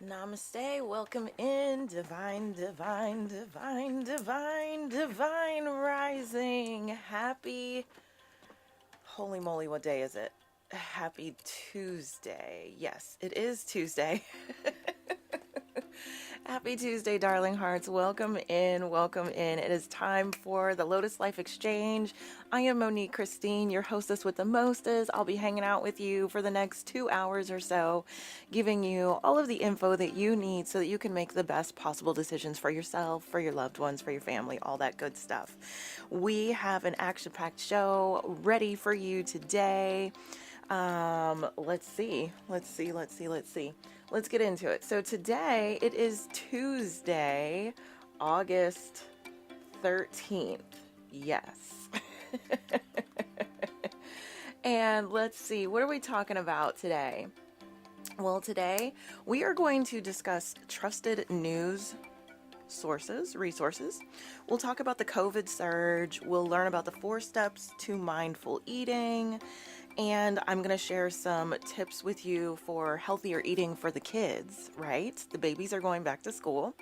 Namaste, welcome in, divine, divine, divine, divine, divine rising. Happy, holy moly, what day is it? Happy Tuesday. Yes, it is Tuesday. Happy Tuesday, darling hearts. Welcome in, welcome in. It is time for the Lotus Life Exchange. I am Monique Christine, your hostess with the mostest. I'll be hanging out with you for the next 2 hours or so, giving you all of the info that you need so that you can make the best possible decisions for yourself, for your loved ones, for your family, all that good stuff. We have an action-packed show ready for you today. Let's see. Let's get into it. So today it is Tuesday, August 13th. Yes. And let's see, what are we talking about today? Well, today we are going to discuss trusted news sources, resources. We'll talk about the COVID surge. We'll learn about the 4 steps to mindful eating. And I'm going to share some tips with you for healthier eating for the kids, right? The babies are going back to school.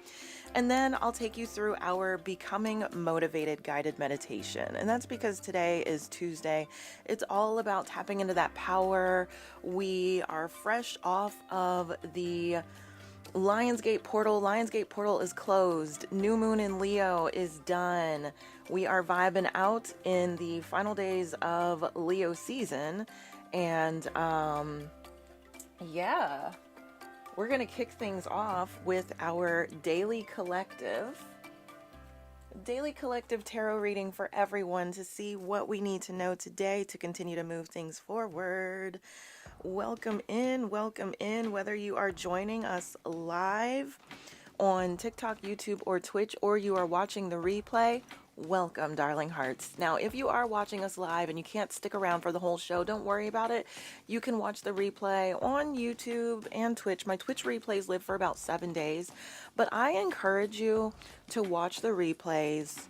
And then I'll take you through our Becoming Motivated guided meditation. And that's because today is Tuesday. It's all about tapping into that power. We are fresh off of the Lionsgate portal. Lionsgate portal is closed. New moon in Leo is done. We are vibing out in the final days of Leo season. And yeah, we're going to kick things off with our daily collective tarot reading for everyone to see what we need to know today to continue to move things forward. Welcome in, whether you are joining us live on TikTok, YouTube, or Twitch, or you are watching the replay. Welcome, darling hearts. Now, if you are watching us live and you can't stick around for the whole show, don't worry about it. You can watch the replay on YouTube and Twitch. My Twitch replays live for about 7 days, but I encourage you to watch the replays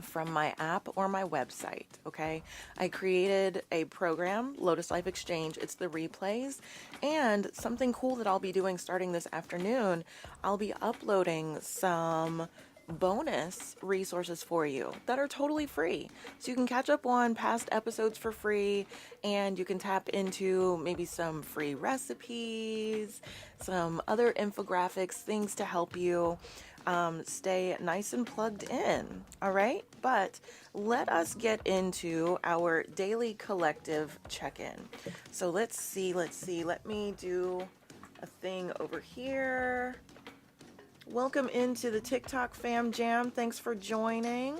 from my app or my website, okay? I created a program, Lotus Life Exchange. It's the replays. And something cool that I'll be doing starting this afternoon, I'll be uploading some bonus resources for you that are totally free. So you can catch up on past episodes for free, and you can tap into maybe some free recipes, some other infographics, things to help you stay nice and plugged in. All right, but let us get into our daily collective check-in. So let's see, let me do a thing over here. Welcome into the TikTok fam jam. Thanks for joining.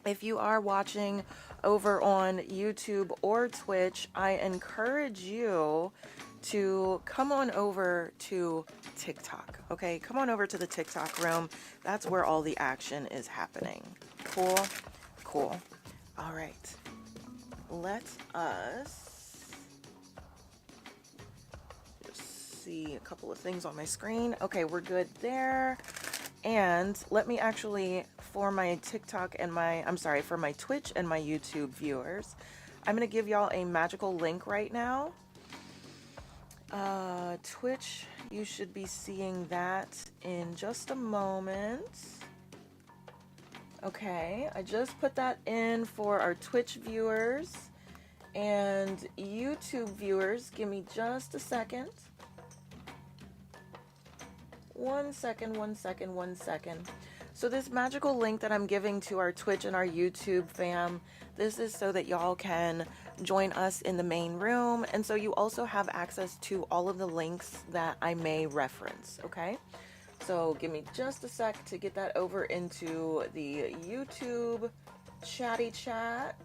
If you are watching over on YouTube or Twitch, I encourage you to come on over to TikTok, okay? Come on over to the TikTok room. That's where all the action is happening. Cool, cool. All right, let us just see a couple of things on my screen. Okay, we're good there. And let me actually, for my TikTok and for my Twitch and my YouTube viewers, I'm gonna give y'all a magical link right now. Twitch, you should be seeing that in just a moment. Okay, I just put that in for our Twitch viewers. And YouTube viewers, give me just a second. 1 second, 1 second, 1 second. So this magical link that I'm giving to our Twitch and our YouTube fam, this is so that y'all can join us in the main room. And so you also have access to all of the links that I may reference, okay? So give me just a sec to get that over into the YouTube chatty chat.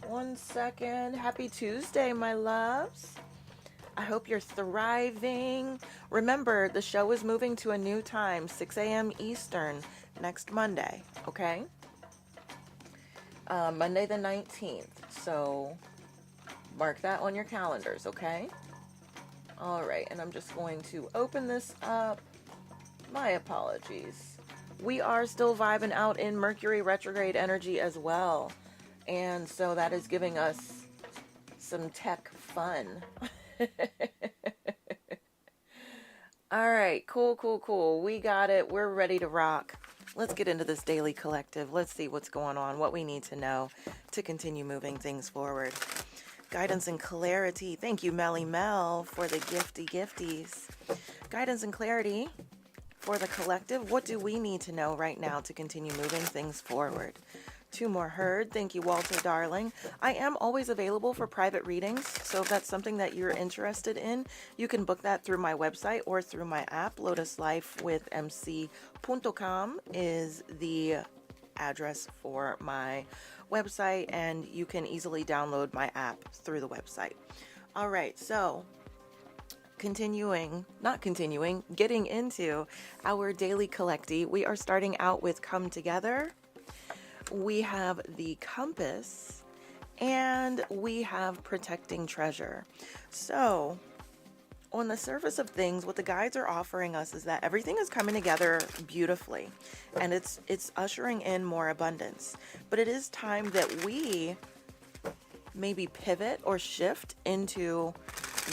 1 second. Happy Tuesday, my loves. I hope you're thriving. Remember, the show is moving to a new time, 6 a.m. Eastern, next Monday, okay? Monday the 19th. So mark that on your calendars, okay? All right, and I'm just going to open this up. My apologies. We are still vibing out in Mercury retrograde energy as well. And so that is giving us some tech fun. All right, cool. We got it. We're ready to rock. Let's get into this daily collective. Let's see what's going on, what we need to know to continue moving things forward. Guidance and clarity. Thank you, Melly Mel, for the gifties. Guidance and clarity for the collective. What do we need to know right now to continue moving things forward? 2 more heard. Thank you, Walter, darling. I am always available for private readings, so if that's something that you're interested in, you can book that through my website or through my app. lotuslifewithmc.com is the address for my website, and you can easily download my app through the website. All right, so getting into our daily collecti. We are starting out with Come Together. We have the Compass, and we have Protecting Treasure. So on the surface of things, what the guides are offering us is that everything is coming together beautifully, and it's ushering in more abundance. But it is time that we maybe pivot or shift into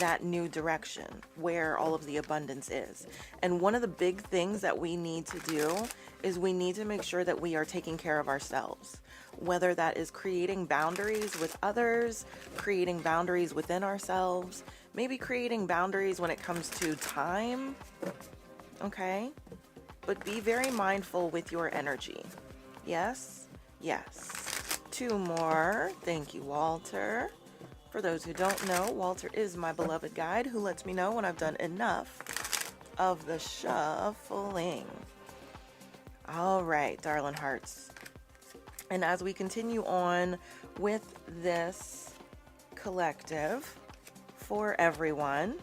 that new direction where all of the abundance is. And one of the big things that we need to do is we need to make sure that we are taking care of ourselves, whether that is creating boundaries with others, creating boundaries within ourselves, maybe creating boundaries when it comes to time, okay? But be very mindful with your energy. Yes. 2 more. Thank you, Walter. For those who don't know, Walter is my beloved guide who lets me know when I've done enough of the shuffling. All right, darling hearts. And as we continue on with this collective for everyone,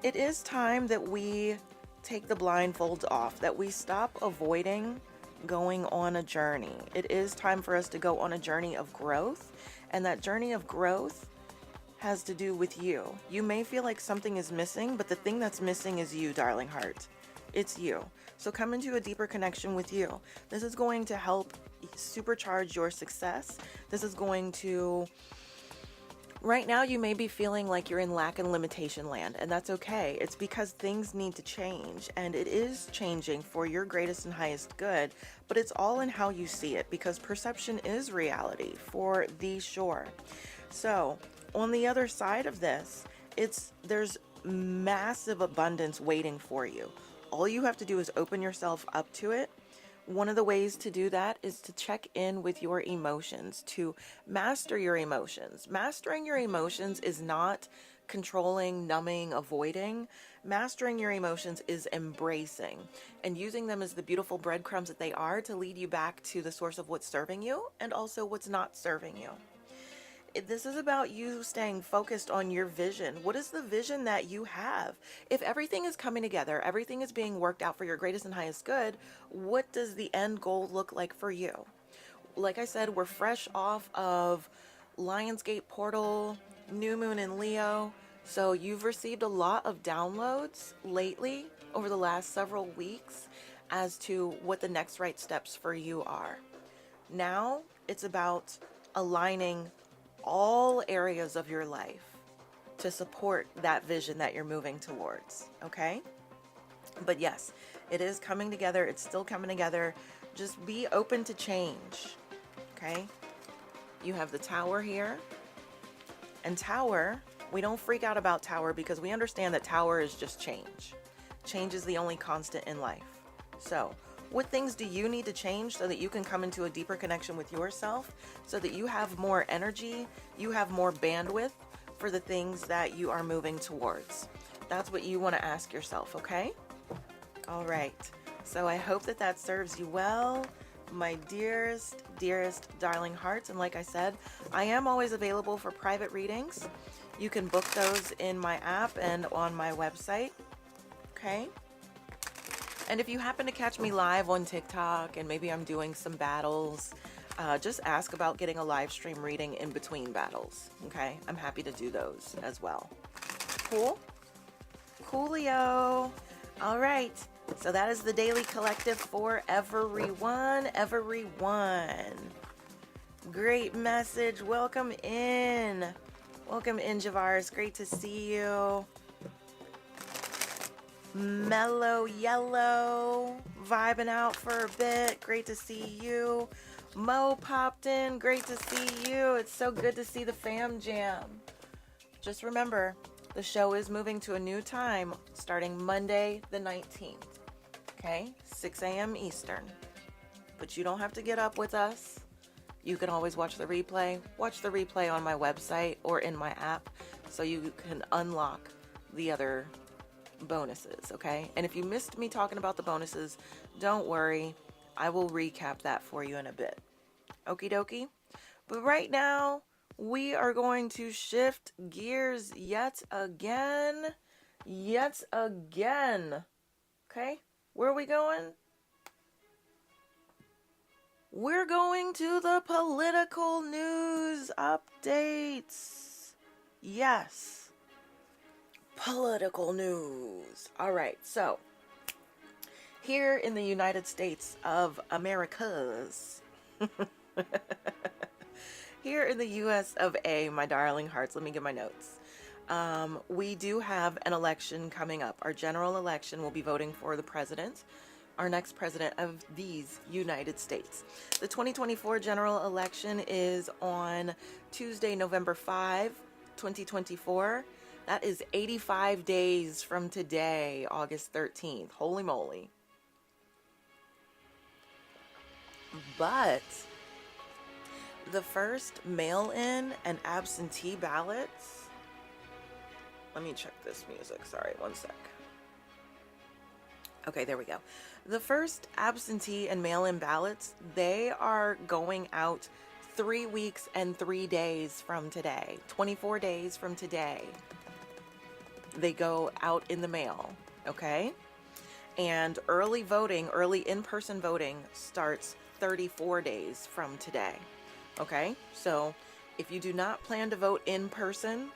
it is time that we take the blindfolds off, that we stop avoiding going on a journey. It is time for us to go on a journey of growth. And that journey of growth has to do with you. You may feel like something is missing, but the thing that's missing is you, darling heart. It's you. So come into a deeper connection with you. This is going to help supercharge your success. This is going to... Right now, you may be feeling like you're in lack and limitation land, and that's okay. It's because things need to change, and it is changing for your greatest and highest good, but it's all in how you see it, because perception is reality for the sure. So, on the other side of this, there's massive abundance waiting for you. All you have to do is open yourself up to it. One of the ways to do that is to check in with your emotions, to master your emotions. Mastering your emotions is not controlling, numbing, avoiding. Mastering your emotions is embracing and using them as the beautiful breadcrumbs that they are to lead you back to the source of what's serving you and also what's not serving you. This is about you staying focused on your vision. What is the vision that you have? If everything is coming together, everything is being worked out for your greatest and highest good, what does the end goal look like for you? Like I said, we're fresh off of Lionsgate portal, new moon in Leo. So you've received a lot of downloads lately over the last several weeks as to what the next right steps for you are. Now it's about aligning all areas of your life to support that vision that you're moving towards, okay? But yes, it is coming together. It's still coming together. Just be open to change, okay? You have the Tower here. And Tower, we don't freak out about Tower because we understand that Tower is just change. Change is the only constant in life. So, what things do you need to change so that you can come into a deeper connection with yourself, so that you have more energy, you have more bandwidth for the things that you are moving towards? That's what you want to ask yourself, okay? All right. So I hope that that serves you well, my dearest, dearest, darling hearts. And like I said, I am always available for private readings. You can book those in my app and on my website. Okay? And if you happen to catch me live on TikTok and maybe I'm doing some battles, just ask about getting a live stream reading in between battles. Okay? I'm happy to do those as well. Cool? Coolio. All right. So that is the Daily Collective for everyone. Everyone. Great message. Welcome in. Welcome in, Javaris. Great to see you. Mellow Yellow. Vibing out for a bit. Great to see you. Mo popped in. Great to see you. It's so good to see the fam jam. Just remember, the show is moving to a new time starting Monday the 19th. Okay, 6 a.m. Eastern. But you don't have to get up with us. You can always watch the replay. Watch the replay on my website or in my app so you can unlock the other bonuses, okay? And if you missed me talking about the bonuses, don't worry. I will recap that for you in a bit. Okie dokie. But right now, we are going to shift gears yet again. Yet again. Okay? Where are we going? We're going to the political news updates. Yes. Political news. All right. So, here in the United States of Americas, here in the US of A, my darling hearts, let me get my notes. We do have an election coming up. Our general election will be voting for the president, our next president of these United States. The 2024 general election is on Tuesday, November 5, 2024. That is 85 days from today, August 13th. Holy moly. But the first mail-in and absentee ballots, let me check this music. Sorry, one sec. Okay, there we go. The first absentee and mail-in ballots, they are going out 3 weeks and 3 days from today. 24 days from today. They go out in the mail, okay? And early voting, early in-person voting starts 34 days from today, okay? So if you do not plan to vote in person,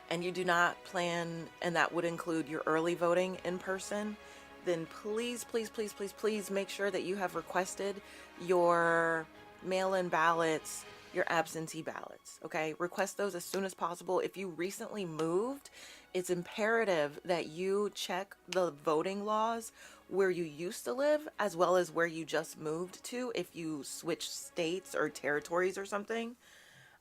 and you do not plan, and that would include your early voting in person, then please, please, please, please, please make sure that you have requested your mail-in ballots, your absentee ballots, okay? Request those as soon as possible. If you recently moved, it's imperative that you check the voting laws where you used to live as well as where you just moved to if you switch states or territories or something.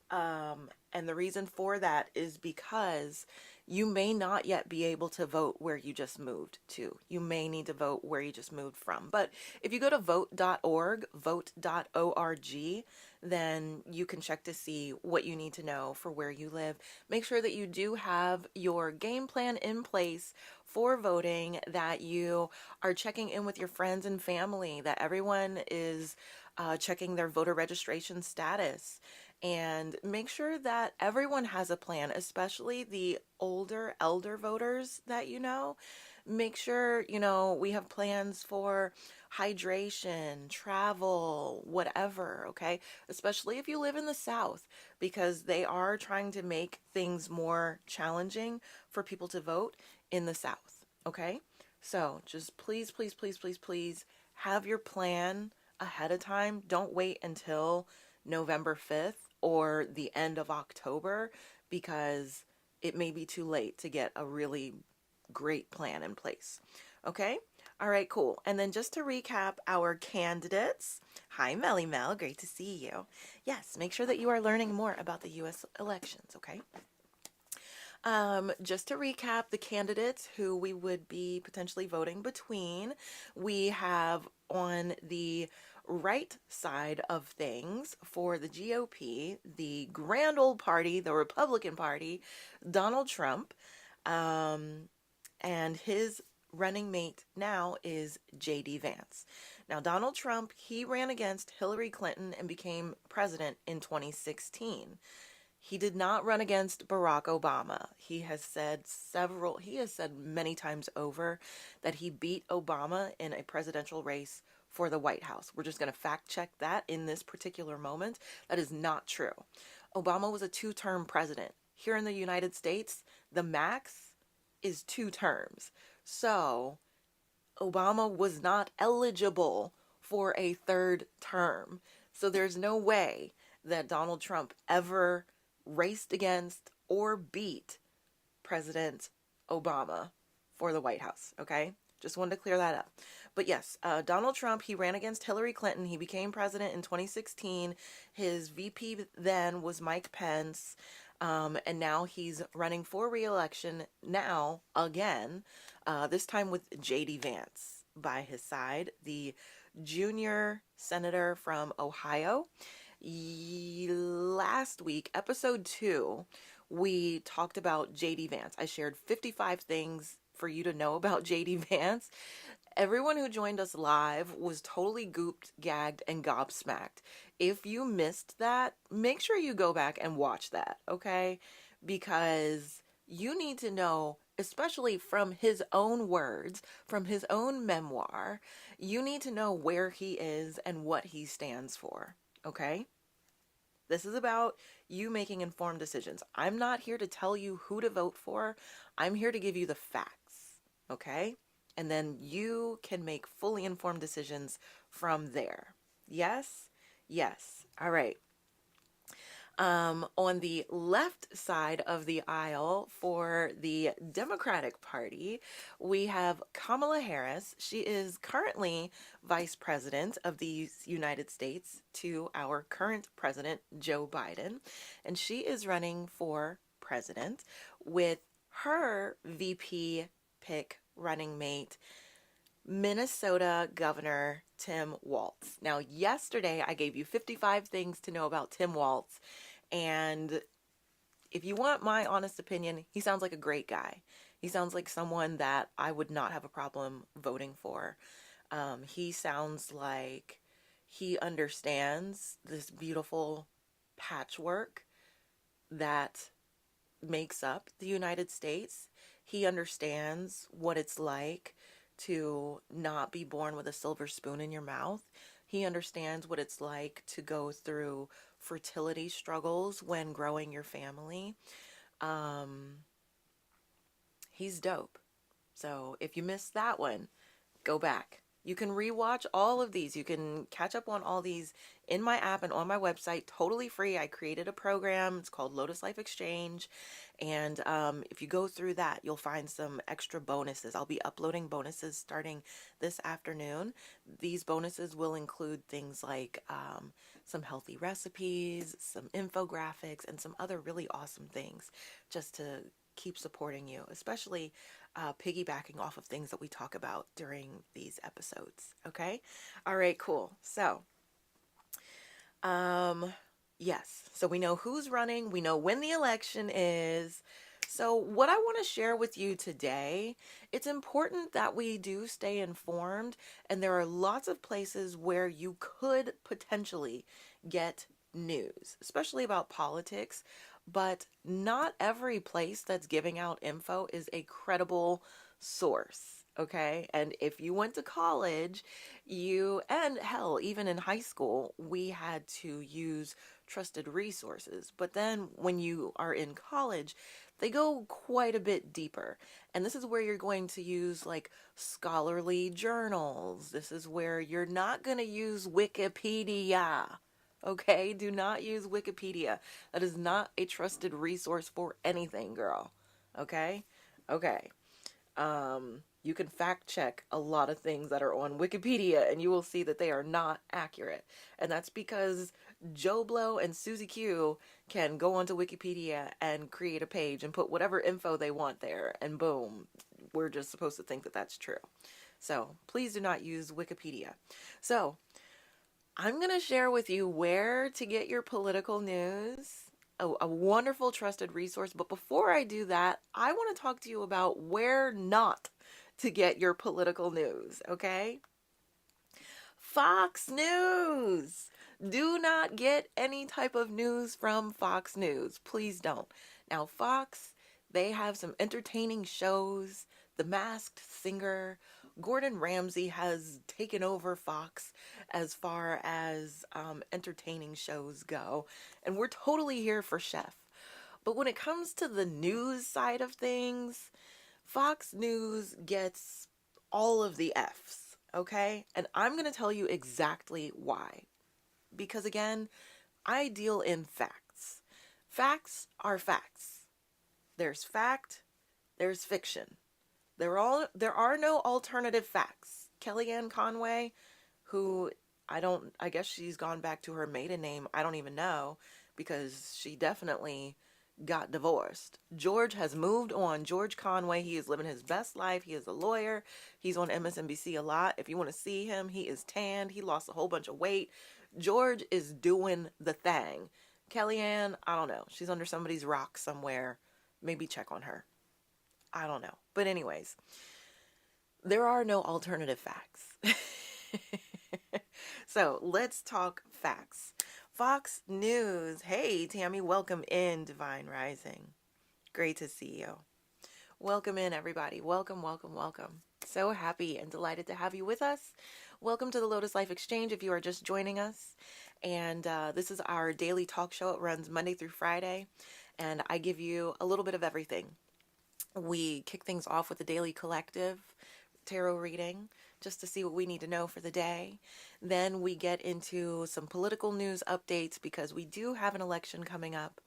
And the reason for that is because you may not yet be able to vote where you just moved to. You may need to vote where you just moved from. But if you go to vote.org, vote.org, then you can check to see what you need to know for where you live. Make sure that you do have your game plan in place for voting, that you are checking in with your friends and family, that everyone is checking their voter registration status. And make sure that everyone has a plan, especially the elder voters that you know. Make sure, we have plans for hydration, travel, whatever, okay? Especially if you live in the South, because they are trying to make things more challenging for people to vote in the South, okay? So just please, please, please, please, please have your plan ahead of time. Don't wait until November 5th or the end of October, because it may be too late to get a really great plan in place. Okay? All right, cool. And then just to recap our candidates. Hi, Melly Mel. Great to see you. Yes, make sure that you are learning more about the U.S. elections, okay? Just to recap the candidates who we would be potentially voting between, we have on the right side of things for the GOP, the grand old party, the Republican Party, Donald Trump, um, and his running mate now is J.D. Vance. Now, Donald Trump, he ran against Hillary Clinton and became president in 2016. He did not run against Barack Obama. He has said many times over that he beat Obama in a presidential race for the White House. We're just going to fact check that in this particular moment. That is not true. Obama was a two-term president. Here in the United States, the max is 2 terms. So, Obama was not eligible for a 3rd term. So there's no way that Donald Trump ever raced against or beat President Obama for the White House, okay? Just wanted to clear that up. But yes, Donald Trump, he ran against Hillary Clinton. He became president in 2016. His VP then was Mike Pence. And now he's running for re-election now again, this time with J.D. Vance by his side, the junior senator from Ohio. Last week, episode 2, we talked about J.D. Vance. I shared 55 things for you to know about J.D. Vance. Everyone who joined us live was totally gooped, gagged, and gobsmacked. If you missed that, make sure you go back and watch that, okay? Because you need to know, especially from his own words, from his own memoir, you need to know where he is and what he stands for, okay? This is about you making informed decisions. I'm not here to tell you who to vote for. I'm here to give you the facts, okay? And then you can make fully informed decisions from there. Yes? Yes. All right. On the left side of the aisle for the Democratic Party, we have Kamala Harris. She is currently Vice President of the United States to our current President, Joe Biden. And she is running for president with her VP pick running mate, Minnesota Governor Tim Walz. Now, yesterday I gave you 55 things to know about Tim Walz, and if you want my honest opinion, he sounds like a great guy. He sounds like someone that I would not have a problem voting for. He sounds like he understands this beautiful patchwork that makes up the United States. He understands what it's like to not be born with a silver spoon in your mouth. He understands what it's like to go through fertility struggles when growing your family. He's dope. So if you missed that one, go back. You can rewatch all of these. You can catch up on all these in my app and on my website, totally free. I created a program. It's called Lotus Life Exchange. And if you go through that, you'll find some extra bonuses. I'll be uploading bonuses starting this afternoon. These bonuses will include things like some healthy recipes, some infographics, and some other really awesome things just to keep supporting you, especially piggybacking off of things that we talk about during these episodes. Okay? All right, cool. So, yes. So we know who's running. We know when the election is. So what I want to share with you today, it's important that we do stay informed, and there are lots of places where you could potentially get news, especially about politics, but not every place that's giving out info is a credible source, okay? And if you went to college, and hell, even in high school, we had to use trusted resources. But then when you are in college, they go quite a bit deeper. And this is where you're going to use like scholarly journals. This is where you're not going to use Wikipedia. Okay, do not use Wikipedia. That is not a trusted resource for anything, girl. Okay? Okay. You can fact check a lot of things that are on Wikipedia and you will see that they are not accurate. And that's because Joe Blow and Susie Q can go onto Wikipedia and create a page and put whatever info they want there, and boom, we're just supposed to think that that's true. So please do not use Wikipedia. So I'm going to share with you where to get your political news, a wonderful trusted resource. But before I do that, I want to talk to you about where not to get your political news, okay? Fox News. Do not get any type of news from Fox News. Please don't. Now, Fox, they have some entertaining shows. The Masked Singer. Gordon Ramsay has taken over Fox as far as entertaining shows go. And we're totally here for Chef. But when it comes to the news side of things, Fox News gets all of the F's, okay? And I'm going to tell you exactly why. Because again, I deal in facts. Facts are facts. There's fact, there's fiction. There are no alternative facts. Kellyanne Conway, who I guess she's gone back to her maiden name. I don't even know, because she definitely got divorced. George has moved on. George Conway, he is living his best life. He is a lawyer. He's on MSNBC a lot. If you want to see him, he is tanned. He lost a whole bunch of weight. George is doing the thing. Kellyanne, I don't know. She's under somebody's rock somewhere. Maybe check on her. I don't know. But anyways, there are no alternative facts. So let's talk facts. Fox News. Hey, Tammy, welcome in, Divine Rising. Great to see you. Welcome in, everybody. Welcome, welcome, welcome. So happy and delighted to have you with us. Welcome to the Lotus Life Exchange if you are just joining us. And this is our daily talk show. It runs Monday through Friday. And I give you a little bit of everything. We kick things off with a daily collective tarot reading just to see what we need to know for the day. Then we get into some political news updates because we do have an election coming up.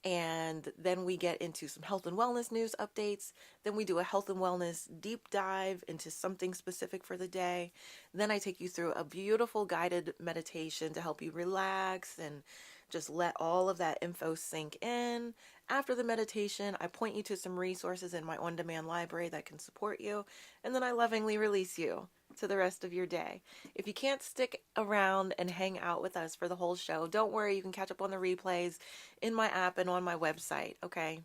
And then we get into some health and wellness news updates. Then we do a health and wellness deep dive into something specific for the day. Then I take you through a beautiful guided meditation to help you relax and just let all of that info sink in. After the meditation, I point you to some resources in my on-demand library that can support you. And then I lovingly release you to the rest of your day. If you can't stick around and hang out with us for the whole show, don't worry, you can catch up on the replays in my app and on my website, okay?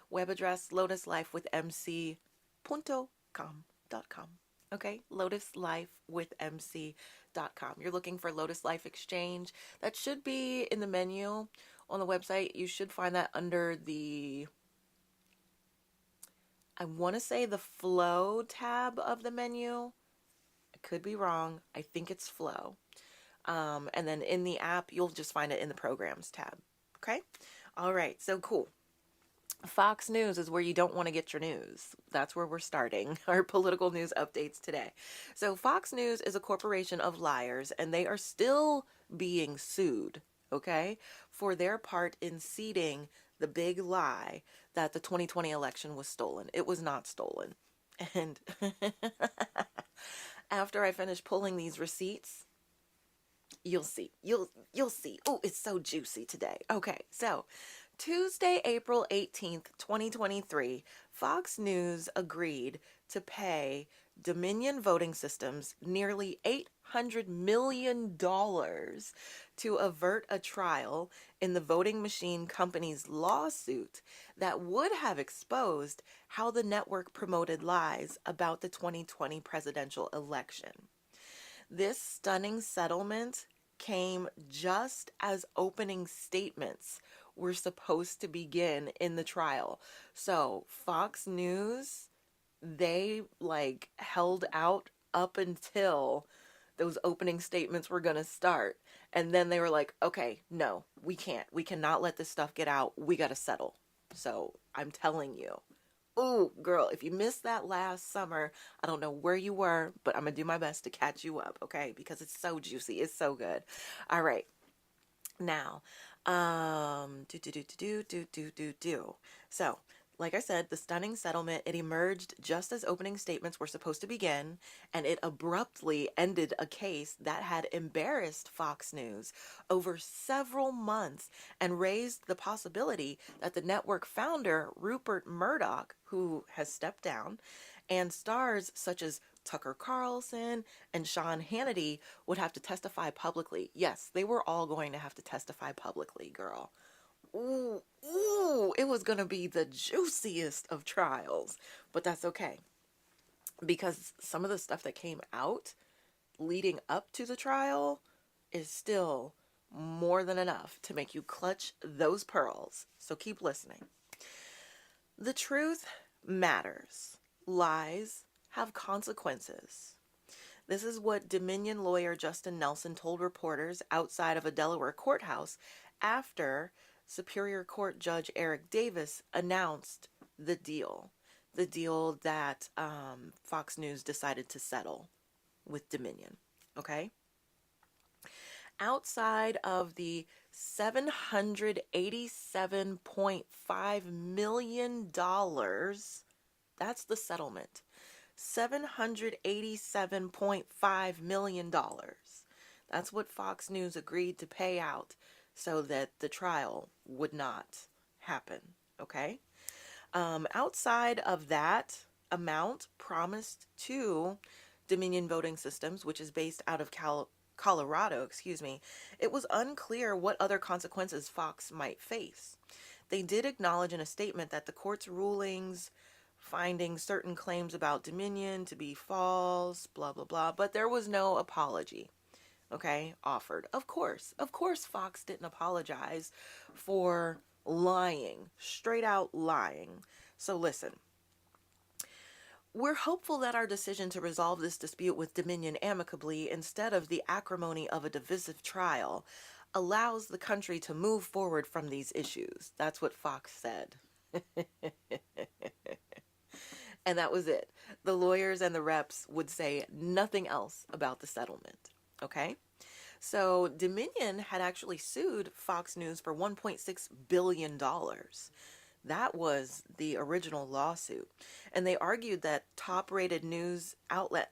Web address lotuslifewithmc.com. Okay, lotuslifewithmc.com. You're looking for Lotus Life Exchange. That should be in the menu on the website. You should find that under the, I want to say the flow tab of the menu. I could be wrong. I think it's flow. And then in the app, you'll just find it in the programs tab. Okay? All right, so cool. Fox News is where you don't want to get your news. That's where we're starting our political news updates today. So Fox News is a corporation of liars, and they are still being sued, okay, for their part in seeding the big lie that the 2020 election was stolen. It was not stolen. And after I finish pulling these receipts, you'll see. You'll see. Oh, it's so juicy today. Okay, so Tuesday, April 18th, 2023, Fox News agreed to pay Dominion Voting Systems nearly $800 million to avert a trial in the voting machine company's lawsuit that would have exposed how the network promoted lies about the 2020 presidential election. This stunning settlement came just as opening statements were supposed to begin in the trial. So Fox News, they held out up until those opening statements were going to start. And then they were like, okay, no, we can't. We cannot let this stuff get out. We got to settle. So I'm telling you. Oh, girl, if you missed that last summer, I don't know where you were, but I'm going to do my best to catch you up, okay? Because it's so juicy. It's so good. All right. Now, So like I said, the stunning settlement, it emerged just as opening statements were supposed to begin, and it abruptly ended a case that had embarrassed Fox News over several months and raised the possibility that the network founder, Rupert Murdoch, who has stepped down, and stars such as Tucker Carlson and Sean Hannity would have to testify publicly. Yes, they were all going to have to testify publicly, girl. Ooh, ooh, it was going to be the juiciest of trials, but that's okay because some of the stuff that came out leading up to the trial is still more than enough to make you clutch those pearls. So keep listening. The truth matters. Lies have consequences. This is what Dominion lawyer Justin Nelson told reporters outside of a Delaware courthouse after Superior Court Judge Eric Davis announced the deal that Fox News decided to settle with Dominion. Okay? Outside of the $787.5 million, that's the settlement. $787.5 million. That's what Fox News agreed to pay out so that the trial would not happen, okay? Outside of that amount promised to Dominion Voting Systems, which is based out of Colorado, it was unclear what other consequences Fox might face. They did acknowledge in a statement that the court's rulings finding certain claims about Dominion to be false, blah, blah, blah, but there was no apology, okay, offered. Of course, Fox didn't apologize for lying, straight out lying. So listen, we're hopeful that our decision to resolve this dispute with Dominion amicably instead of the acrimony of a divisive trial allows the country to move forward from these issues. That's what Fox said. And that was it. The lawyers and the reps would say nothing else about the settlement. Okay? So Dominion had actually sued Fox News for $1.6 billion. That was the original lawsuit. And they argued that the top-rated news outlet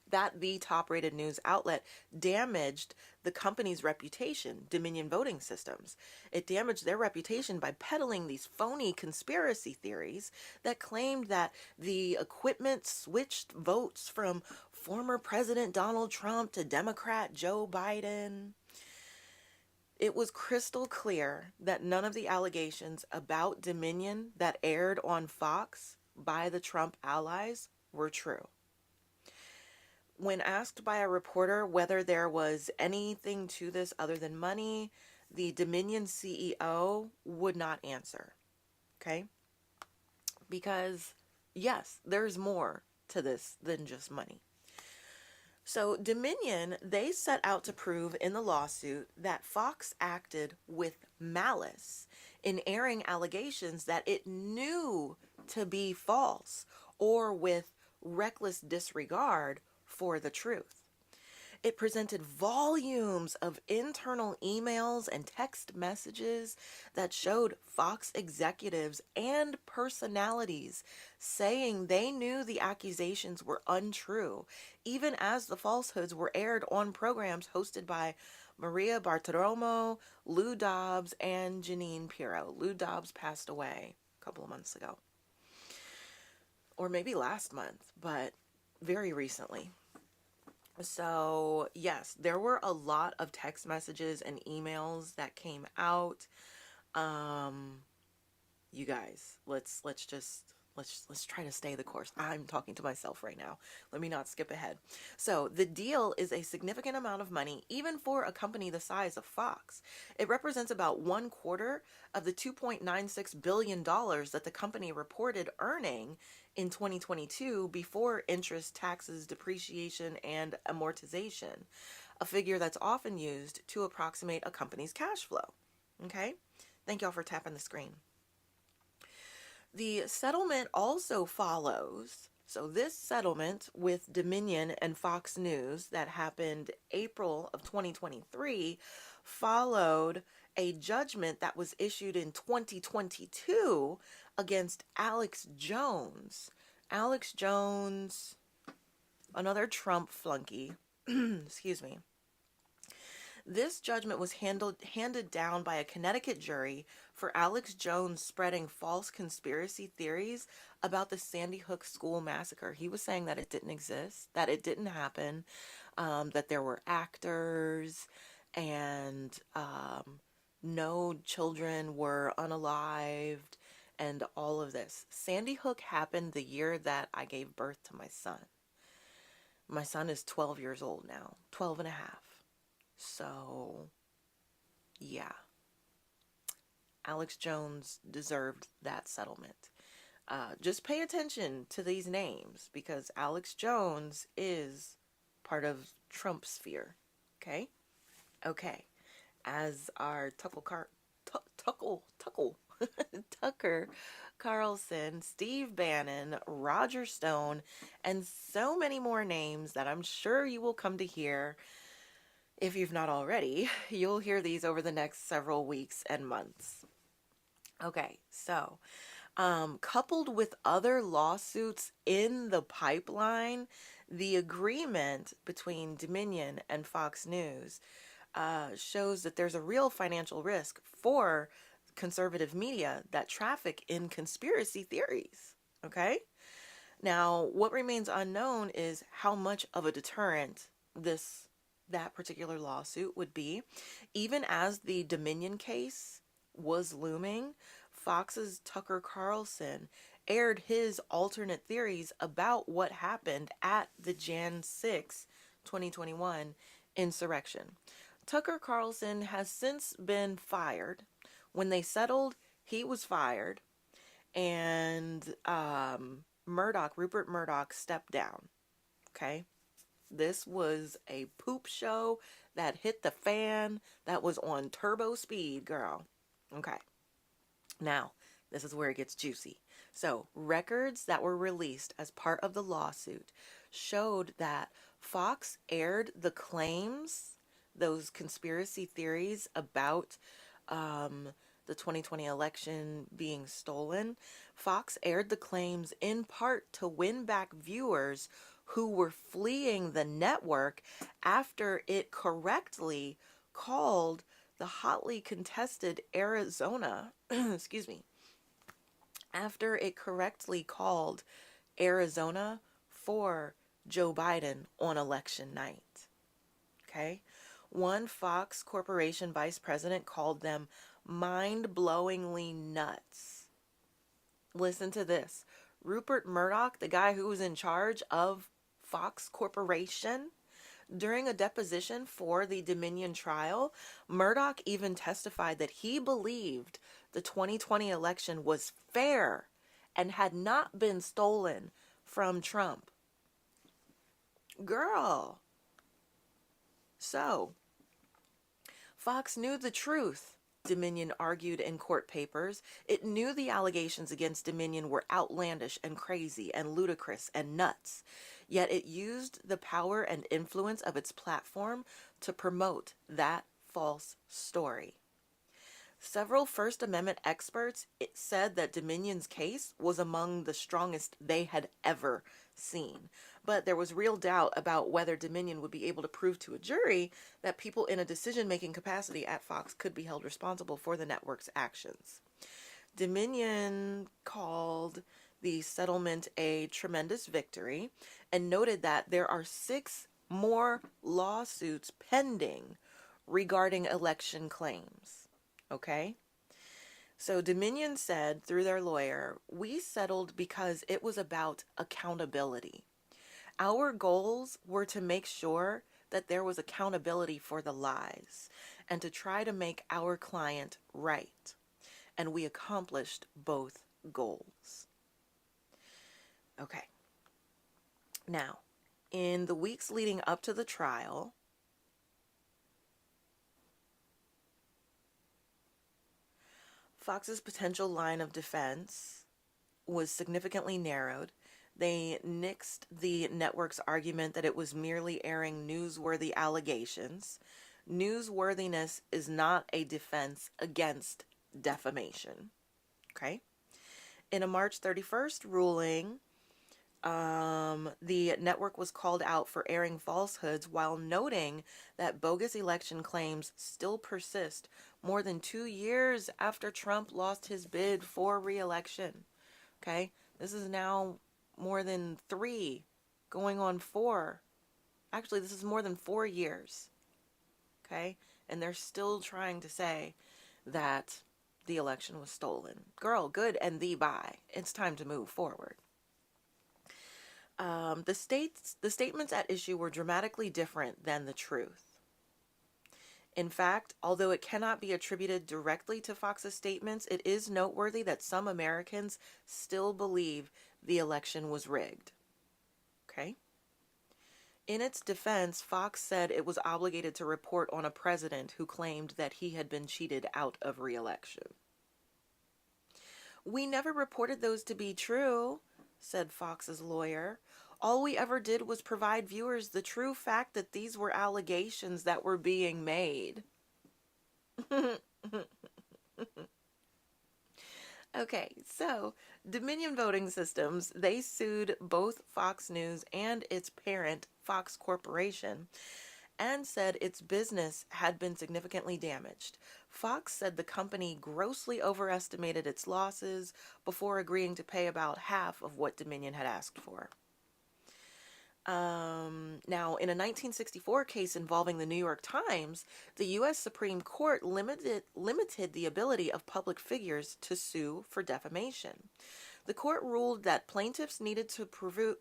damaged the company's reputation, Dominion Voting Systems. It damaged their reputation by peddling these phony conspiracy theories that claimed that the equipment switched votes from former President Donald Trump to Democrat Joe Biden. It was crystal clear that none of the allegations about Dominion that aired on Fox by the Trump allies were true. When asked by a reporter whether there was anything to this other than money, the Dominion CEO would not answer. Okay? Because, yes, there's more to this than just money. So Dominion, they set out to prove in the lawsuit that Fox acted with malice in airing allegations that it knew to be false or with reckless disregard for the truth. It presented volumes of internal emails and text messages that showed Fox executives and personalities saying they knew the accusations were untrue, even as the falsehoods were aired on programs hosted by Maria Bartiromo, Lou Dobbs, and Jeanine Pirro. Lou Dobbs passed away a couple of months ago. Or maybe last month, but very recently. So, yes, there were a lot of text messages and emails that came out. You guys, let's try to stay the course. I'm talking to myself right now. Let me not skip ahead. So, the deal is a significant amount of money, even for a company the size of Fox. It represents about 1/4 of the $2.96 billion that the company reported earning in 2022 before interest, taxes, depreciation, and amortization, a figure that's often used to approximate a company's cash flow. Okay? Thank y'all for tapping the screen. The settlement also follows So this settlement with Dominion and Fox News that happened April of 2023 followed a judgment that was issued in 2022 against Alex Jones. Alex Jones, another Trump flunky, excuse me. This judgment was handed down by a Connecticut jury for Alex Jones spreading false conspiracy theories about the Sandy Hook school massacre. He was saying that it didn't exist, that it didn't happen, that there were actors, and no children were unalived, and all of this. Sandy Hook happened the year that I gave birth to my son. My son is 12 years old now, 12 and a half. So, yeah, Alex Jones deserved that settlement. Just pay attention to these names because Alex Jones is part of Trump's sphere. Okay? Okay. As our Tucker Carlson, Steve Bannon, Roger Stone, and so many more names that I'm sure you will come to hear. If you've not already, you'll hear these over the next several weeks and months. Okay, so coupled with other lawsuits in the pipeline, the agreement between Dominion and Fox News shows that there's a real financial risk for conservative media that traffic in conspiracy theories. Okay? Now, what remains unknown is how much of a deterrent that particular lawsuit would be. Even as the Dominion case was looming, Fox's Tucker Carlson aired his alternate theories about what happened at the Jan 6, 2021 insurrection. Tucker Carlson has since been fired. When they settled, he was fired, and Rupert Murdoch stepped down. Okay? This was a poop show that hit the fan, that was on turbo speed, girl. Okay. Now, this is where it gets juicy. So, records that were released as part of the lawsuit showed that Fox aired the claims, those conspiracy theories about the 2020 election being stolen. Fox aired the claims in part to win back viewers who were fleeing the network after it correctly called the hotly contested Arizona, excuse me, after it correctly called Arizona for Joe Biden on election night. Okay? One Fox Corporation vice president called them mind-blowingly nuts. Listen to this. Rupert Murdoch, the guy who was in charge of Fox Corporation, during a deposition for the Dominion trial, Murdoch even testified that he believed the 2020 election was fair and had not been stolen from Trump. Girl. So, Fox knew the truth, Dominion argued in court papers. It knew the allegations against Dominion were outlandish and crazy and ludicrous and nuts. Yet it used the power and influence of its platform to promote that false story. Several First Amendment experts said that Dominion's case was among the strongest they had ever seen. But there was real doubt about whether Dominion would be able to prove to a jury that people in a decision-making capacity at Fox could be held responsible for the network's actions. Dominion called the settlement a tremendous victory and noted that there are 6 more lawsuits pending regarding election claims. Okay? So Dominion said through their lawyer, "We settled because it was about accountability. Our goals were to make sure that there was accountability for the lies and to try to make our client right. And we accomplished both goals." Okay. Now, in the weeks leading up to the trial, Fox's potential line of defense was significantly narrowed. They nixed the network's argument that it was merely airing newsworthy allegations. Newsworthiness is not a defense against defamation. Okay? In a March 31st ruling, the network was called out for airing falsehoods while noting that bogus election claims still persist more than 2 years after Trump lost his bid for re-election. Okay? This is now more than 3, going on 4. Actually, this is more than 4 years. Okay? And they're still trying to say that the election was stolen. Girl, good and thee bye. It's time to move forward. The statements at issue were dramatically different than the truth. In fact, although it cannot be attributed directly to Fox's statements, it is noteworthy that some Americans still believe the election was rigged. Okay? In its defense, Fox said it was obligated to report on a president who claimed that he had been cheated out of re-election. "We never reported those to be true," said Fox's lawyer. "All we ever did was provide viewers the true fact that these were allegations that were being made." Okay, so Dominion Voting Systems, they sued both Fox News and its parent, Fox Corporation, and said its business had been significantly damaged. Fox said the company grossly overestimated its losses before agreeing to pay about half of what Dominion had asked for. Now, in a 1964 case involving the New York Times, the U.S. Supreme Court limited the ability of public figures to sue for defamation. The court ruled that plaintiffs needed to prove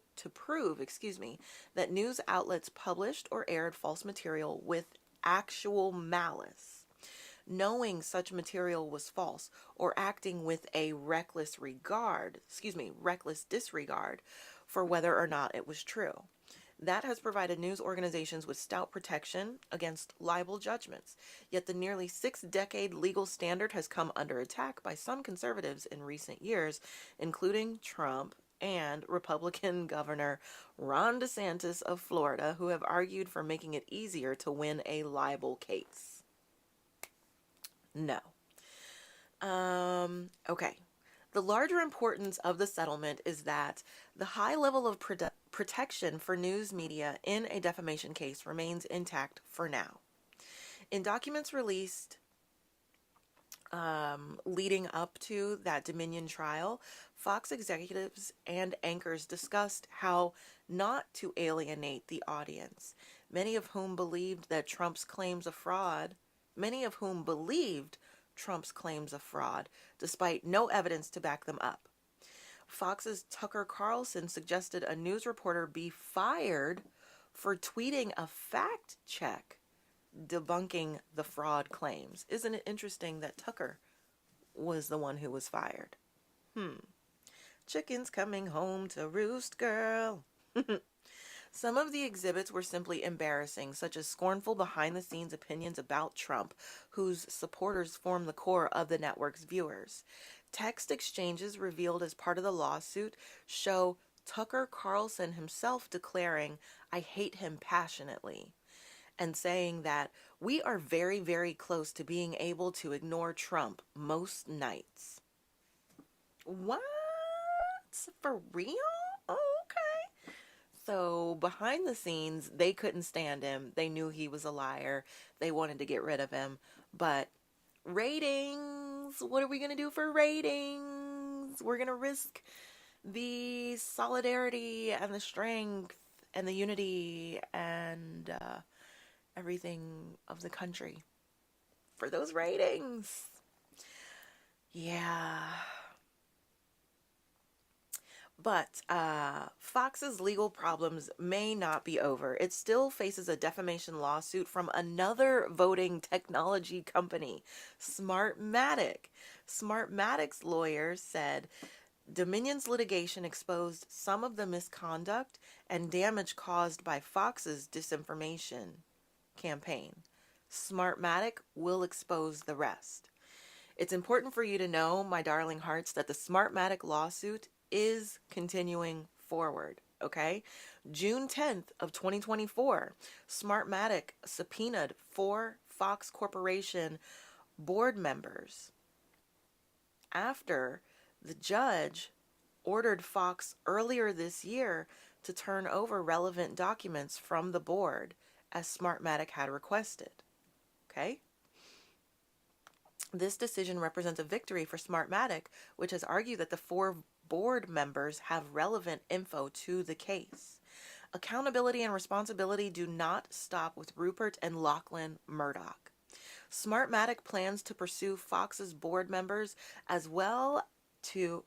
that news outlets published or aired false material with actual malice, knowing such material was false, or acting with a reckless disregard for whether or not it was true. That has provided news organizations with stout protection against libel judgments. Yet the nearly 6-decade legal standard has come under attack by some conservatives in recent years, including Trump and Republican Governor Ron DeSantis of Florida, who have argued for making it easier to win a libel case. No. Okay. The larger importance of the settlement is that the high level of protection for news media in a defamation case remains intact for now. In documents released leading up to that Dominion trial, Fox executives and anchors discussed how not to alienate the audience, many of whom believed Trump's claims of fraud, despite no evidence to back them up. Fox's Tucker Carlson suggested a news reporter be fired for tweeting a fact check debunking the fraud claims. Isn't it interesting that Tucker was the one who was fired? Chickens coming home to roost, girl. Some of the exhibits were simply embarrassing, such as scornful behind-the-scenes opinions about Trump, whose supporters form the core of the network's viewers. Text exchanges revealed as part of the lawsuit show Tucker Carlson himself declaring, "I hate him passionately," and saying that "we are very, very close to being able to ignore Trump most nights." What? For real? Oh, okay. So behind the scenes, they couldn't stand him. They knew he was a liar. They wanted to get rid of him. But ratings, what are we going to do for ratings? We're going to risk the solidarity and the strength and the unity and everything of the country for those ratings. Yeah. But Fox's legal problems may not be over. It still faces a defamation lawsuit from another voting technology company, Smartmatic. Smartmatic's lawyer said Dominion's litigation exposed some of the misconduct and damage caused by Fox's disinformation campaign. Smartmatic will expose the rest. It's important for you to know, my darling hearts, that the Smartmatic lawsuit is continuing forward. Okay. June 10th of 2024, Smartmatic subpoenaed 4 Fox Corporation board members after the judge ordered Fox earlier this year to turn over relevant documents from the board as Smartmatic had requested. Okay? This decision represents a victory for Smartmatic, which has argued that the 4 board members have relevant info to the case. Accountability and responsibility do not stop with Rupert and Lachlan Murdoch. Smartmatic plans to pursue Fox's board members as well to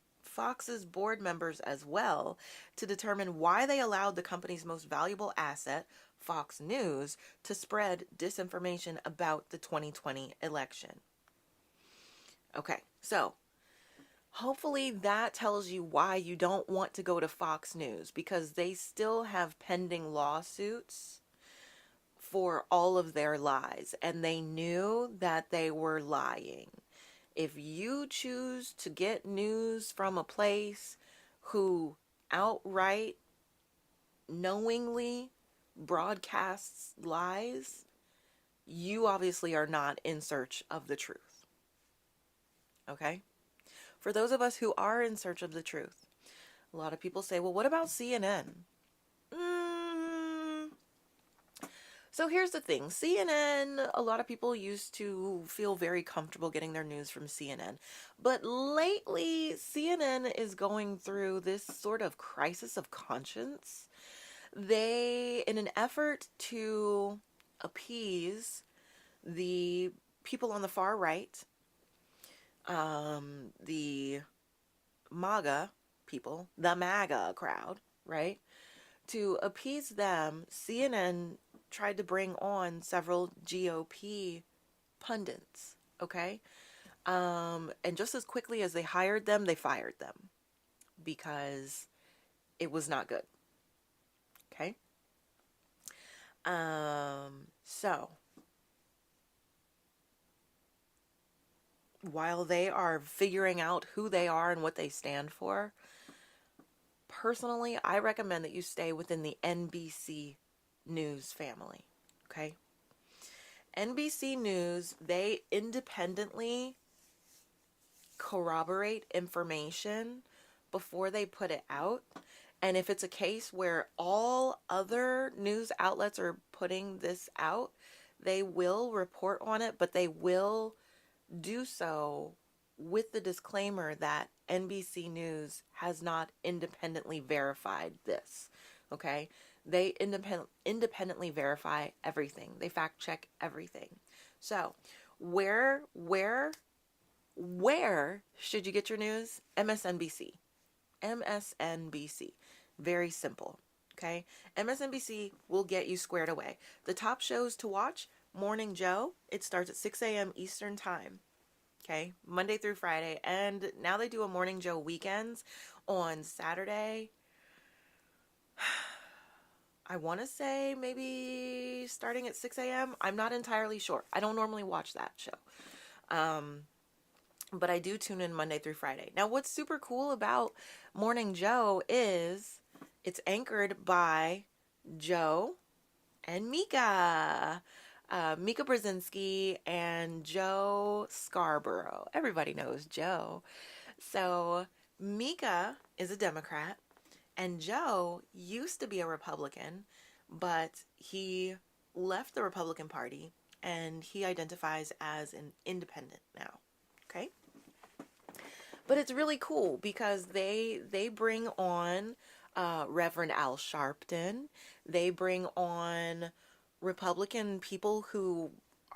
determine why they allowed the company's most valuable asset, Fox News, to spread disinformation about the 2020 election. Okay, so hopefully that tells you why you don't want to go to Fox News, because they still have pending lawsuits for all of their lies, and they knew that they were lying. If you choose to get news from a place who outright, knowingly broadcasts lies, you obviously are not in search of the truth. Okay? For those of us who are in search of the truth, a lot of people say, well, what about CNN? So here's the thing. CNN, a lot of people used to feel very comfortable getting their news from CNN. But lately, CNN is going through this sort of crisis of conscience. They, in an effort to appease the people on the far right, the MAGA people, the MAGA crowd, right? To appease them, CNN tried to bring on several GOP pundits, okay? And just as quickly as they hired them, they fired them because it was not good, okay? So, while they are figuring out who they are and what they stand for, personally, I recommend that you stay within the NBC News family, okay? NBC News, they independently corroborate information before they put it out. And if it's a case where all other news outlets are putting this out, they will report on it, but they will do so with the disclaimer that NBC News has not independently verified this, okay? They independently verify everything. They fact check everything. So, where should you get your news? MSNBC. MSNBC. Very simple, okay? MSNBC will get you squared away. The top shows to watch, Morning Joe. It starts at 6 a.m. Eastern Time. Okay, Monday through Friday. And now they do a Morning Joe weekends on Saturday. I want to say maybe starting at 6 a.m. I'm not entirely sure. I don't normally watch that show. But I do tune in Monday through Friday. Now, what's super cool about Morning Joe is it's anchored by Joe and Mika. Mika Brzezinski and Joe Scarborough. Everybody knows Joe. So Mika is a Democrat, and Joe used to be a Republican, but he left the Republican Party, and he identifies as an independent now. Okay? But it's really cool because they bring on Reverend Al Sharpton. They bring on Republican people who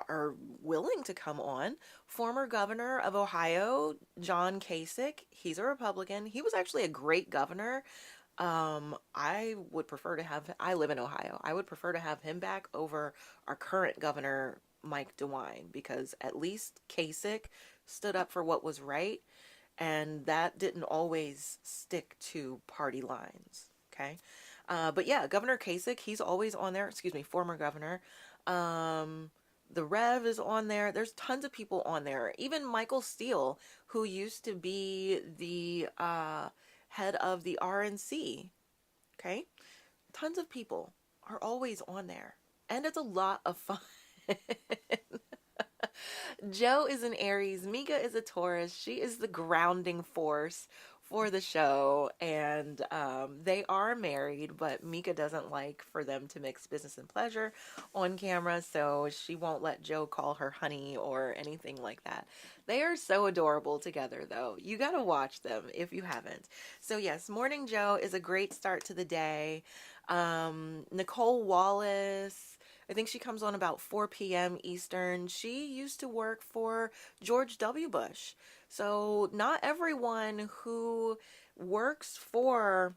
are willing to come on. Former governor of Ohio, John Kasich, he's a Republican. He was actually a great governor. I would prefer to have, I live in Ohio. I would prefer to have him back over our current governor, Mike DeWine, because at least Kasich stood up for what was right, and that didn't always stick to party lines, okay? But yeah, Governor Kasich, he's always on there. Former governor. The Rev is on there. There's tons of people on there. Even Michael Steele, who used to be the head of the RNC, Okay? Tons of people are always on there, and it's a lot of fun. Joe is an Aries, Mika is a Taurus. She is the grounding force for the show, and they are married, but Mika doesn't like for them to mix business and pleasure on camera, so she won't let Joe call her honey or anything like that. They are so adorable together, though. You gotta watch them if you haven't. So yes, Morning Joe is a great start to the day. Nicole Wallace, I think she comes on about 4 p.m. Eastern. She used to work for George W. Bush. So not everyone who works for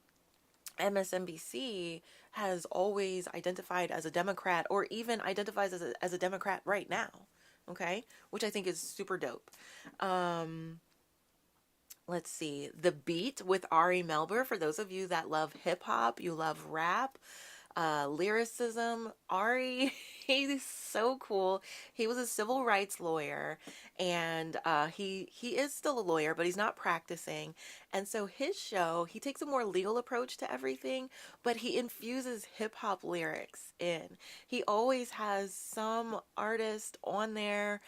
MSNBC has always identified as a Democrat or even identifies as a Democrat right now. Okay? Which I think is super dope. Let's see. The Beat with Ari Melber. For those of you that love hip hop, you love rap, lyricism. Ari, he's so cool. He was a civil rights lawyer, and he is still a lawyer, but he's not practicing. And so his show, he takes a more legal approach to everything, but he infuses hip hop lyrics in. He always has some artist on there.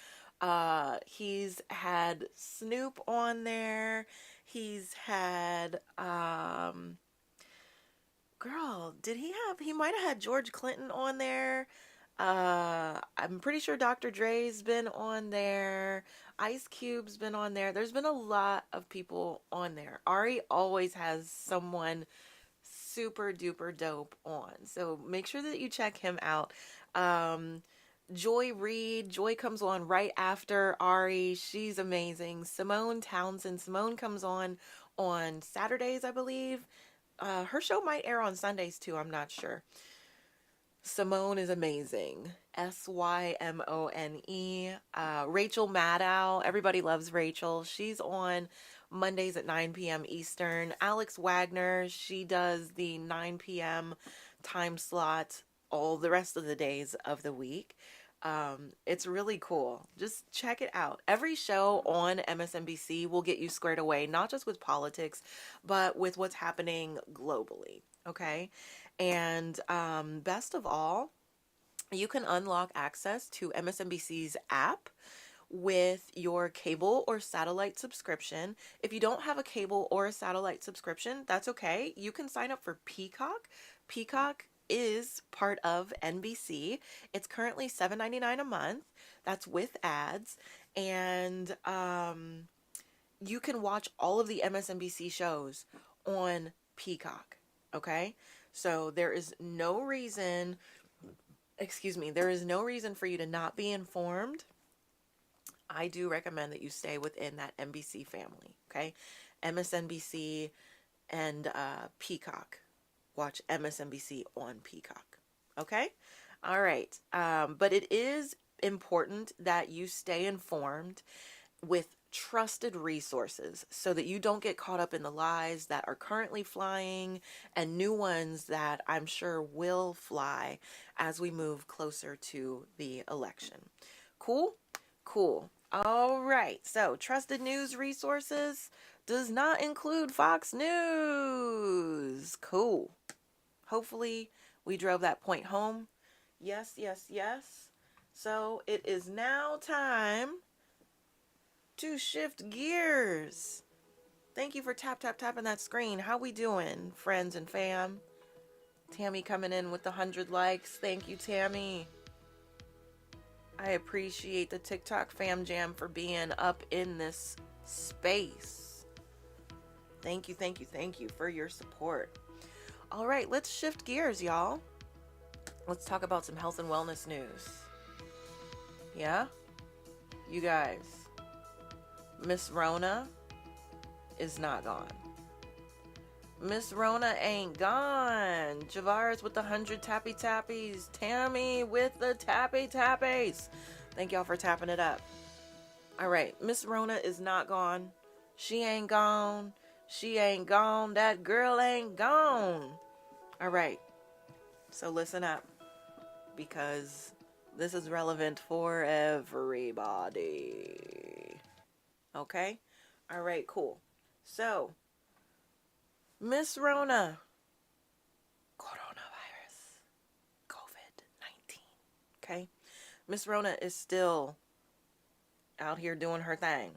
He's had Snoop on there. He's had girl, he might have had George Clinton on there. I'm pretty sure Dr. Dre's been on there. Ice Cube's been on there. There's been a lot of people on there. Ari always has someone super duper dope on. So make sure that you check him out. Joy Reid. Joy comes on right after Ari. She's amazing. Simone Townsend. Simone comes on Saturdays, I believe. Her show might air on Sundays too. I'm not sure. Simone is amazing. Symone. Rachel Maddow. Everybody loves Rachel. She's on Mondays at 9 p.m. Eastern. Alex Wagner. She does the 9 p.m. time slot all the rest of the days of the week. It's really cool. Just check it out. Every show on MSNBC will get you squared away, not just with politics, but with what's happening globally. Okay. And best of all, you can unlock access to MSNBC's app with your cable or satellite subscription. If you don't have a cable or a satellite subscription, that's okay. You can sign up for Peacock. Peacock is part of NBC. It's currently $7.99 a month. That's with ads. And you can watch all of the MSNBC shows on Peacock. Okay? So there is no reason, there is no reason for you to not be informed. I do recommend that you stay within that NBC family. Okay? MSNBC and Peacock. Watch MSNBC on Peacock. Okay? All right. But it is important that you stay informed with trusted resources so that you don't get caught up in the lies that are currently flying and new ones that I'm sure will fly as we move closer to the election. Cool? Cool. All right. So, trusted news resources does not include Fox News. Cool. Hopefully, we drove that point home. Yes, yes, yes. So, it is now time to shift gears. Thank you for tapping that screen. How we doing, friends and fam? Tammy coming in with the 100 likes. Thank you, Tammy. I appreciate the TikTok fam jam for being up in this space. Thank you, thank you, thank you for your support. All right, let's shift gears, y'all. Let's talk about some health and wellness news. Yeah? You guys, Miss Rona is not gone. Miss Rona ain't gone. Javaris with the 100 tappy tappies. Tammy with the tappy tappies. Thank y'all for tapping it up. All right, Miss Rona is not gone. She ain't gone. She ain't gone. That girl ain't gone. All right, so listen up, because this is relevant for everybody. Okay? All right, cool. So, Miss Rona Okay. Miss Rona is still out here doing her thing.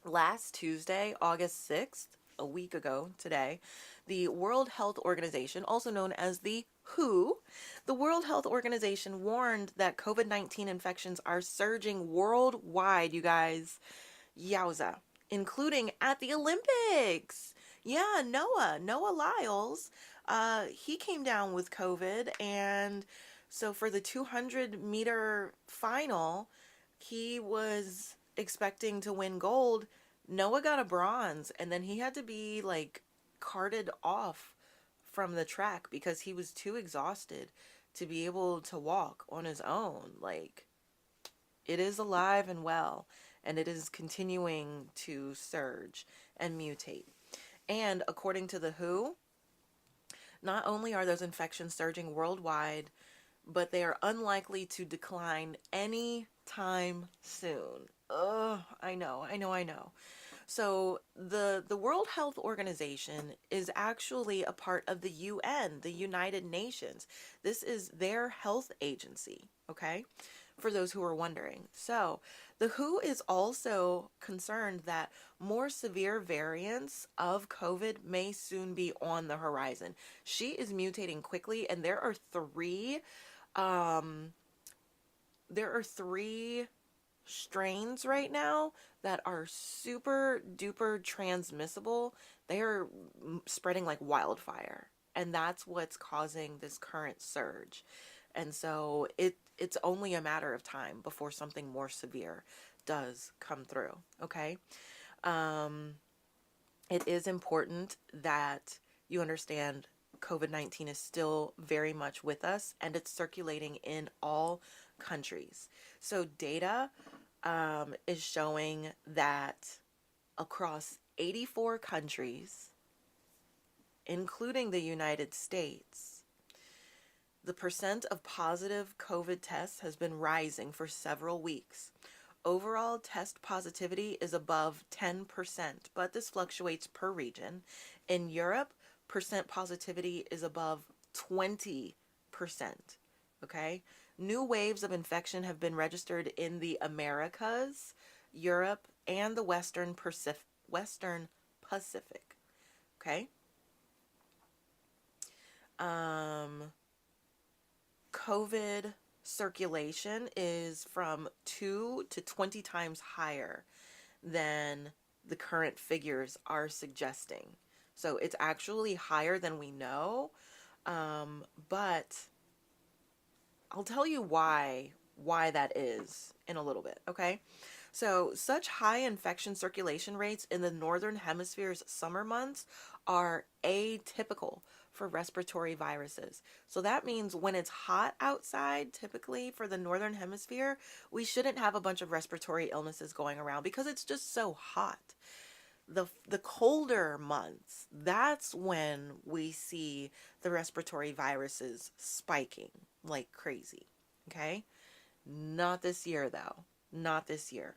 Last Tuesday, August 6th, a week ago today, the World Health Organization, also known as the WHO, the World Health Organization warned that COVID-19 infections are surging worldwide, you guys. Yowza. Including at the Olympics. Yeah, Noah Lyles, he came down with COVID, and so for the 200-meter final, he was expecting to win gold. Noah got a bronze, and then he had to be like carted off from the track because he was too exhausted to be able to walk on his own. Like, it is alive and well, and it is continuing to surge and mutate. And according to the WHO, not only are those infections surging worldwide, but they are unlikely to decline any time soon. Ugh, I know. So the World Health Organization is actually a part of the UN, the United Nations. This is their health agency, okay? For those who are wondering. So the WHO is also concerned that more severe variants of COVID may soon be on the horizon. She is mutating quickly, and there are three strains right now that are super duper transmissible. They are spreading like wildfire, and that's what's causing this current surge. And so it's only a matter of time before something more severe does come through. Okay. It is important that you understand COVID-19 is still very much with us, and it's circulating in all countries. So data is showing that across 84 countries, including the United States, the percent of positive COVID tests has been rising for several weeks. Overall test positivity is above 10%, but this fluctuates per region. In Europe, percent positivity is above 20%. Okay? New waves of infection have been registered in the Americas, Europe, and the Western Pacific. Okay? COVID circulation is from 2 to 20 times higher than the current figures are suggesting. So it's actually higher than we know, but I'll tell you why that is in a little bit, okay? So such high infection circulation rates in the northern hemisphere's summer months are atypical for respiratory viruses. So that means when it's hot outside, typically for the northern hemisphere, we shouldn't have a bunch of respiratory illnesses going around because it's just so hot. The colder months, that's when we see the respiratory viruses spiking like crazy. Okay? Not this year though. Not this year.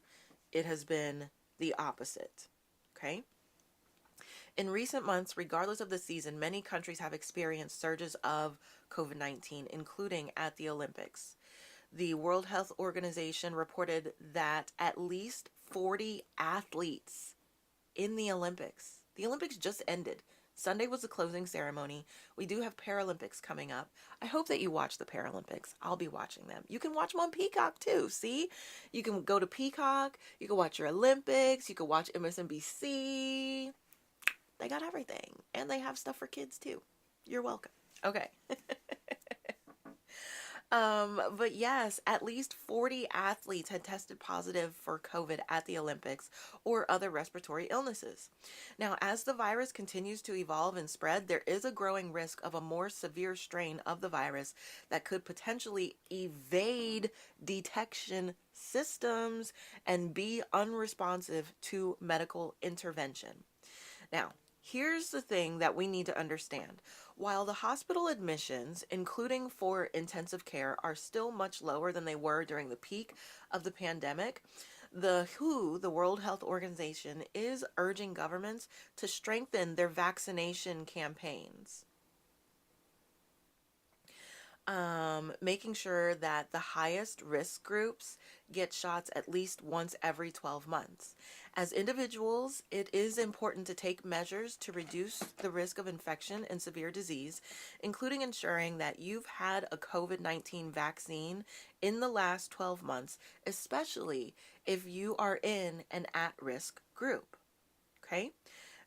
It has been the opposite. Okay? In recent months, regardless of the season, many countries have experienced surges of COVID-19, including at the Olympics. The World Health Organization reported that at least 40 athletes in the Olympics. The Olympics just ended. Sunday was the closing ceremony. We do have Paralympics coming up. I hope that you watch the Paralympics. I'll be watching them. You can watch them on Peacock too. See? You can go to Peacock. You can watch your Olympics. You can watch MSNBC. They got everything. And they have stuff for kids too. You're welcome. Okay. But yes, at least 40 athletes had tested positive for COVID at the Olympics or other respiratory illnesses. Now, as the virus continues to evolve and spread, there is a growing risk of a more severe strain of the virus that could potentially evade detection systems and be unresponsive to medical intervention. Now, here's the thing that we need to understand. While the hospital admissions, including for intensive care, are still much lower than they were during the peak of the pandemic, the WHO, the World Health Organization, is urging governments to strengthen their vaccination campaigns. making sure that the highest risk groups get shots at least once every 12 months. As individuals, it is important to take measures to reduce the risk of infection and severe disease, including ensuring that you've had a COVID-19 vaccine in the last 12 months, especially if you are in an at-risk group. Okay?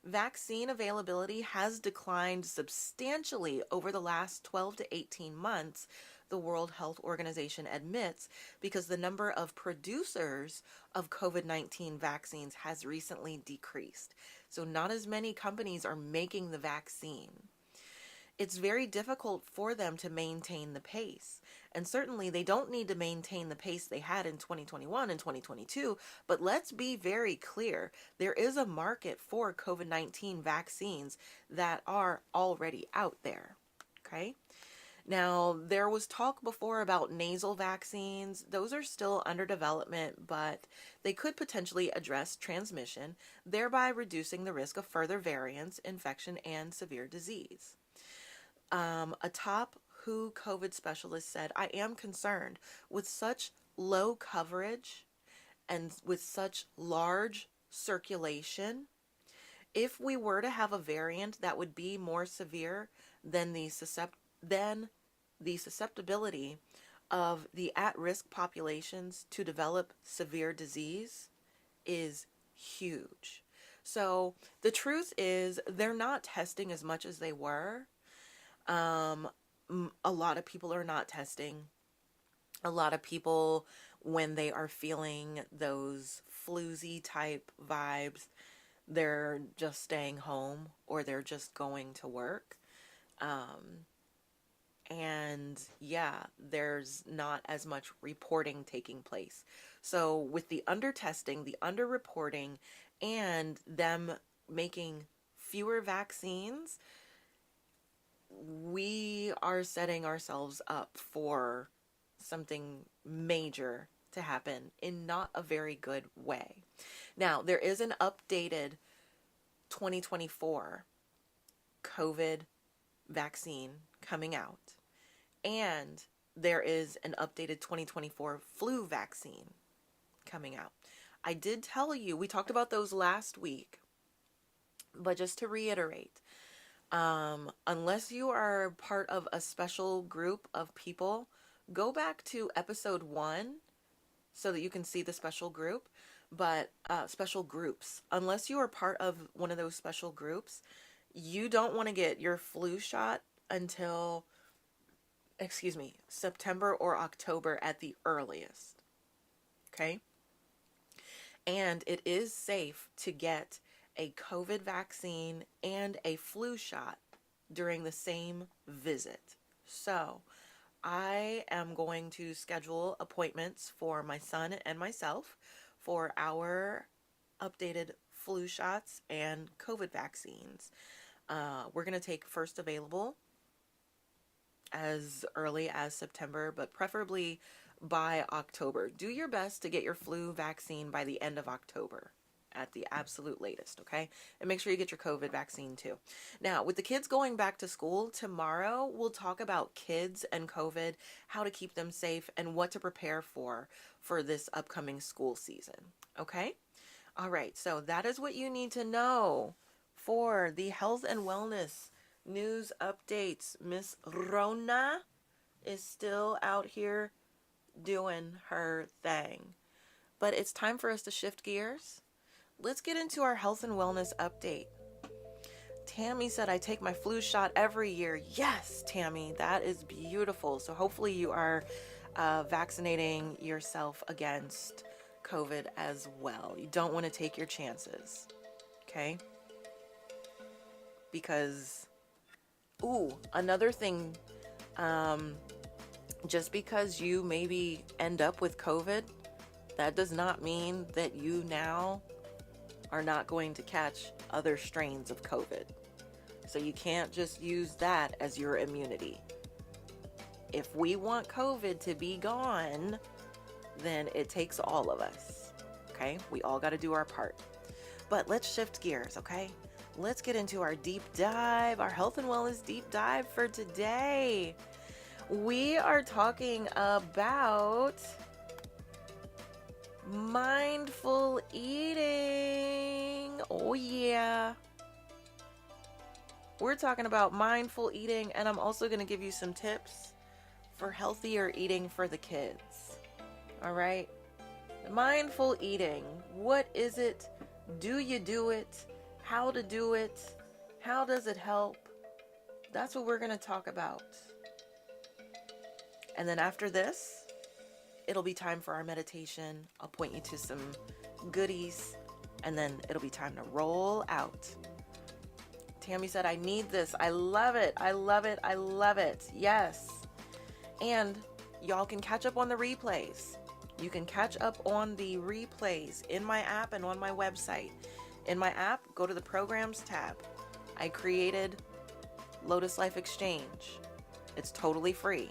Vaccine availability has declined substantially over the last 12 to 18 months, the World Health Organization admits, because the number of producers of COVID-19 vaccines has recently decreased. So not as many companies are making the vaccine. It's very difficult for them to maintain the pace. And certainly they don't need to maintain the pace they had in 2021 and 2022. But let's be very clear. There is a market for COVID-19 vaccines that are already out there. Okay. Now, there was talk before about nasal vaccines. Those are still under development, but they could potentially address transmission, thereby reducing the risk of further variants, infection, and severe disease. A top WHO COVID specialist said, I am concerned with such low coverage and with such large circulation. If we were to have a variant that would be more severe than the susceptibility of the at-risk populations to develop severe disease is huge. So the truth is they're not testing as much as they were. A lot of people are not testing. A lot of people, when they are feeling those floozy type vibes, they're just staying home or they're just going to work. And yeah, there's not as much reporting taking place. So with the under testing, the under reporting, and them making fewer vaccines, we are setting ourselves up for something major to happen in not a very good way. Now, there is an updated 2024 COVID vaccine coming out, and there is an updated 2024 flu vaccine coming out. I did tell you, we talked about those last week, but just to reiterate, unless you are part of a special group of people, go back to episode 1 so that you can see the special group, but special groups. Unless you are part of one of those special groups, you don't want to get your flu shot until, September or October at the earliest. Okay? And it is safe to get a COVID vaccine and a flu shot during the same visit. So I am going to schedule appointments for my son and myself for our updated flu shots and COVID vaccines. We're going to take first available as early as September, but preferably by October. Do your best to get your flu vaccine by the end of October at the absolute latest, okay? And make sure you get your COVID vaccine too. Now, with the kids going back to school tomorrow, we'll talk about kids and COVID, how to keep them safe, and what to prepare for this upcoming school season, okay? All right, so that is what you need to know for the health and wellness news updates. Miss Rona is still out here doing her thing. But it's time for us to shift gears. Let's get into our health and wellness update. Tammy said, I take my flu shot every year. Yes, Tammy, that is beautiful. So hopefully you are vaccinating yourself against COVID as well. You don't want to take your chances, okay? Because, another thing, just because you maybe end up with COVID, that does not mean that you now are not going to catch other strains of COVID. So you can't just use that as your immunity. If we want COVID to be gone, then it takes all of us, okay? We all got to do our part. But let's shift gears, okay? Let's get into our deep dive, our health and wellness deep dive for today. We are talking about mindful eating. Oh, yeah. We're talking about mindful eating, and I'm also going to give you some tips for healthier eating for the kids. All right? Mindful eating. What is it? Do you do it? How to do it? How does it help? That's what we're going to talk about. And then after this, it'll be time for our meditation. I'll point you to some goodies, and then it'll be time to roll out. Tammy said, I need this. I love it. I love it. I love it. Yes. And y'all can catch up on the replays. You can catch up on the replays in my app and on my website. In my app, go to the programs tab. I created Lotus Life Exchange. It's totally free.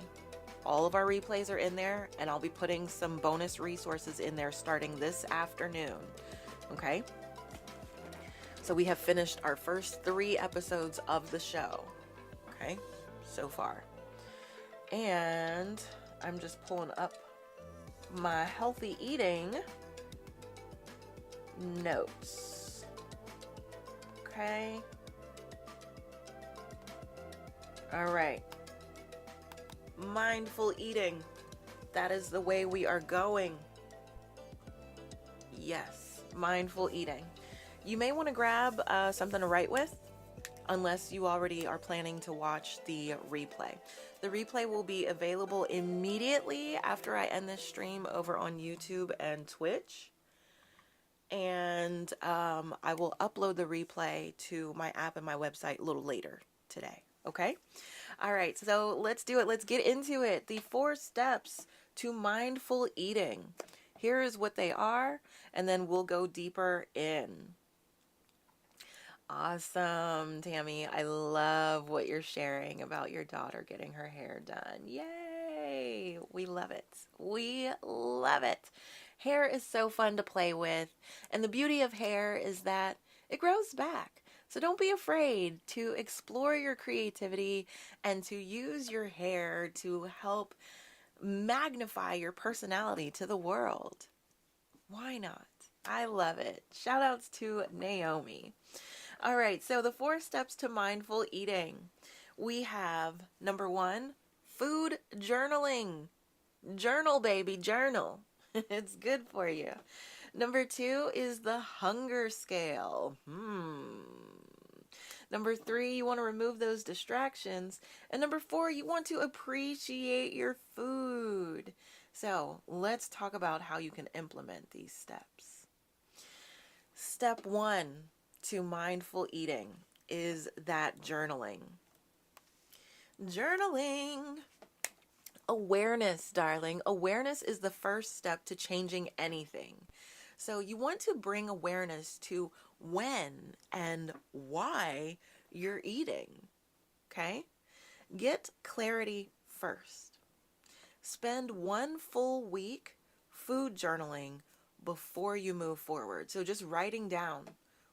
All of our replays are in there, and I'll be putting some bonus resources in there starting this afternoon. Okay? So we have finished our first 3 episodes of the show. Okay? So far. And I'm just pulling up my healthy eating notes. Okay? All right. Mindful eating. That is the way we are going. Yes, mindful eating. You may want to grab something to write with, unless you already are planning to watch the replay. The replay will be available immediately after I end this stream over on YouTube and Twitch. And I will upload the replay to my app and my website a little later today. Okay? All right, so let's do it. Let's get into it. The 4 steps to mindful eating. Here is what they are, and then we'll go deeper in. Awesome, Tammy. I love what you're sharing about your daughter getting her hair done. Yay! We love it. We love it. Hair is so fun to play with, and the beauty of hair is that it grows back. So don't be afraid to explore your creativity and to use your hair to help magnify your personality to the world. Why not? I love it. Shout outs to Naomi. All right, so the 4 steps to mindful eating. We have number 1, food journaling. Journal, baby, journal. It's good for you. Number 2 is the hunger scale. Number 3, you want to remove those distractions. And number 4, you want to appreciate your food. So let's talk about how you can implement these steps. Step 1 to mindful eating is that journaling. Journaling. Awareness, darling. Awareness is the first step to changing anything. So you want to bring awareness to when and why you're eating. Okay? Get clarity first. Spend 1 full week food journaling before you move forward. So just writing down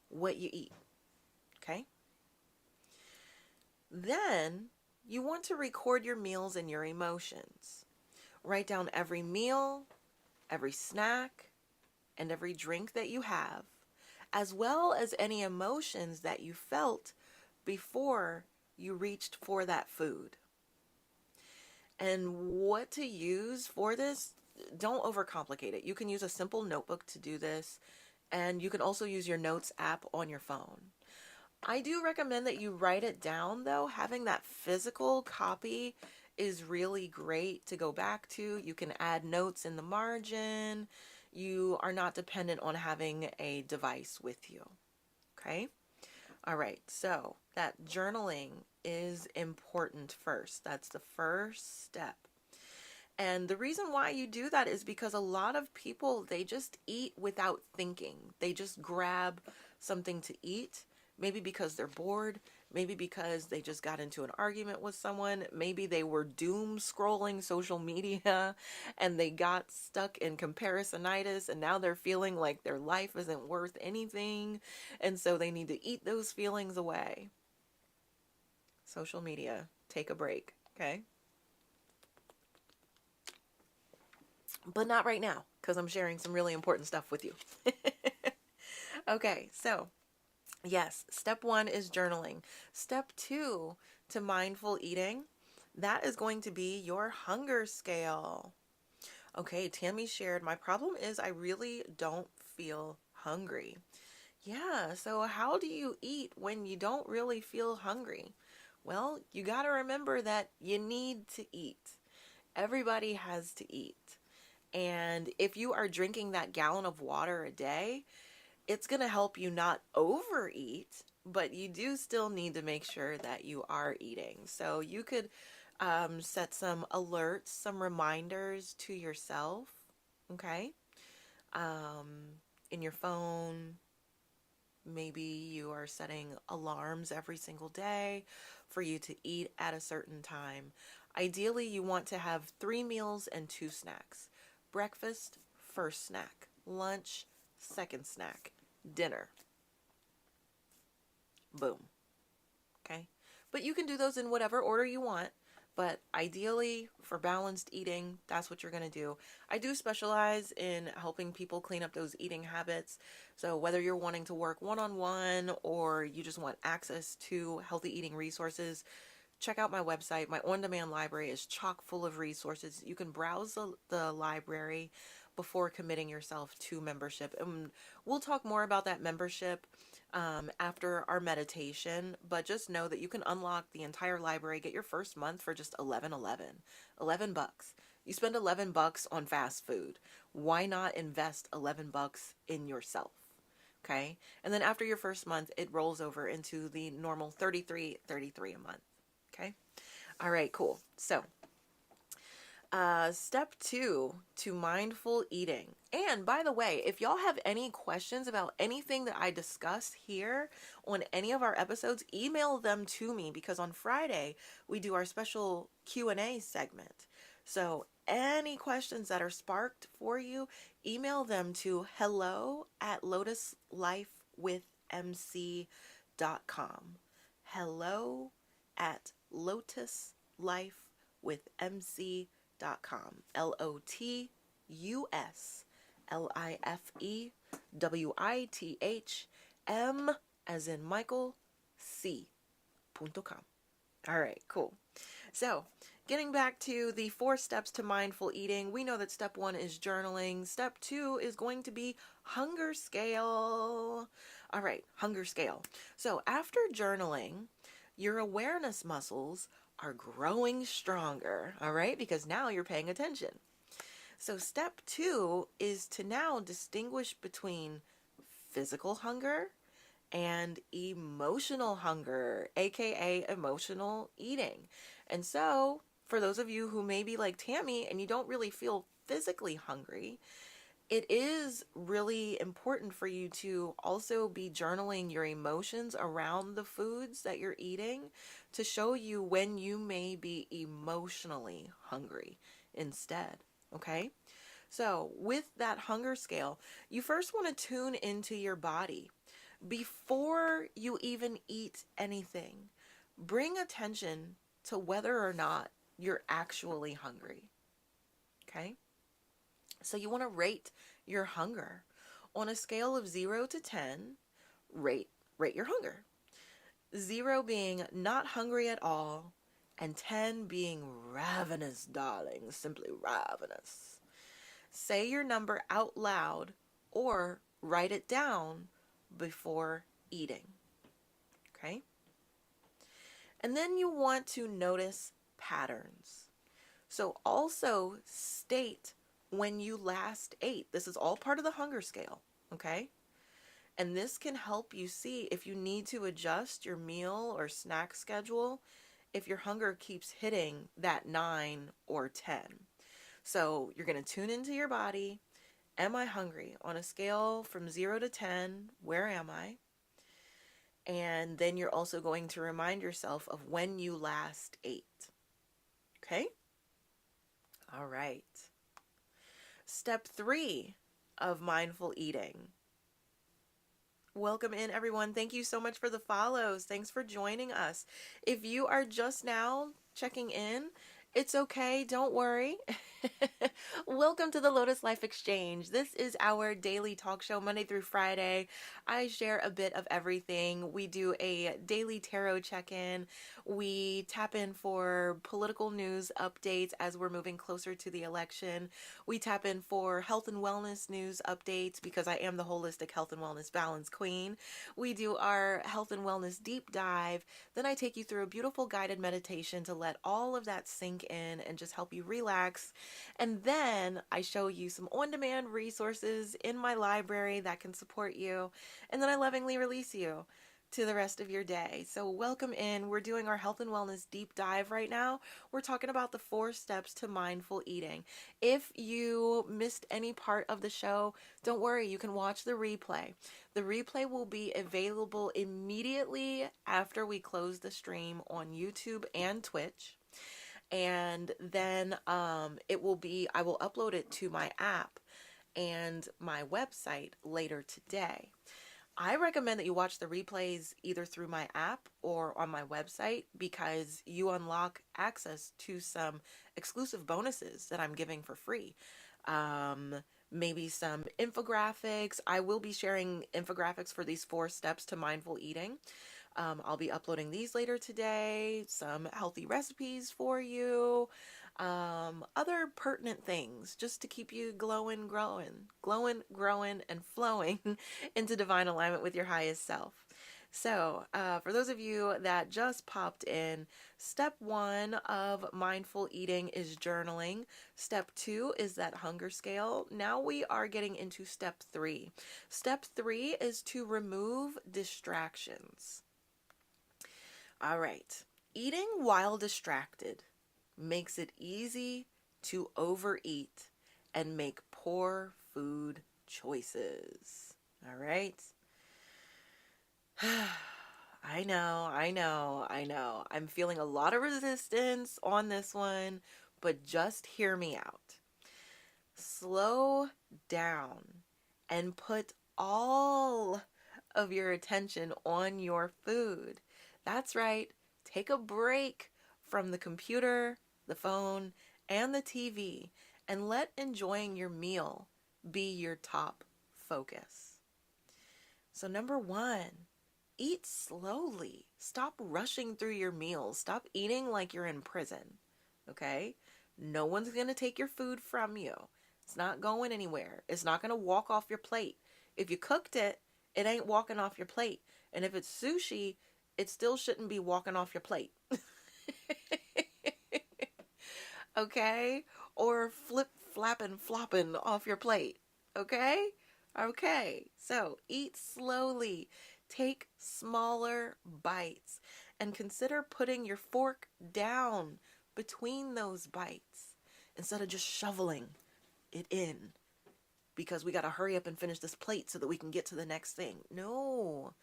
what you eat. Okay? Then you want to record your meals and your emotions. Write down every meal, every snack, and every drink that you have, as well as any emotions that you felt before you reached for that food. And what to use for this, don't overcomplicate it. You can use a simple notebook to do this, and you can also use your notes app on your phone. I do recommend that you write it down, though. Having that physical copy is really great to go back to. You can add notes in the margin. You are not dependent on having a device with you. Okay? All right, so that journaling is important first. That's the first step. And the reason why you do that is because a lot of people, they just eat without thinking. They just grab something to eat, maybe because they're bored, maybe because they just got into an argument with someone, maybe they were doom scrolling social media and they got stuck in comparisonitis and now they're feeling like their life isn't worth anything, and so they need to eat those feelings away. Social media, take a break, okay? but not right now because I'm sharing some really important stuff with you. Okay, so yes, step one is journaling. Step two to mindful eating, that is going to be your hunger scale. Okay, Tammy shared, my problem is I really don't feel hungry. Yeah, so how do you eat when you don't really feel hungry? Well, you got to remember that you need to eat. Everybody has to eat. And if you are drinking that gallon of water a day, it's going to help you not overeat, but you do still need to make sure that you are eating. So you could set some alerts, some reminders to yourself, okay? In your phone, maybe you are setting alarms every single day for you to eat at a certain time. Ideally, you want to have 3 meals and 2 snacks. Breakfast, first snack. Lunch, second snack. Dinner. Boom. Okay? But you can do those in whatever order you want. But ideally, for balanced eating, that's what you're going to do. I do specialize in helping people clean up those eating habits. So whether you're wanting to work one-on-one or you just want access to healthy eating resources, check out my website. My on-demand library is chock full of resources. You can browse the library before committing yourself to membership. And we'll talk more about that membership after our meditation, but just know that you can unlock the entire library, get your first month for just $11. You spend $11 on fast food. Why not invest $11 in yourself? Okay? And then after your first month, it rolls over into the normal $33 a month. Okay? All right, cool. So, step two to mindful eating. And by the way, if y'all have any questions about anything that I discussed here on any of our episodes, email them to me because on Friday we do our special Q&A segment. So any questions that are sparked for you, email them to hello@lotuslifewithmc.com. hello@lotuslifewithmc.com. LOTUSLIFEWITHM as in Michael C.com. All right, cool. So, getting back to the 4 steps to mindful eating, we know that step 1 is journaling. Step 2 is going to be hunger scale. All right, hunger scale. So, after journaling, your awareness muscles are growing stronger, all right? Because now you're paying attention. So step 2 is to now distinguish between physical hunger and emotional hunger, aka emotional eating. And so, for those of you who may be like Tammy and you don't really feel physically hungry, it is really important for you to also be journaling your emotions around the foods that you're eating to show you when you may be emotionally hungry instead. Okay? So, with that hunger scale, you first want to tune into your body before you even eat anything. Bring attention to whether or not you're actually hungry. Okay? So you want to rate your hunger. On a scale of 0 to 10, rate your hunger. 0 being not hungry at all, and 10 being ravenous, darling, simply ravenous. Say your number out loud or write it down before eating. Okay? And then you want to notice patterns. So also state when you last ate. This is all part of the hunger scale, okay? And this can help you see if you need to adjust your meal or snack schedule if your hunger keeps hitting that 9 or 10. So you're going to tune into your body. Am I hungry? On a scale from 0 to 10, where am I? And then you're also going to remind yourself of when you last ate. Okay? All right. Step 3 of mindful eating. Welcome in, everyone. Thank you so much for the follows. Thanks for joining us. If you are just now checking in, It's okay, don't worry. Welcome to the Lotus Life Exchange. This is our daily talk show, Monday through Friday. I share a bit of everything. We do a daily tarot check in. We tap in for political news updates as we're moving closer to the election. We tap in for health and wellness news updates because I am the holistic health and wellness balance queen. We do our health and wellness deep dive. Then I take you through a beautiful guided meditation to let all of that sink in and just help you relax. And then I show you some on-demand resources in my library that can support you. And then I lovingly release you to the rest of your day. So welcome in. We're doing our health and wellness deep dive right now. We're talking about the 4 steps to mindful eating. If you missed any part of the show, don't worry, you can watch the replay. The replay will be available immediately after we close the stream on YouTube and Twitch. And then I will upload it to my app and my website later today. I recommend that you watch the replays either through my app or on my website because you unlock access to some exclusive bonuses that I'm giving for free. Maybe some infographics. I will be sharing infographics for these 4 steps to mindful eating. I'll be uploading these later today, some healthy recipes for you, other pertinent things just to keep you glowing, growing, and flowing into divine alignment with your highest self. So, for those of you that just popped in, step 1 of mindful eating is journaling. Step 2 is that hunger scale. Now we are getting into step 3. Step 3 is to remove distractions. All right. Eating while distracted makes it easy to overeat and make poor food choices. All right. I know. I'm feeling a lot of resistance on this one, but just hear me out. Slow down and put all of your attention on your food. That's right. Take a break from the computer, the phone, and the TV, and let enjoying your meal be your top focus. So number 1, eat slowly. Stop rushing through your meals. Stop eating like you're in prison. Okay? No one's going to take your food from you. It's not going anywhere. It's not going to walk off your plate. If you cooked it, it ain't walking off your plate. And if it's sushi, it still shouldn't be walking off your plate. Okay? Or flopping off your plate. Okay? Okay. So eat slowly. Take smaller bites. And consider putting your fork down between those bites instead of just shoveling it in. Because we got to hurry up and finish this plate so that we can get to the next thing. No.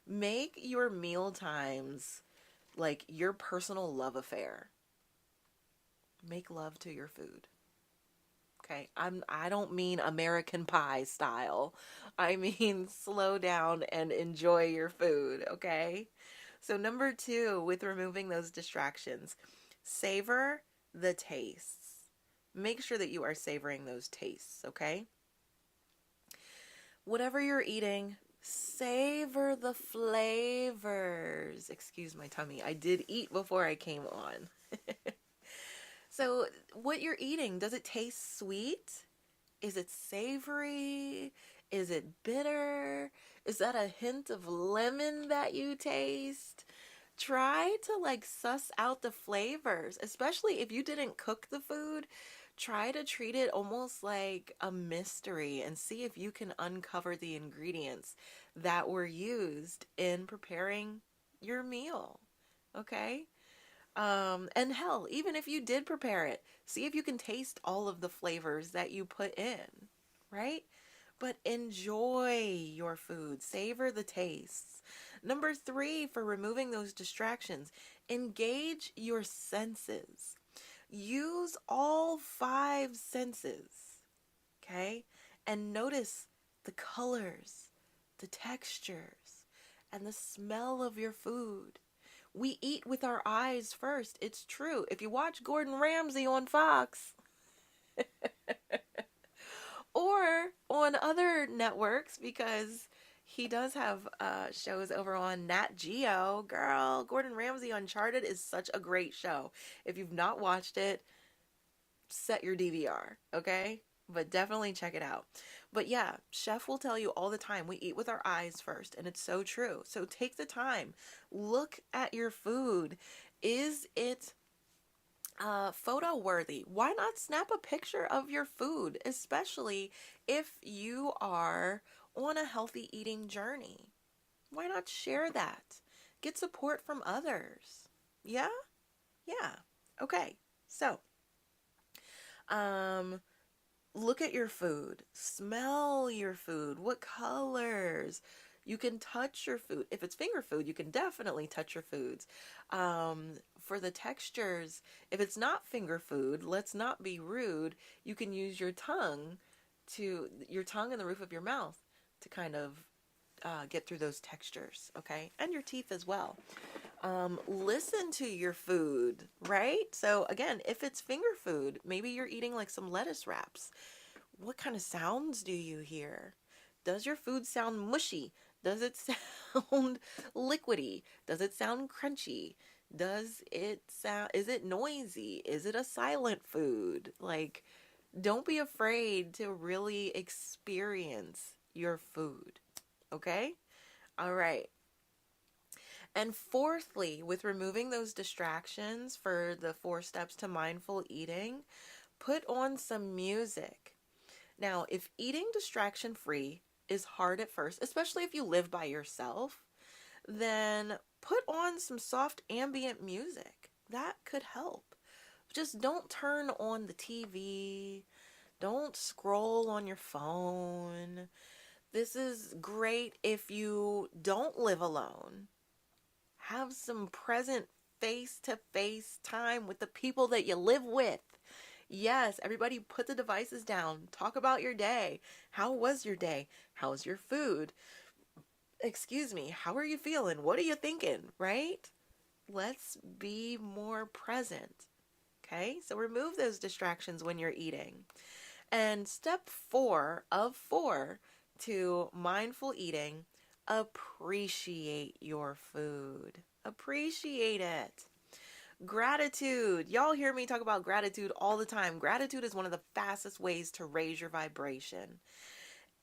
Make your meal times like your personal love affair. Make love to your food. Okay, I don't mean American Pie style. I mean slow down and enjoy your food, okay? So number 2, with removing those distractions, savor the tastes. Make sure that you are savoring those tastes, okay? Whatever you're eating, savor the flavors. Excuse my tummy. I did eat before I came on. So what you're eating, does it taste sweet? Is it savory? Is it bitter? Is that a hint of lemon that you taste? Try to suss out the flavors, especially if you didn't cook the food. Try to treat it almost like a mystery and see if you can uncover the ingredients that were used in preparing your meal. Okay? And hell, even if you did prepare it, see if you can taste all of the flavors that you put in, right? But enjoy your food. Savor the tastes. Number 3, for removing those distractions, engage your senses. Use all 5 senses, okay? And notice the colors, the textures, and the smell of your food. We eat with our eyes first. It's true. If you watch Gordon Ramsay on Fox or on other networks, because he does have shows over on Nat Geo. Girl, Gordon Ramsay Uncharted is such a great show. If you've not watched it, set your DVR, okay? But definitely check it out. But yeah, chef will tell you all the time, we eat with our eyes first, and it's so true. So take the time, look at your food. Is it photo worthy? Why not snap a picture of your food, especially if you are on a healthy eating journey? Why not share that? Get support from others. Yeah? Yeah. Okay. So, um, look at your food, smell your food, what colors. You can touch your food. If it's finger food, you can definitely touch your foods. For the textures, if it's not finger food, let's not be rude. You can use your tongue and the roof of your mouth to kind of get through those textures, okay? And your teeth as well. Listen to your food, right? So again, if it's finger food, maybe you're eating like some lettuce wraps. What kind of sounds do you hear? Does your food sound mushy? Does it sound liquidy? Does it sound crunchy? Is it noisy? Is it a silent food? Like, don't be afraid to really experience your food. Okay? All right. And fourthly, with removing those distractions for the 4 steps to mindful eating, put on some music. Now, if eating distraction free is hard at first, especially if you live by yourself, then put on some soft ambient music. That could help. Just don't turn on the TV. Don't scroll on your phone. This is great if you don't live alone. Have some present face-to-face time with the people that you live with. Yes, everybody put the devices down. Talk about your day. How was your day? How's your food? Excuse me, how are you feeling? What are you thinking, right? Let's be more present. Okay, so remove those distractions when you're eating. And step 4 of 4 to mindful eating, appreciate your food. Appreciate it. Gratitude. Y'all hear me talk about gratitude all the time. Gratitude is one of the fastest ways to raise your vibration.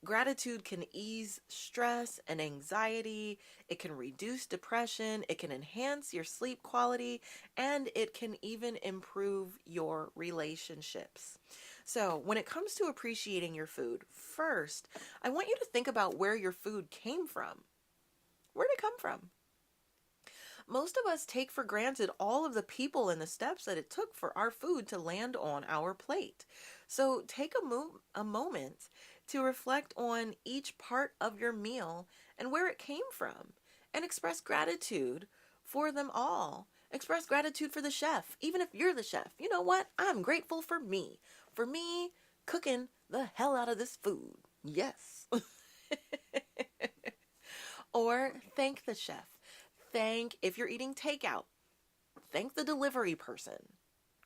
Gratitude can ease stress and anxiety. It can reduce depression. It can enhance your sleep quality. And it can even improve your relationships. So, when it comes to appreciating your food, first, I want you to think about where your food came from. Where did it come from? Most of us take for granted all of the people and the steps that it took for our food to land on our plate. So take a moment to reflect on each part of your meal and where it came from, and express gratitude for them all. Express gratitude for the chef, even if you're the chef. You know what? I'm grateful for me. For me cooking the hell out of this food. Yes. Or thank the chef. If you're eating takeout, thank the delivery person,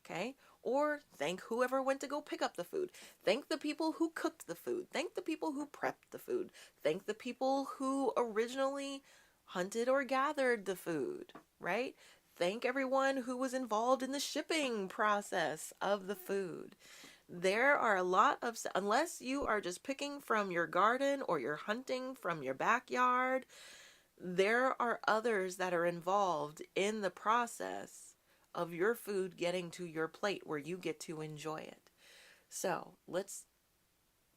okay? Or thank whoever went to go pick up the food. Thank the people who cooked the food. Thank the people who prepped the food. Thank the people who originally hunted or gathered the food, right? Thank everyone who was involved in the shipping process of the food. There are a lot of, unless you are just picking from your garden or you're hunting from your backyard, there are others that are involved in the process of your food getting to your plate where you get to enjoy it. So let's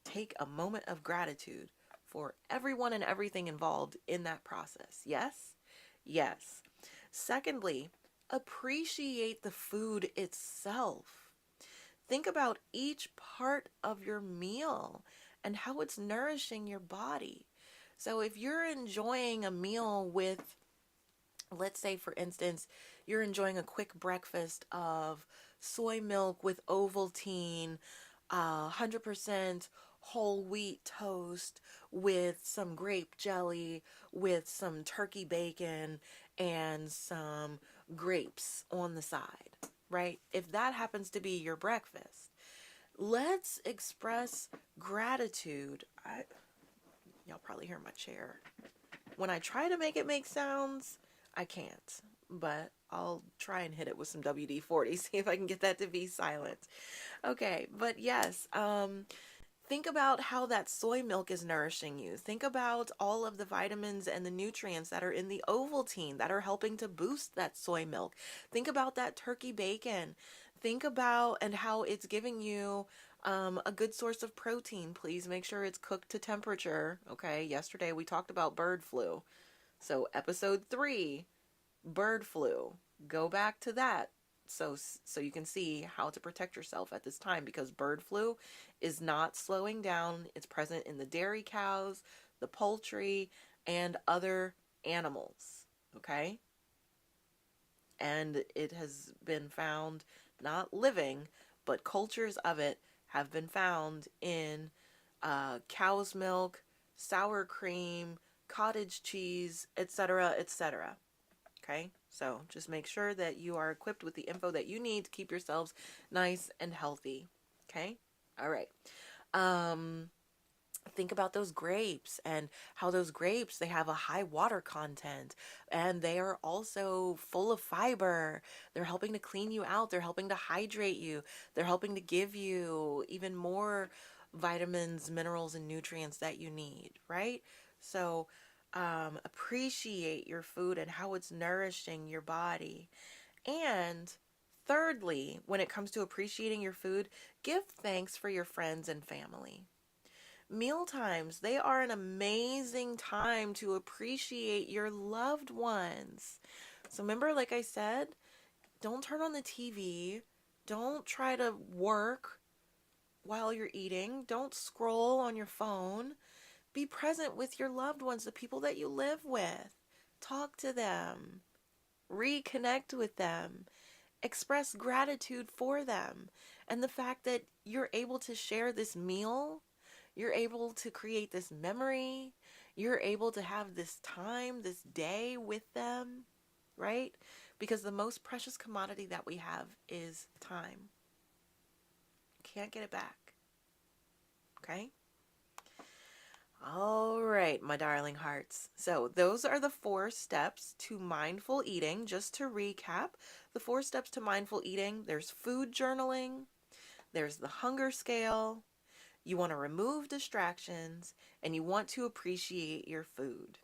take a moment of gratitude for everyone and everything involved in that process. Yes? Yes. Secondly, appreciate the food itself. Think about each part of your meal and how it's nourishing your body. So if you're enjoying a meal with, let's say for instance, you're enjoying a quick breakfast of soy milk with Ovaltine, 100% whole wheat toast with some grape jelly, with some turkey bacon, and some grapes on the side, right? If that happens to be your breakfast, let's express gratitude. Y'all probably hear my chair. When I try to make it make sounds, I can't, but I'll try and hit it with some WD-40, see if I can get that to be silent. Okay, but yes, think about how that soy milk is nourishing you. Think about all of the vitamins and the nutrients that are in the Ovaltine that are helping to boost that soy milk. Think about that turkey bacon. Think about and how it's giving you a good source of protein. Please make sure it's cooked to temperature. Okay, yesterday we talked about bird flu. So episode 3, bird flu. Go back to that so you can see how to protect yourself at this time, because bird flu is not slowing down. It's present in the dairy cows, the poultry, and other animals. Okay? And it has been found, not living, but cultures of it have been found in cow's milk, sour cream, cottage cheese, etc., etc. Okay, so just make sure that you are equipped with the info that you need to keep yourselves nice and healthy. Okay, all right. Think about those grapes and how those grapes, they have a high water content, and they are also full of fiber. They're helping to clean you out. They're helping to hydrate you. They're helping to give you even more vitamins, minerals, and nutrients that you need, right? So appreciate your food and how it's nourishing your body. And thirdly, when it comes to appreciating your food, give thanks for your friends and family. Meal times, they are an amazing time to appreciate your loved ones. So remember, like I said, don't turn on the TV. Don't try to work while you're eating. Don't scroll on your phone. Be present with your loved ones, the people that you live with. Talk to them. Reconnect with them. Express gratitude for them. And the fact that you're able to share this meal, you're able to create this memory, you're able to have this time, this day with them, right? Because the most precious commodity that we have is time. Can't get it back. Okay? All right, my darling hearts. So those are the 4 steps to mindful eating. Just to recap, the 4 steps to mindful eating: there's food journaling, there's the hunger scale, you want to remove distractions, and you want to appreciate your food.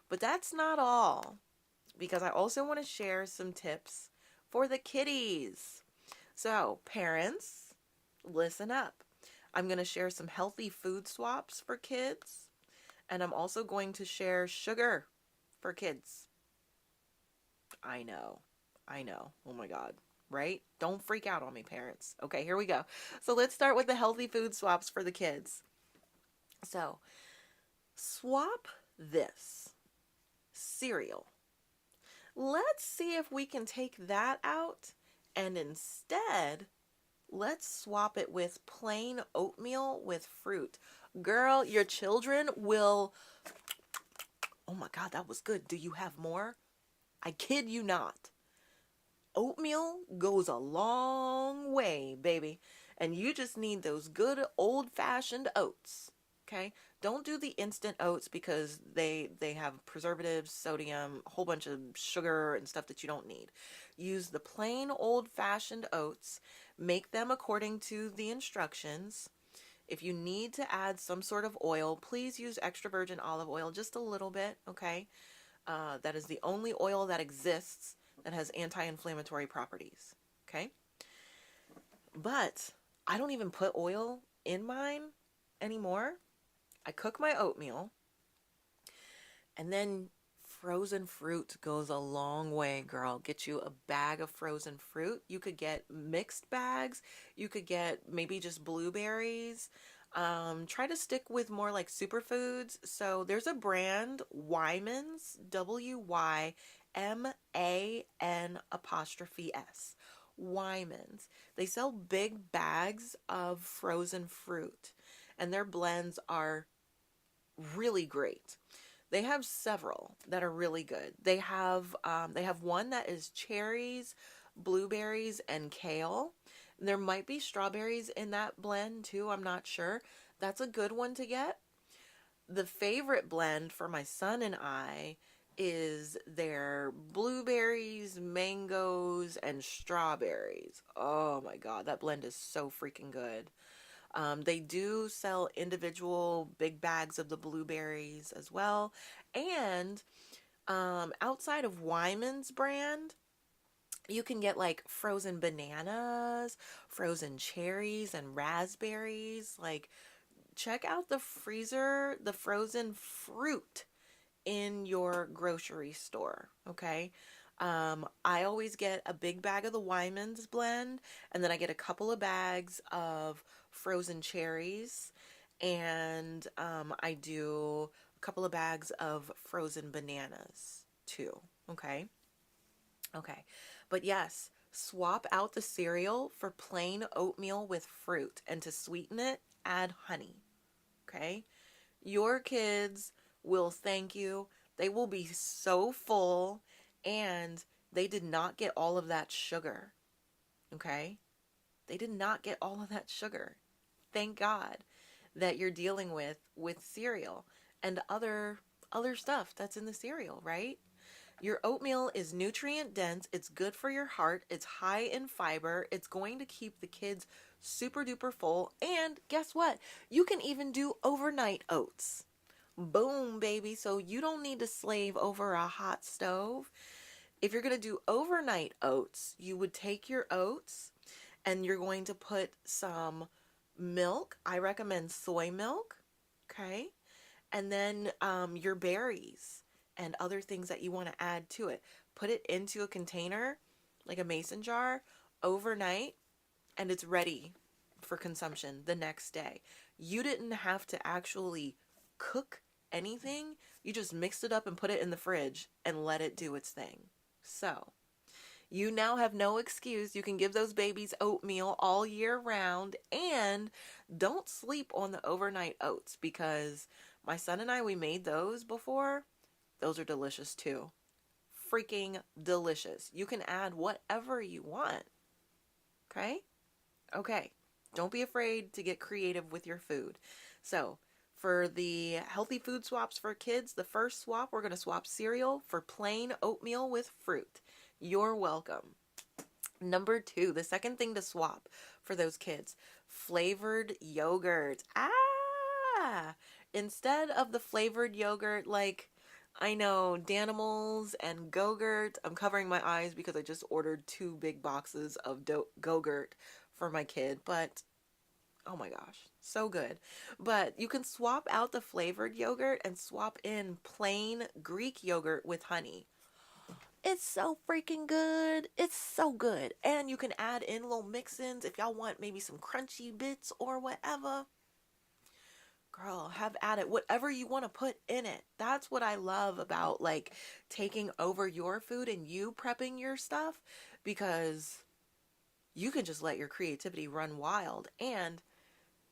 But that's not all, because I also want to share some tips for the kiddies. So parents, listen up. I'm going to share some healthy food swaps for kids, and I'm also going to share sugar for kids. I know. Oh my God, right? Don't freak out on me, parents. Okay, here we go. So let's start with the healthy food swaps for the kids. So, swap this cereal. Let's see if we can take that out, and instead, let's swap it with plain oatmeal with fruit. Girl, your children will... Oh my God, that was good. Do you have more? I kid you not. Oatmeal goes a long way, baby. And you just need those good old-fashioned oats. Okay? Don't do the instant oats, because they have preservatives, sodium, a whole bunch of sugar and stuff that you don't need. Use the plain old-fashioned oats. Make them according to the instructions. If you need to add some sort of oil, please use extra virgin olive oil, just a little bit, okay? That is the only oil that exists that has anti-inflammatory properties, okay? But I don't even put oil in mine anymore. I cook my oatmeal, and then frozen fruit goes a long way, girl. Get you a bag of frozen fruit. You could get mixed bags. You could get maybe just blueberries. Try to stick with more like superfoods. So there's a brand, Wyman's, WYMAN''S. Wyman's. They sell big bags of frozen fruit, and their blends are really great. They have several that are really good. They have one that is cherries, blueberries, and kale. There might be strawberries in that blend too. I'm not sure. That's a good one to get. The favorite blend for my son and I is their blueberries, mangoes, and strawberries. Oh my God, that blend is so freaking good. They do sell individual big bags of the blueberries as well. And outside of Wyman's brand, you can get like frozen bananas, frozen cherries, and raspberries. Like, check out the freezer, the frozen fruit in your grocery store, okay? I always get a big bag of the Wyman's blend, and then I get a couple of bags of frozen cherries, and I do a couple of bags of frozen bananas too, okay? Okay, but yes, swap out the cereal for plain oatmeal with fruit, and to sweeten it, add honey, okay? Your kids will thank you. They will be so full, and they did not get all of that sugar. Okay? They did not get all of that sugar. Thank God that you're dealing with cereal and other stuff that's in the cereal, right? Your oatmeal is nutrient dense, it's good for your heart, it's high in fiber, it's going to keep the kids super duper full, and guess what? You can even do overnight oats. Boom, baby. So you don't need to slave over a hot stove. If you're going to do overnight oats, you would take your oats and you're going to put some milk. I recommend soy milk. Okay. And then your berries and other things that you want to add to it. Put it into a container, like a mason jar, overnight, and it's ready for consumption the next day. You didn't have to actually cook anything. You just mixed it up and put it in the fridge and let it do its thing. So, you now have no excuse. You can give those babies oatmeal all year round, and don't sleep on the overnight oats, because my son and I, we made those before. Those are delicious too. Freaking delicious. You can add whatever you want. Okay? Okay. Don't be afraid to get creative with your food. So, for the healthy food swaps for kids, the first swap, we're going to swap cereal for plain oatmeal with fruit. You're welcome. Number 2, the second thing to swap for those kids, flavored yogurt. Instead of the flavored yogurt, like, I know, Danimals and Go-Gurt. I'm covering my eyes because I just ordered 2 big boxes of Go-Gurt for my kid, but oh my gosh, so good. But you can swap out the flavored yogurt and swap in plain Greek yogurt with honey. It's so freaking good. It's so good. And you can add in little mix-ins if y'all want maybe some crunchy bits or whatever. Girl, have at it. Whatever you want to put in it. That's what I love about like taking over your food and you prepping your stuff, because you can just let your creativity run wild. And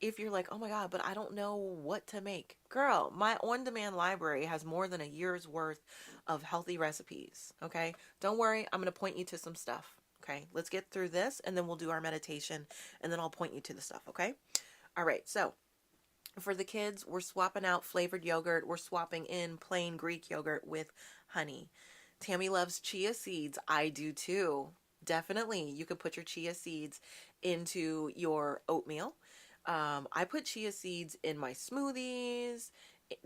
if you're like, oh my God, but I don't know what to make. Girl, my on-demand library has more than a year's worth of healthy recipes. Okay. Don't worry. I'm going to point you to some stuff. Okay. Let's get through this and then we'll do our meditation and then I'll point you to the stuff. Okay. All right. So for the kids, we're swapping out flavored yogurt. We're swapping in plain Greek yogurt with honey. Tammy loves chia seeds. I do too. Definitely. You could put your chia seeds into your oatmeal. I put chia seeds in my smoothies,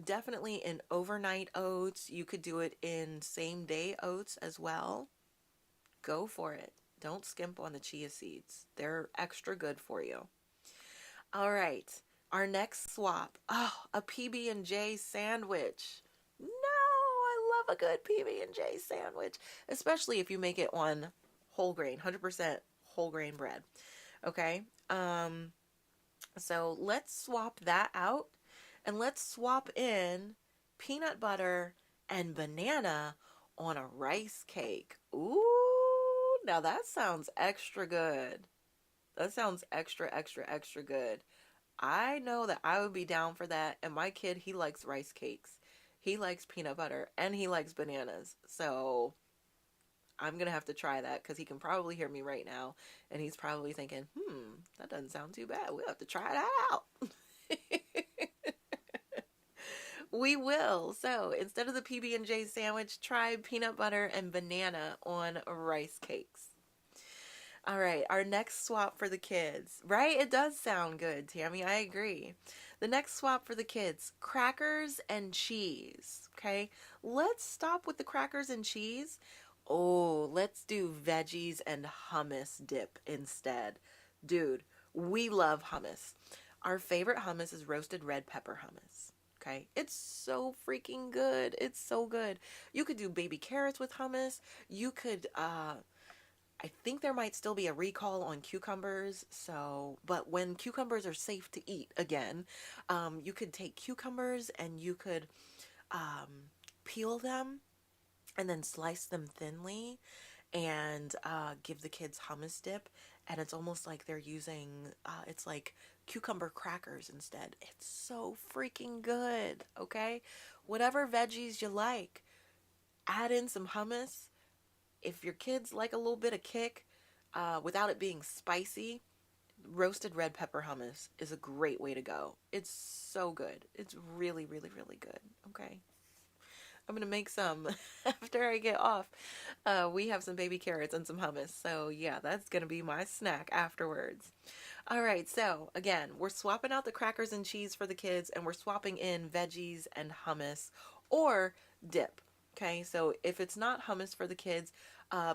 definitely in overnight oats. You could do it in same day oats as well. Go for it. Don't skimp on the chia seeds. They're extra good for you. All right. Our next swap. Oh, a PB&J sandwich. No, I love a good PB&J sandwich, especially if you make it on whole grain, 100% whole grain bread. Okay? So let's swap that out and let's swap in peanut butter and banana on a rice cake. Ooh, now that sounds extra good. That sounds extra, extra, extra good. I know that I would be down for that. And my kid, he likes rice cakes. He likes peanut butter and he likes bananas. So I'm going to have to try that because he can probably hear me right now. And he's probably thinking, that doesn't sound too bad. We'll have to try that out. We will. So instead of the PB&J sandwich, try peanut butter and banana on rice cakes. All right, our next swap for the kids, right? It does sound good, Tammy. I agree. The next swap for the kids, crackers and cheese. Okay, let's stop with the crackers and cheese. Oh, let's do veggies and hummus dip instead. Dude, we love hummus. Our favorite hummus is roasted red pepper hummus. Okay, it's so freaking good. It's so good. You could do baby carrots with hummus. You could I think there might still be a recall on cucumbers. So, but when cucumbers are safe to eat again, you could take cucumbers and you could peel them and then slice them thinly and give the kids hummus dip. And it's almost like they're using, it's like cucumber crackers instead. It's so freaking good, okay? Whatever veggies you like, add in some hummus. If your kids like a little bit of kick, without it being spicy, roasted red pepper hummus is a great way to go. It's so good. It's really, really, really good. Okay. I'm going to make some after I get off. We have some baby carrots and some hummus. So yeah, that's going to be my snack afterwards. All right. So again, we're swapping out the crackers and cheese for the kids and we're swapping in veggies and hummus or dip. Okay. So if it's not hummus for the kids,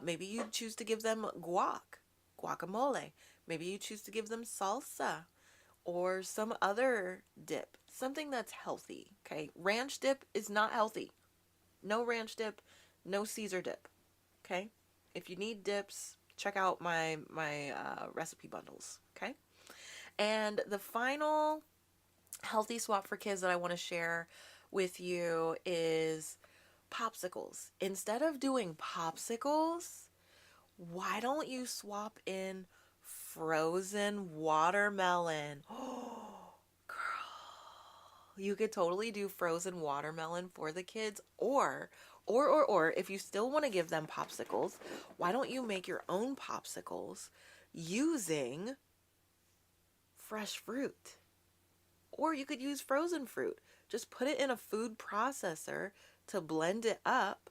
maybe you choose to give them guacamole. Maybe you choose to give them salsa or some other dip, something that's healthy. Okay. Ranch dip is not healthy. No ranch dip, no Caesar dip. Okay? If you need dips, check out my recipe bundles. Okay? And the final healthy swap for kids that I want to share with you is popsicles. Instead of doing popsicles, why don't you swap in frozen watermelon? Oh, girl. You could totally do frozen watermelon for the kids or if you still want to give them popsicles, why don't you make your own popsicles using fresh fruit? Or you could use frozen fruit. Just put it in a food processor to blend it up,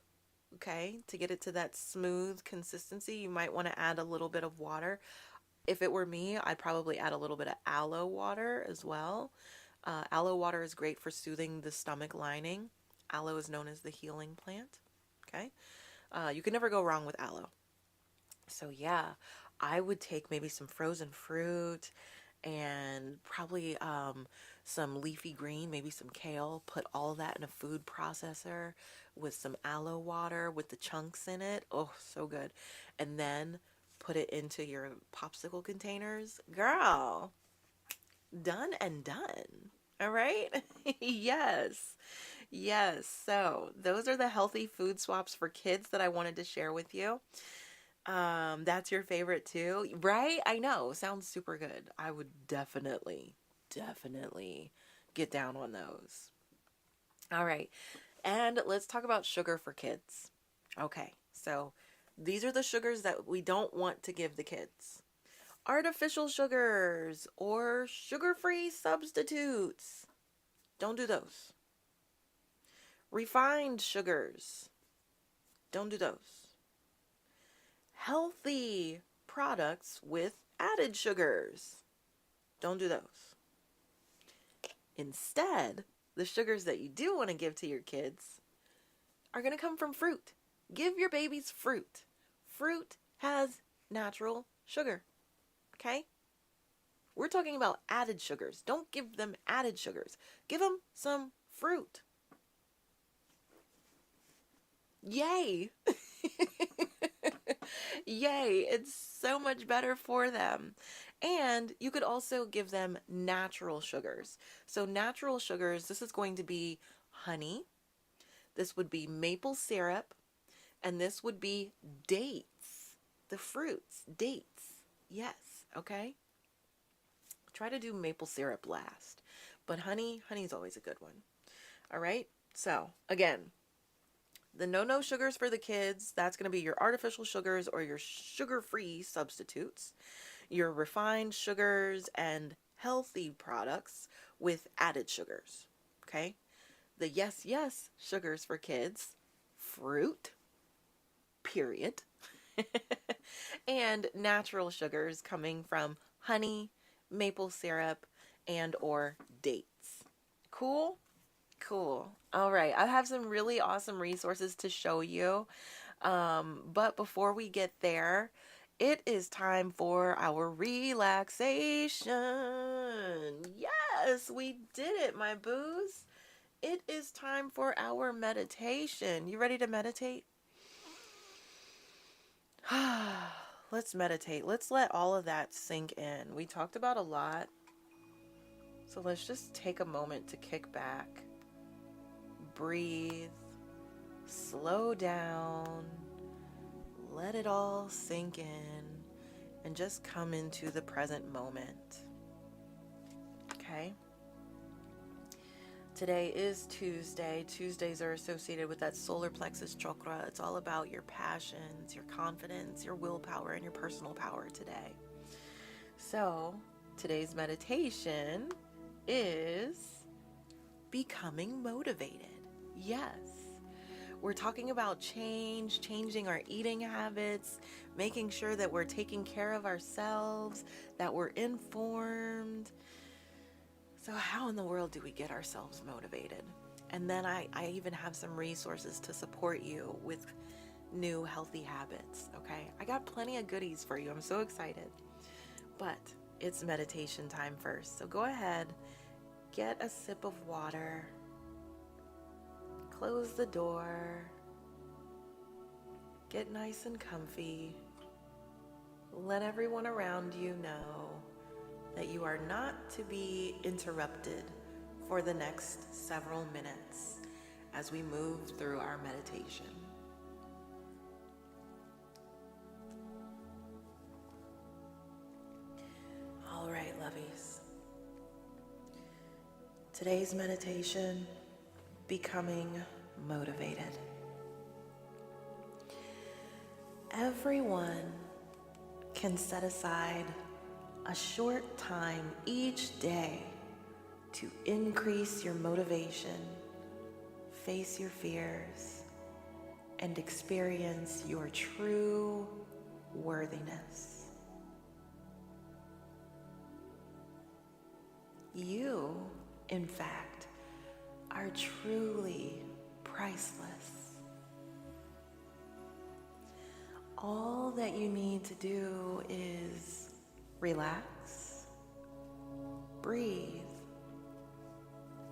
okay, to get it to that smooth consistency. You might want to add a little bit of water. If it were me, I'd probably add a little bit of aloe water as well. Aloe water is great for soothing the stomach lining. Aloe is known as the healing plant, okay? You can never go wrong with aloe. So yeah, I would take maybe some frozen fruit and probably some leafy green, maybe some kale, put all that in a food processor with some aloe water with the chunks in it. Oh, so good. And then put it into your popsicle containers. Girl, done and done. All right? Yes. Yes. So those are the healthy food swaps for kids that I wanted to share with you. That's your favorite too, right? I know, sounds super good. I would definitely get down on those. All right. And let's talk about sugar for kids. Okay. So these are the sugars that we don't want to give the kids. Artificial sugars or sugar-free substitutes. Don't do those. Refined sugars. Don't do those. Healthy products with added sugars. Don't do those. Instead, the sugars that you do want to give to your kids are going to come from fruit. Give your babies fruit. Fruit has natural sugar. Okay? We're talking about added sugars. Don't give them added sugars. Give them some fruit. Yay! Yay, it's so much better for them. And you could also give them natural sugars. So natural sugars, this is going to be honey, this would be maple syrup, and this would be dates. The fruits, dates. Yes, okay? Try to do maple syrup last. But honey's always a good one. All right? So again, the no sugars for the kids, that's going to be your artificial sugars or your sugar-free substitutes, your refined sugars and healthy products with added sugars. Okay? The yes sugars for kids, fruit, period, and natural sugars coming from honey, maple syrup, and or dates. Cool? Cool. All right. I have some really awesome resources to show you. But before we get there, it is time for our relaxation. Yes, we did it, my boos. It is time for our meditation. You ready to meditate? Let's meditate. Let's let all of that sink in. We talked about a lot. So let's just take a moment to kick back, breathe, slow down, let it all sink in, and just come into the present moment. Okay? Today is Tuesday. Tuesdays are associated with that solar plexus chakra. It's all about your passions, your confidence, your willpower, and your personal power today. So, today's meditation is becoming motivated. Yes. We're talking about changing our eating habits, making sure that we're taking care of ourselves, that we're informed. So how in the world do we get ourselves motivated? And then I even have some resources to support you with new healthy habits, okay? I got plenty of goodies for you. I'm so excited. But it's meditation time first. So go ahead, get a sip of water, close the door, get nice and comfy, let everyone around you know that you are not to be interrupted for the next several minutes as we move through our meditation. All right, lovies. Today's meditation, becoming motivated. Everyone can set aside a short time each day to increase your motivation, face your fears, and experience your true worthiness. You, in fact, are truly priceless. All that you need to do is relax, breathe,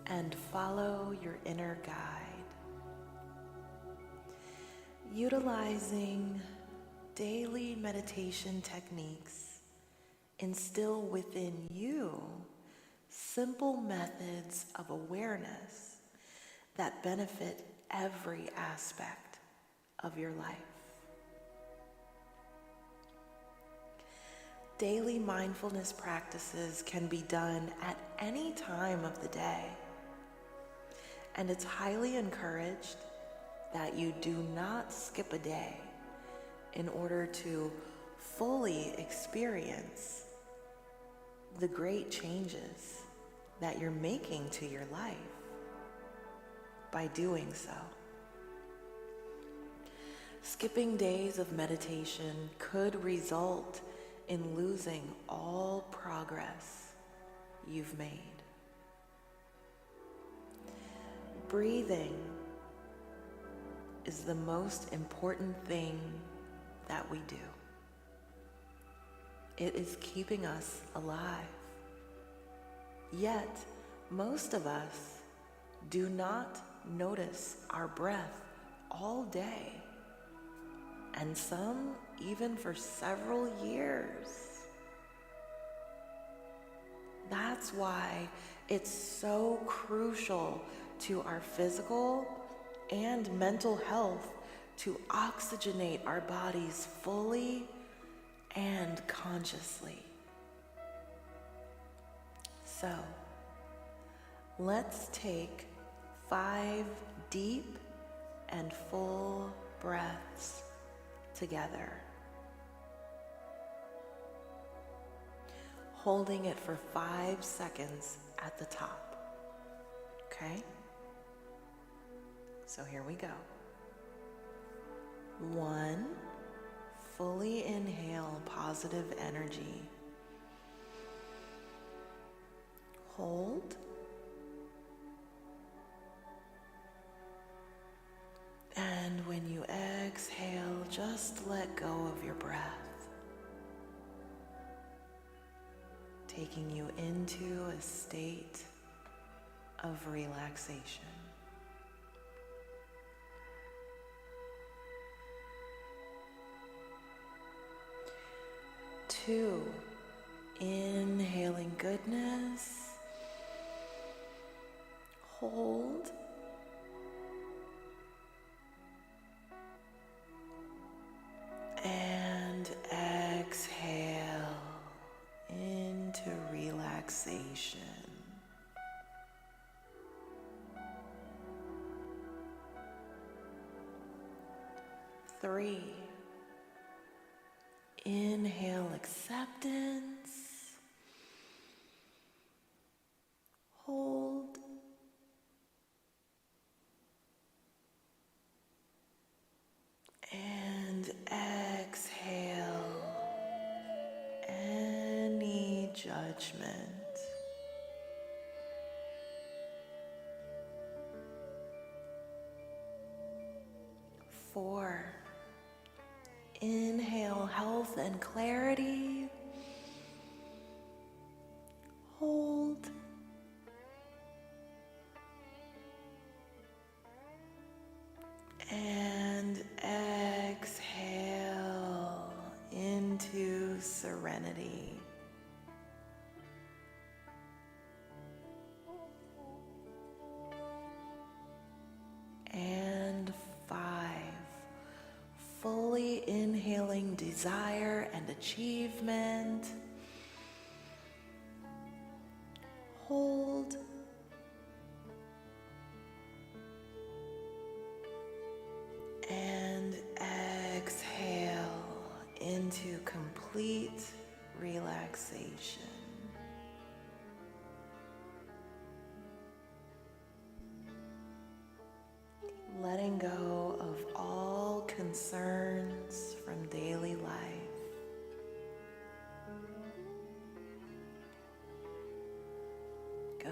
and follow your inner guide. Utilizing daily meditation techniques, instill within you simple methods of awareness that benefit every aspect of your life. Daily mindfulness practices can be done at any time of the day, and it's highly encouraged that you do not skip a day in order to fully experience the great changes that you're making to your life by doing so. Skipping days of meditation could result in losing all progress you've made. Breathing is the most important thing that we do. It is keeping us alive. Yet, most of us do not notice our breath all day, and some even for several years. That's why it's so crucial to our physical and mental health to oxygenate our bodies fully and consciously. So, let's take 5 deep and full breaths together. Holding it for 5 seconds at the top. Okay? So here we go. 1, fully inhale positive energy. Hold. And when you exhale, just let go of your breath, taking you into a state of relaxation. 2, inhaling goodness. Hold. And exhale into relaxation. 3, inhale acceptance. Hold. And exhale any judgment. 4, inhale health and clarity. Hold. And exhale into serenity. And 5, fully inhaling desire and achievement. Hold. And exhale into complete relaxation. Letting go of all concerns from daily life. Good.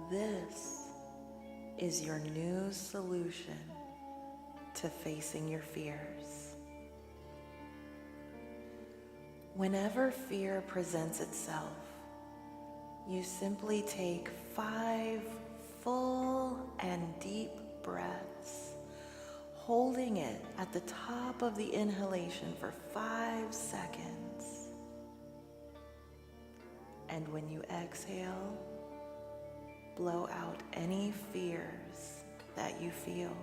This is your new solution to facing your fears. Whenever fear presents itself, you simply take 5 full and deep breaths, holding it at the top of the inhalation for 5 seconds. And when you exhale, blow out any fears that you feel.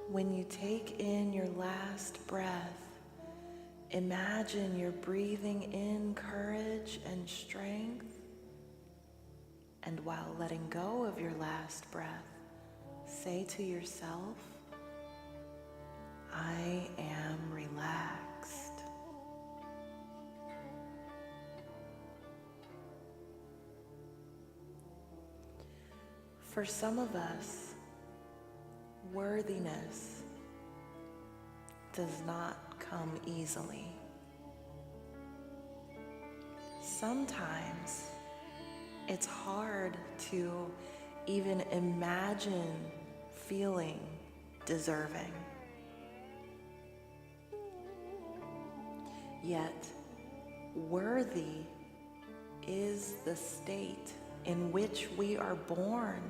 When you take in your last breath, imagine you're breathing in courage and strength, and while letting go of your last breath, say to yourself, I am relaxed. For some of us, worthiness does not come easily. Sometimes it's hard to even imagine feeling deserving. Yet, worthy is the state in which we are born.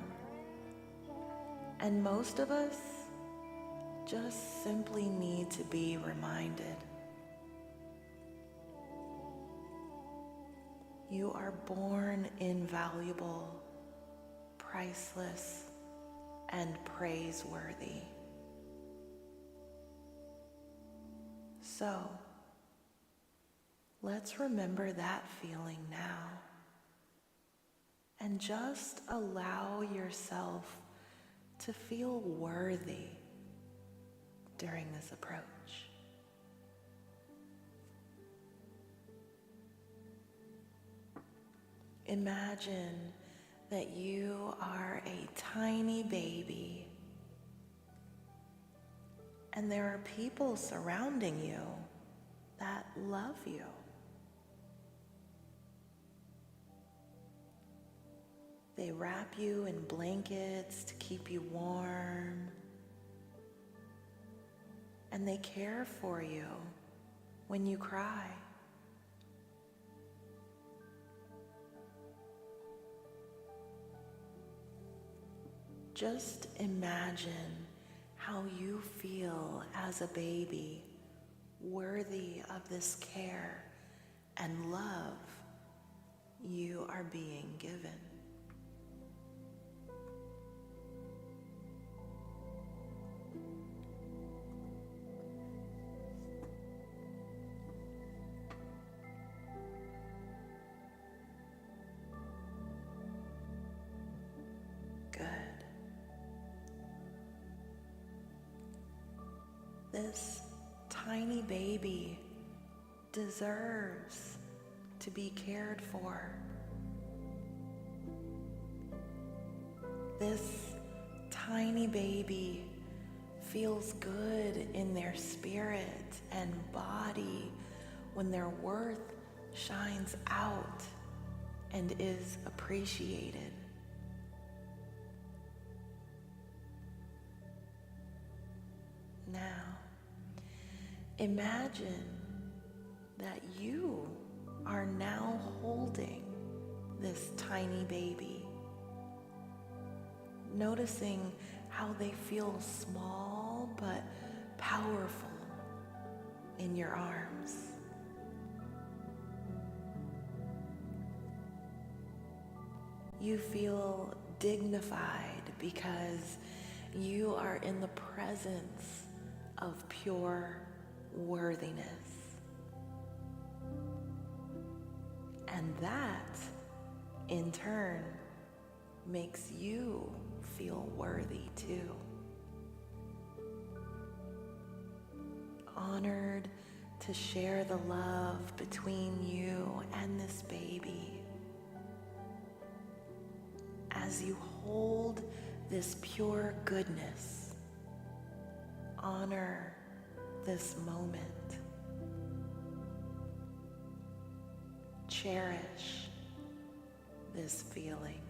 And most of us just simply need to be reminded. You are born invaluable, priceless, and praiseworthy. So, let's remember that feeling now and just allow yourself to feel worthy during this approach. Imagine that you are a tiny baby and there are people surrounding you that love you. They wrap you in blankets to keep you warm, and they care for you when you cry. Just imagine how you feel as a baby, worthy of this care and love you are being given. Good. This tiny baby deserves to be cared for. This tiny baby feels good in their spirit and body when their worth shines out and is appreciated. Now, imagine that you are now holding this tiny baby, noticing how they feel small but powerful in your arms. You feel dignified because you are in the presence of pure worthiness. And that, in turn, makes you feel worthy too. Honored to share the love between you and this baby. As you hold this pure goodness, honor this moment. Cherish this feeling.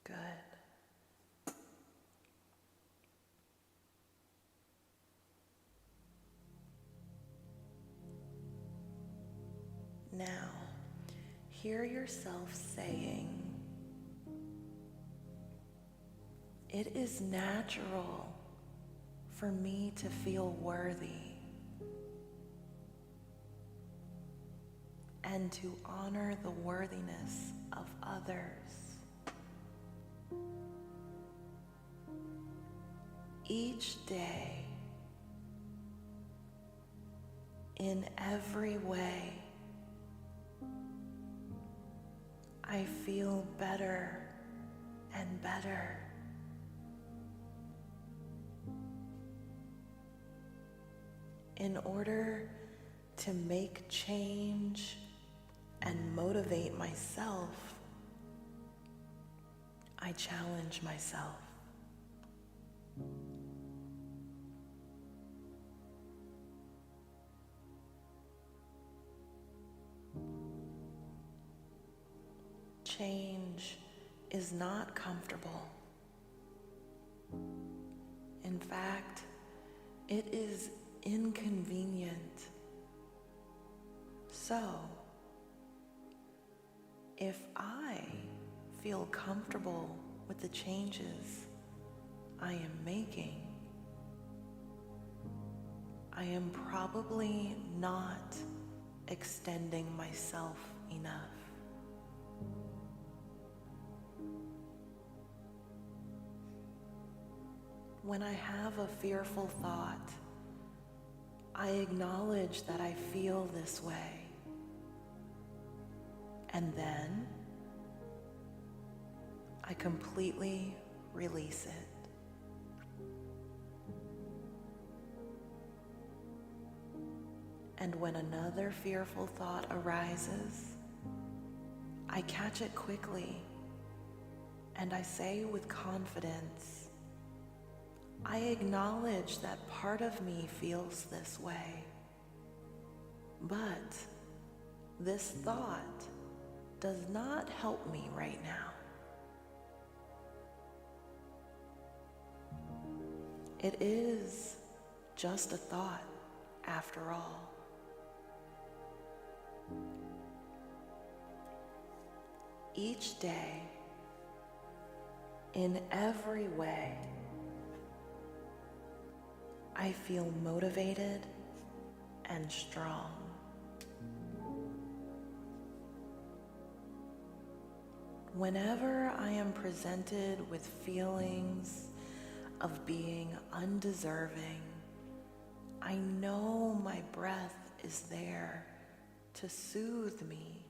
Good. Now, hear yourself saying, "It is natural for me to feel worthy and to honor the worthiness of others. Each day, in every way, I feel better and better. In order to make change and motivate myself, I challenge myself. Change is not comfortable. In fact, it is inconvenient. So, if I feel comfortable with the changes I am making, I am probably not extending myself enough. When I have a fearful thought, I acknowledge that I feel this way. And then I completely release it. And when another fearful thought arises, I catch it quickly and I say with confidence, I acknowledge that part of me feels this way, but this thought does not help me right now. It is just a thought after all. Each day, in every way, I feel motivated and strong. Whenever I am presented with feelings of being undeserving, I know my breath is there to soothe me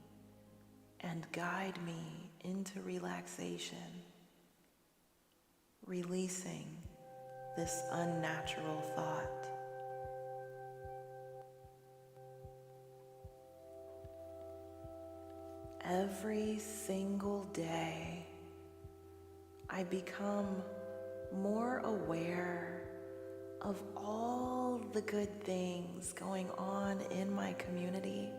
and guide me into relaxation, releasing this unnatural thought. Every single day, I become more aware of all the good things going on in my community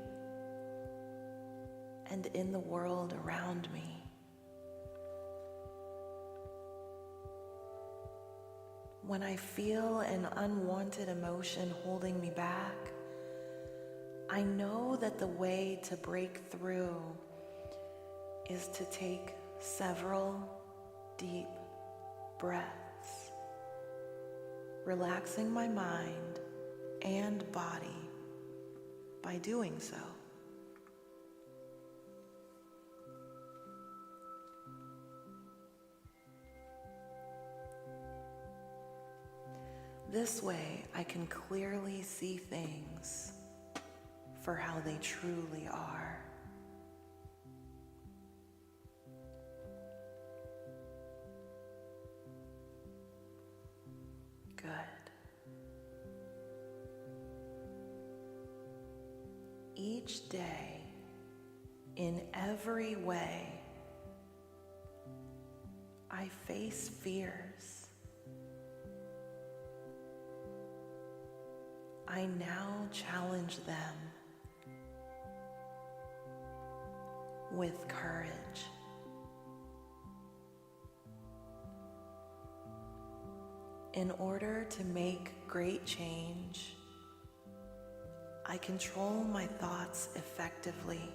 and in the world around me. When I feel an unwanted emotion holding me back, I know that the way to break through is to take several deep breaths, relaxing my mind and body by doing so. This way, I can clearly see things for how they truly are. Good. Each day, in every way, I face fears. I now challenge them with courage. In order to make great change, I control my thoughts effectively.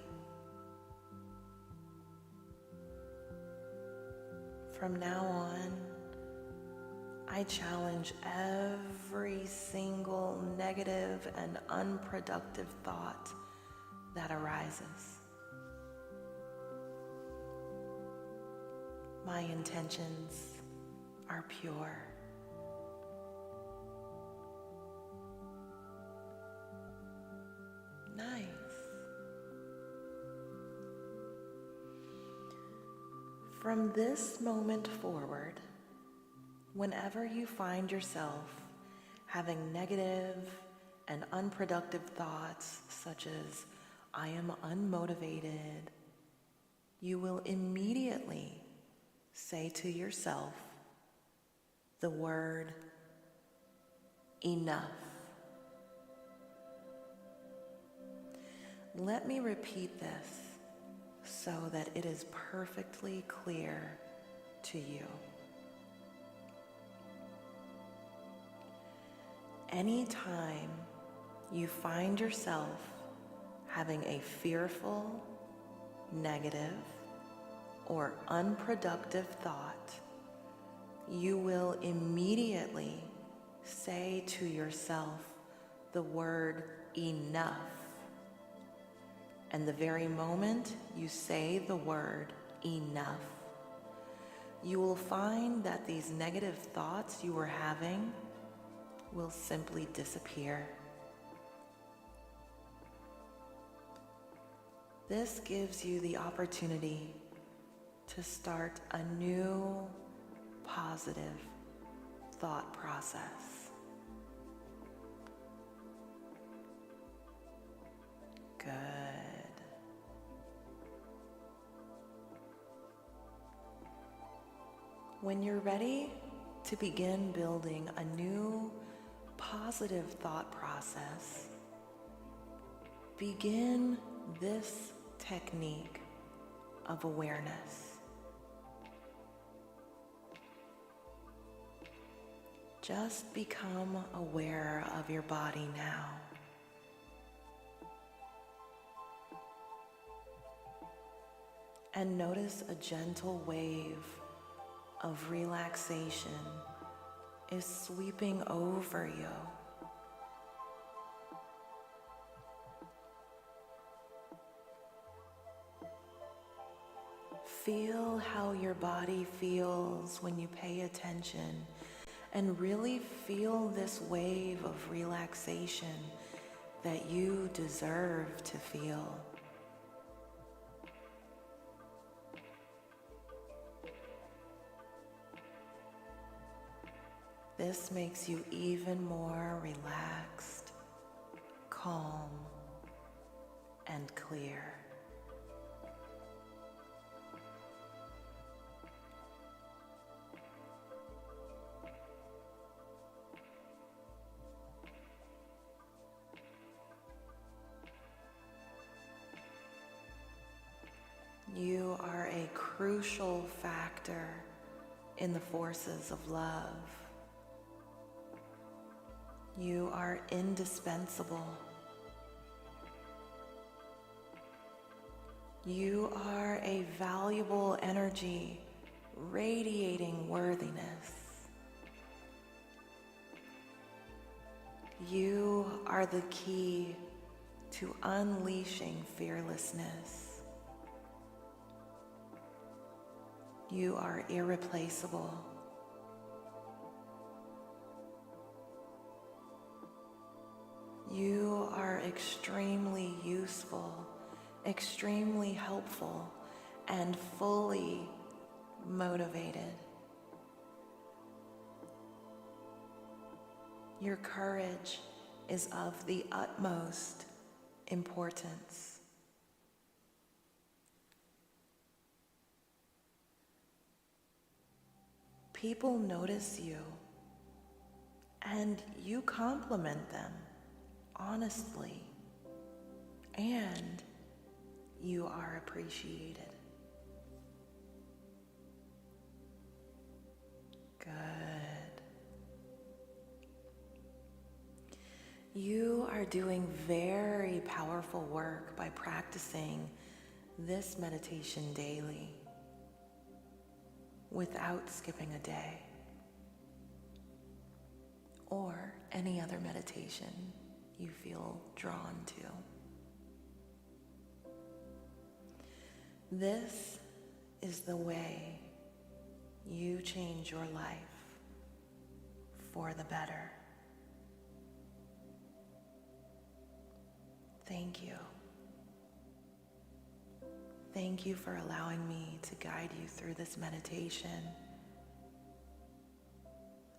From now on, I challenge every single negative and unproductive thought that arises. My intentions are pure. Nice. From this moment forward, whenever you find yourself having negative and unproductive thoughts such as, I am unmotivated, you will immediately say to yourself the word enough. Let me repeat this so that it is perfectly clear to you. Anytime you find yourself having a fearful, negative, or unproductive thought, you will immediately say to yourself the word enough. And the very moment you say the word enough, you will find that these negative thoughts you were having will simply disappear. This gives you the opportunity to start a new positive thought process. Good. When you're ready to begin building a new positive thought process, begin this technique of awareness. Just become aware of your body now. And notice a gentle wave of relaxation is sweeping over you. Feel how your body feels when you pay attention, and really feel this wave of relaxation that you deserve to feel. This makes you even more relaxed, calm, and clear. You are a crucial factor in the forces of love. You are indispensable. You are a valuable energy radiating worthiness. You are the key to unleashing fearlessness. You are irreplaceable. You are extremely useful, extremely helpful, and fully motivated. Your courage is of the utmost importance. People notice you, and you compliment them honestly, and you are appreciated. Good. You are doing very powerful work by practicing this meditation daily without skipping a day or any other meditation you feel drawn to. This is the way you change your life for the better. Thank you. Thank you for allowing me to guide you through this meditation,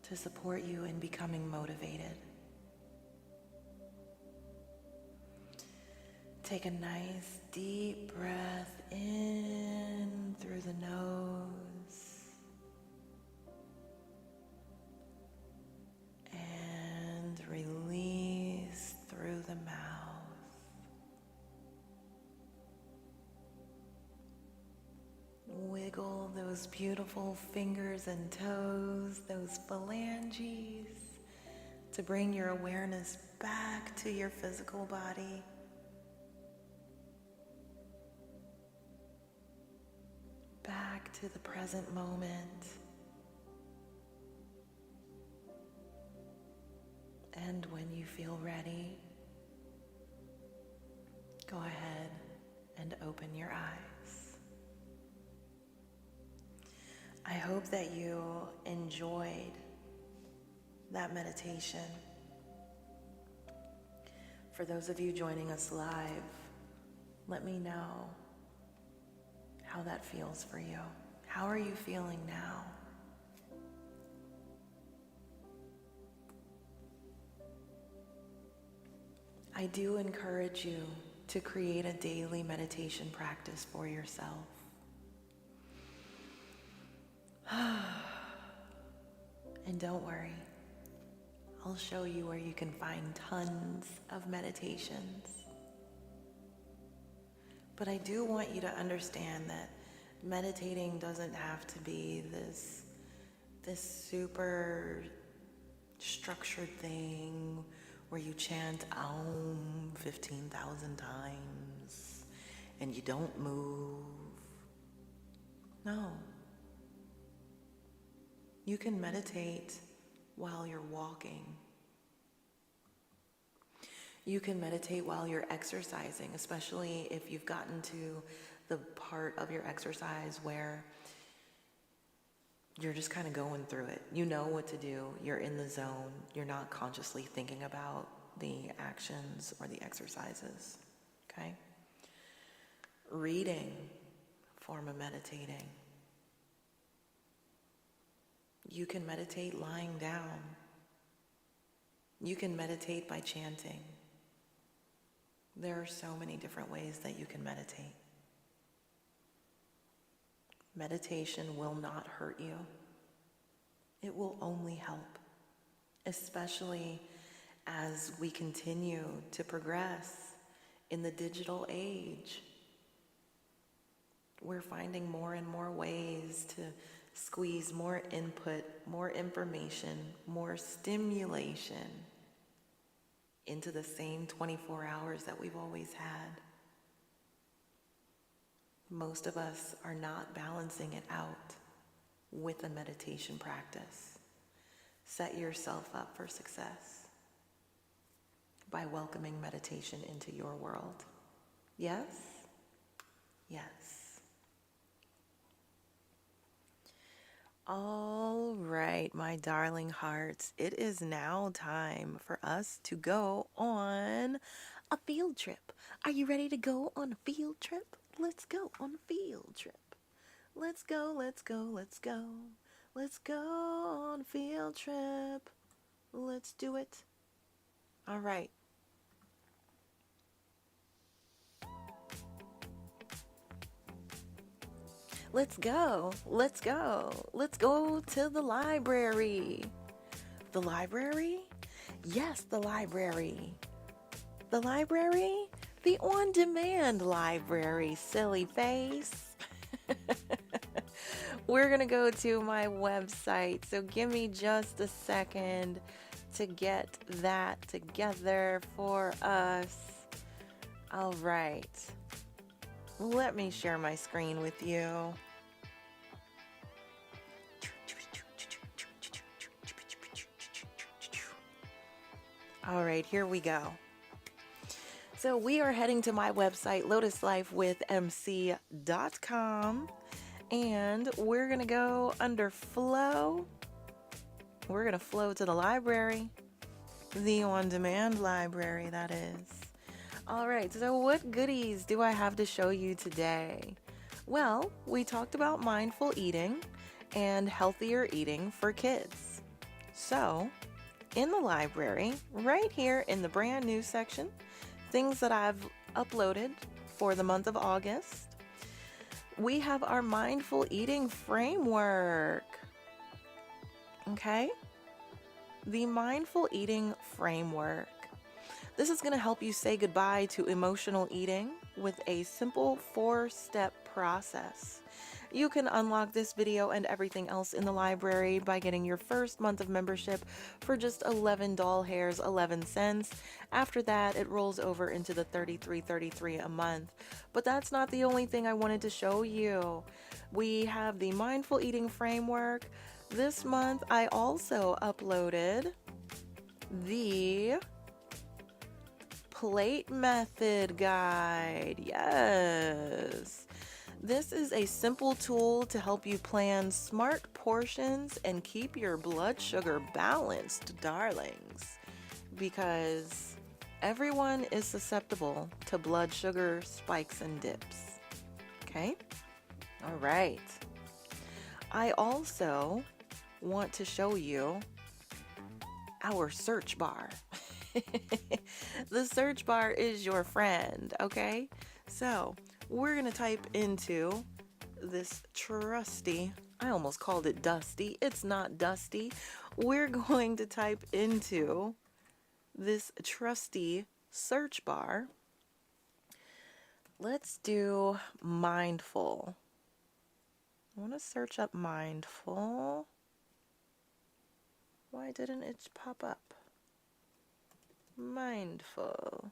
to support you in becoming motivated. Take a nice deep breath in through the nose and release through the mouth. Wiggle those beautiful fingers and toes, those phalanges, to bring your awareness back to your physical body. Back to the present moment. And when you feel ready, go ahead and open your eyes. I hope that you enjoyed that meditation. For those of you joining us live, let me know how that feels for you. How are you feeling now? I do encourage you to create a daily meditation practice for yourself. And don't worry, I'll show you where you can find tons of meditations. But I do want you to understand that meditating doesn't have to be this super structured thing where you chant Aum 15,000 times and you don't move. No. You can meditate while you're walking. You can meditate while you're exercising, especially if you've gotten to the part of your exercise where you're just kind of going through it. You know what to do. You're in the zone. You're not consciously thinking about the actions or the exercises. Okay? Reading, form of meditating. You can meditate lying down. You can meditate by chanting. There are so many different ways that you can meditate. Meditation will not hurt you. It will only help, especially as we continue to progress in the digital age. We're finding more and more ways to squeeze more input, more information, more stimulation into the same 24 hours that we've always had. Most of us are not balancing it out with a meditation practice. Set yourself up for success by welcoming meditation into your world. Yes? Yes. All right, my darling hearts, it is now time for us to go on a field trip. Are you ready to go on a field trip? Let's go on a field trip. Let's go, let's go, let's go. Let's go on a field trip. Let's do it. All right. Let's go. Let's go. Let's go to the library. The library? Yes, the library. The library? The on-demand library, silly face. We're going to go to my website, so give me just a second to get that together for us. All right. Let me share my screen with you. All right, here we go. So we are heading to my website, lotuslifewithmc.com, and we're going to go under flow. We're going to flow to the library, the on-demand library, that is. All right, so what goodies do I have to show you today? Well, we talked about mindful eating and healthier eating for kids. So, in the library, right here in the brand new section, things that I've uploaded for the month of August, we have our mindful eating framework. Okay? The mindful eating framework. This is going to help you say goodbye to emotional eating with a simple 4-step process. You can unlock this video and everything else in the library by getting your first month of membership for just 11 doll hairs, 11 cents. After that, it rolls over into the $33.33 a month. But that's not the only thing I wanted to show you. We have the mindful eating framework. This month, I also uploaded the plate method guide. Yes. This is a simple tool to help you plan smart portions and keep your blood sugar balanced, darlings, because everyone is susceptible to blood sugar spikes and dips. Okay? All right. I also want to show you our search bar. The search bar is your friend, okay? So we're going to type into this trusty, I almost called it dusty. It's not dusty. We're going to type into this trusty search bar. Let's do mindful. I want to search up mindful. Why didn't it pop up? Mindful.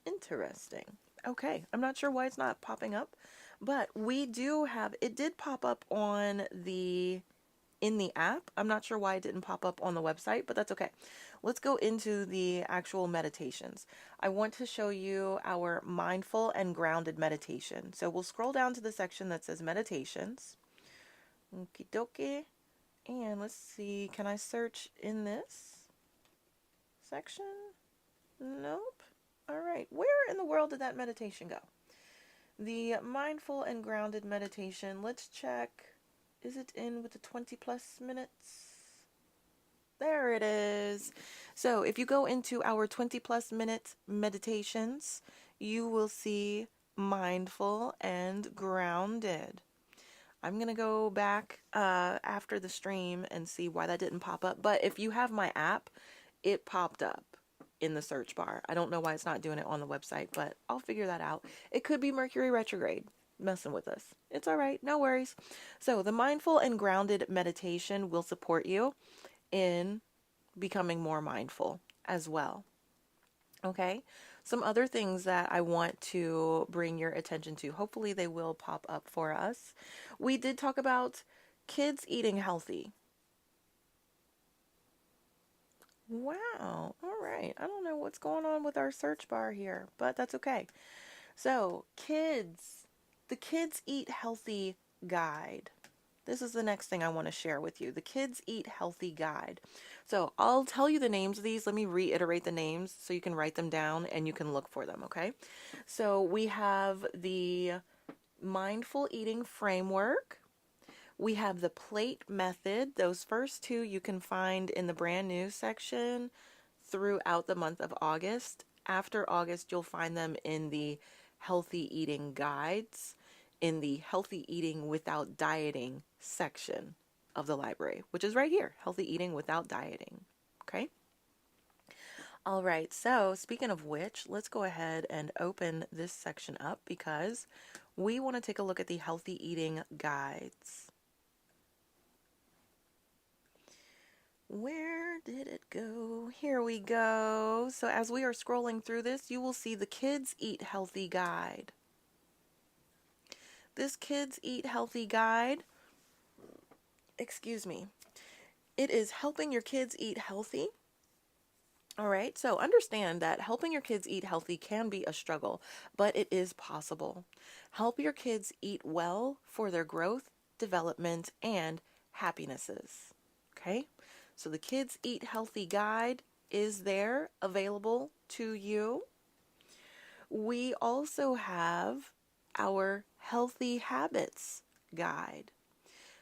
Interesting. Okay, I'm not sure why it's not popping up, but we do have, it did pop up in the app. I'm not sure why it didn't pop up on the website, but that's okay. Let's go into the actual meditations. I want to show you our mindful and grounded meditation. So we'll scroll down to the section that says meditations. Okie dokie. And let's see, can I search in this section? Nope. All right. Where in the world did that meditation go? The mindful and grounded meditation. Let's check. Is it in with the 20 plus minutes? There it is. So if you go into our 20 plus minute meditations, you will see mindful and grounded. I'm going to go back after the stream and see why that didn't pop up. But if you have my app, it popped up in the search bar. I don't know why it's not doing it on the website, but I'll figure that out. It could be Mercury retrograde messing with us. It's all right. No worries. So the mindful and grounded meditation will support you in becoming more mindful as well. Okay. Some other things that I want to bring your attention to. Hopefully they will pop up for us. We did talk about kids eating healthy. Wow. All right. I don't know what's going on with our search bar here, but that's okay. So, the Kids Eat Healthy Guide. This is the next thing I want to share with you. The Kids Eat Healthy Guide. So I'll tell you the names of these. Let me reiterate the names so you can write them down and you can look for them, okay? So we have the Mindful Eating Framework. We have the Plate Method. Those first two you can find in the brand new section throughout the month of August. After August, you'll find them in the Healthy Eating Guides, in the Healthy Eating Without Dieting section of the library, which is right here, Healthy Eating Without Dieting. Okay? All right, so speaking of which, let's go ahead and open this section up because we want to take a look at the Healthy Eating Guides. Where did it go? Here we go. So as we are scrolling through this, you will see the Kids Eat Healthy Guide. This Kids Eat Healthy Guide, it is helping your kids eat healthy. All right, so understand that helping your kids eat healthy can be a struggle, but it is possible. Help your kids eat well for their growth, development, and happinesses. Okay, so the Kids Eat Healthy Guide is there available to you. We also have our Healthy Habits Guide.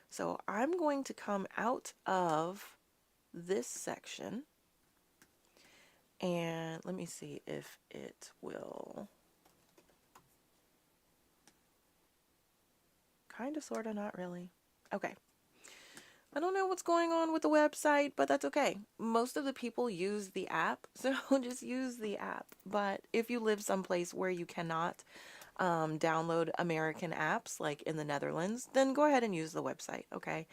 So I'm going to come out of this section and let me see if it will kind of, sort of, not really. Okay. I don't know what's going on with the website, but that's okay. Most of the people use the app, so just use the app. But if you live someplace where you cannot download American apps, like in the Netherlands, then go ahead and use the website, okay?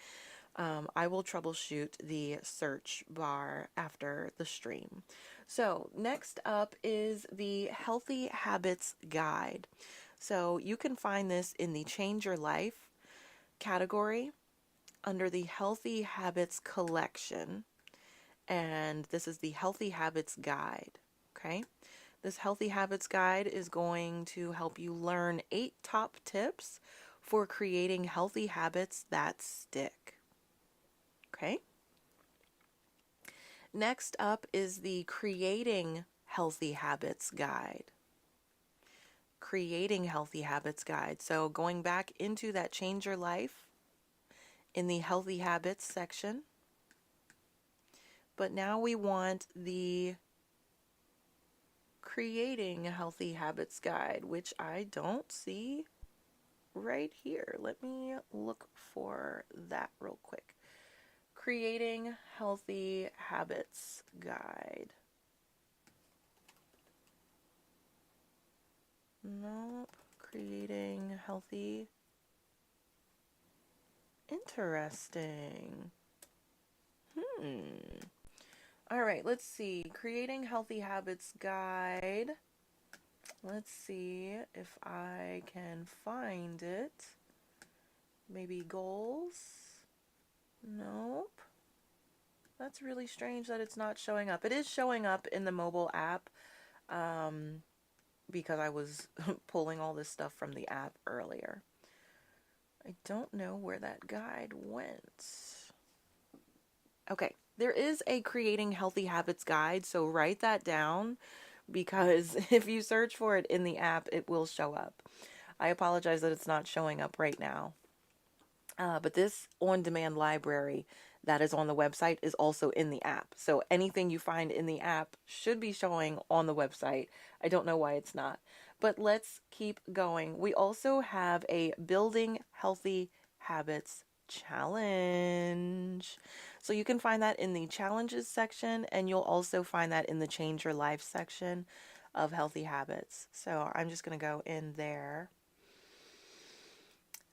I will troubleshoot the search bar after the stream. So next up is the Healthy Habits Guide. So you can find this in the Change Your Life category under the Healthy Habits collection, and this is the Healthy Habits Guide. Okay, this Healthy Habits Guide is going to help you learn 8 top tips for creating healthy habits that stick. Okay, next up is the Creating Healthy Habits Guide. Creating Healthy Habits Guide. So going back into that Change Your Life in the Healthy Habits section. But now we want the Creating Healthy Habits Guide, which I don't see right here. Let me look for that real quick. Creating Healthy Habits Guide. Nope. Creating Healthy. Interesting. All right, let's see. Creating Healthy Habits Guide. Let's see if I can find it. Maybe goals? Nope. That's really strange that it's not showing up. It is showing up in the mobile app because I was pulling all this stuff from the app earlier. I don't know where that guide went. Okay, there is a Creating Healthy Habits Guide, so write that down because if you search for it in the app, it will show up. I apologize that it's not showing up right now. But this on-demand library that is on the website is also in the app. So anything you find in the app should be showing on the website. I don't know why it's not. But let's keep going. We also have a Building Healthy Habits challenge. So you can find that in the challenges section, and you'll also find that in the Change Your Life section of Healthy Habits. So I'm just going to go in there.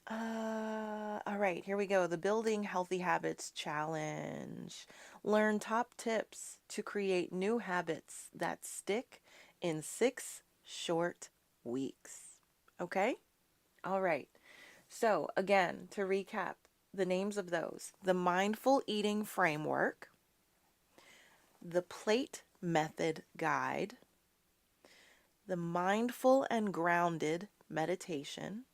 All right, here we go. The Building Healthy Habits Challenge. Learn top tips to create new habits that stick in 6 short weeks. Okay? All right. So, again, to recap the names of those: the Mindful Eating Framework, the Plate Method Guide, the Mindful and Grounded Meditation,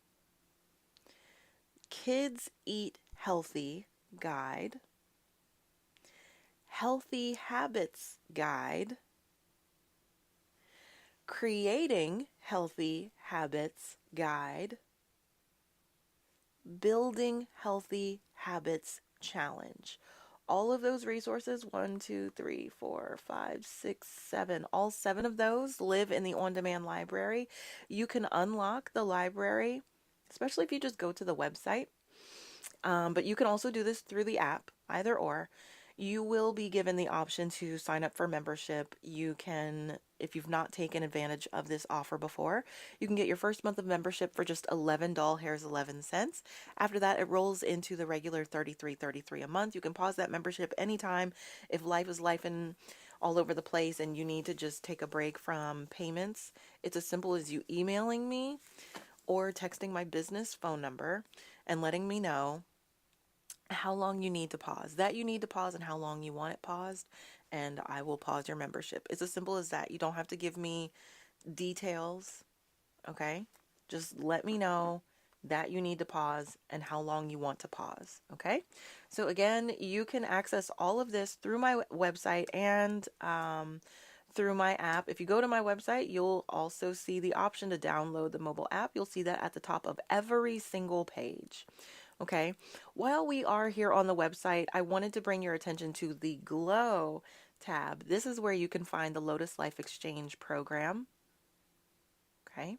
Kids Eat Healthy Guide, Healthy Habits Guide, Creating Healthy Habits Guide, Building Healthy Habits Challenge. All of those resources, 1, 2, 3, 4, 5, 6, 7, all 7 of those live in the on-demand library. You can unlock the library, especially if you just go to the website. But you can also do this through the app, either or. You will be given the option to sign up for membership. You can, if you've not taken advantage of this offer before, you can get your first month of membership for just $11.11. After that, it rolls into the regular $33.33 a month. You can pause that membership anytime if life is lifing all over the place and you need to just take a break from payments. It's as simple as you emailing me or texting my business phone number and letting me know how long you need to pause, that you need to pause, and how long you want it paused, and I will pause your membership. It's as simple as that. You don't have to give me details, okay? Just let me know that you need to pause and how long you want to pause, okay? So again, you can access all of this through my website and through my app. If you go to my website, you'll also see the option to download the mobile app. You'll see that at the top of every single page. Okay, while we are here on the website, I wanted to bring your attention to the Glow tab. This is where you can find the Lotus Life Exchange program. Okay,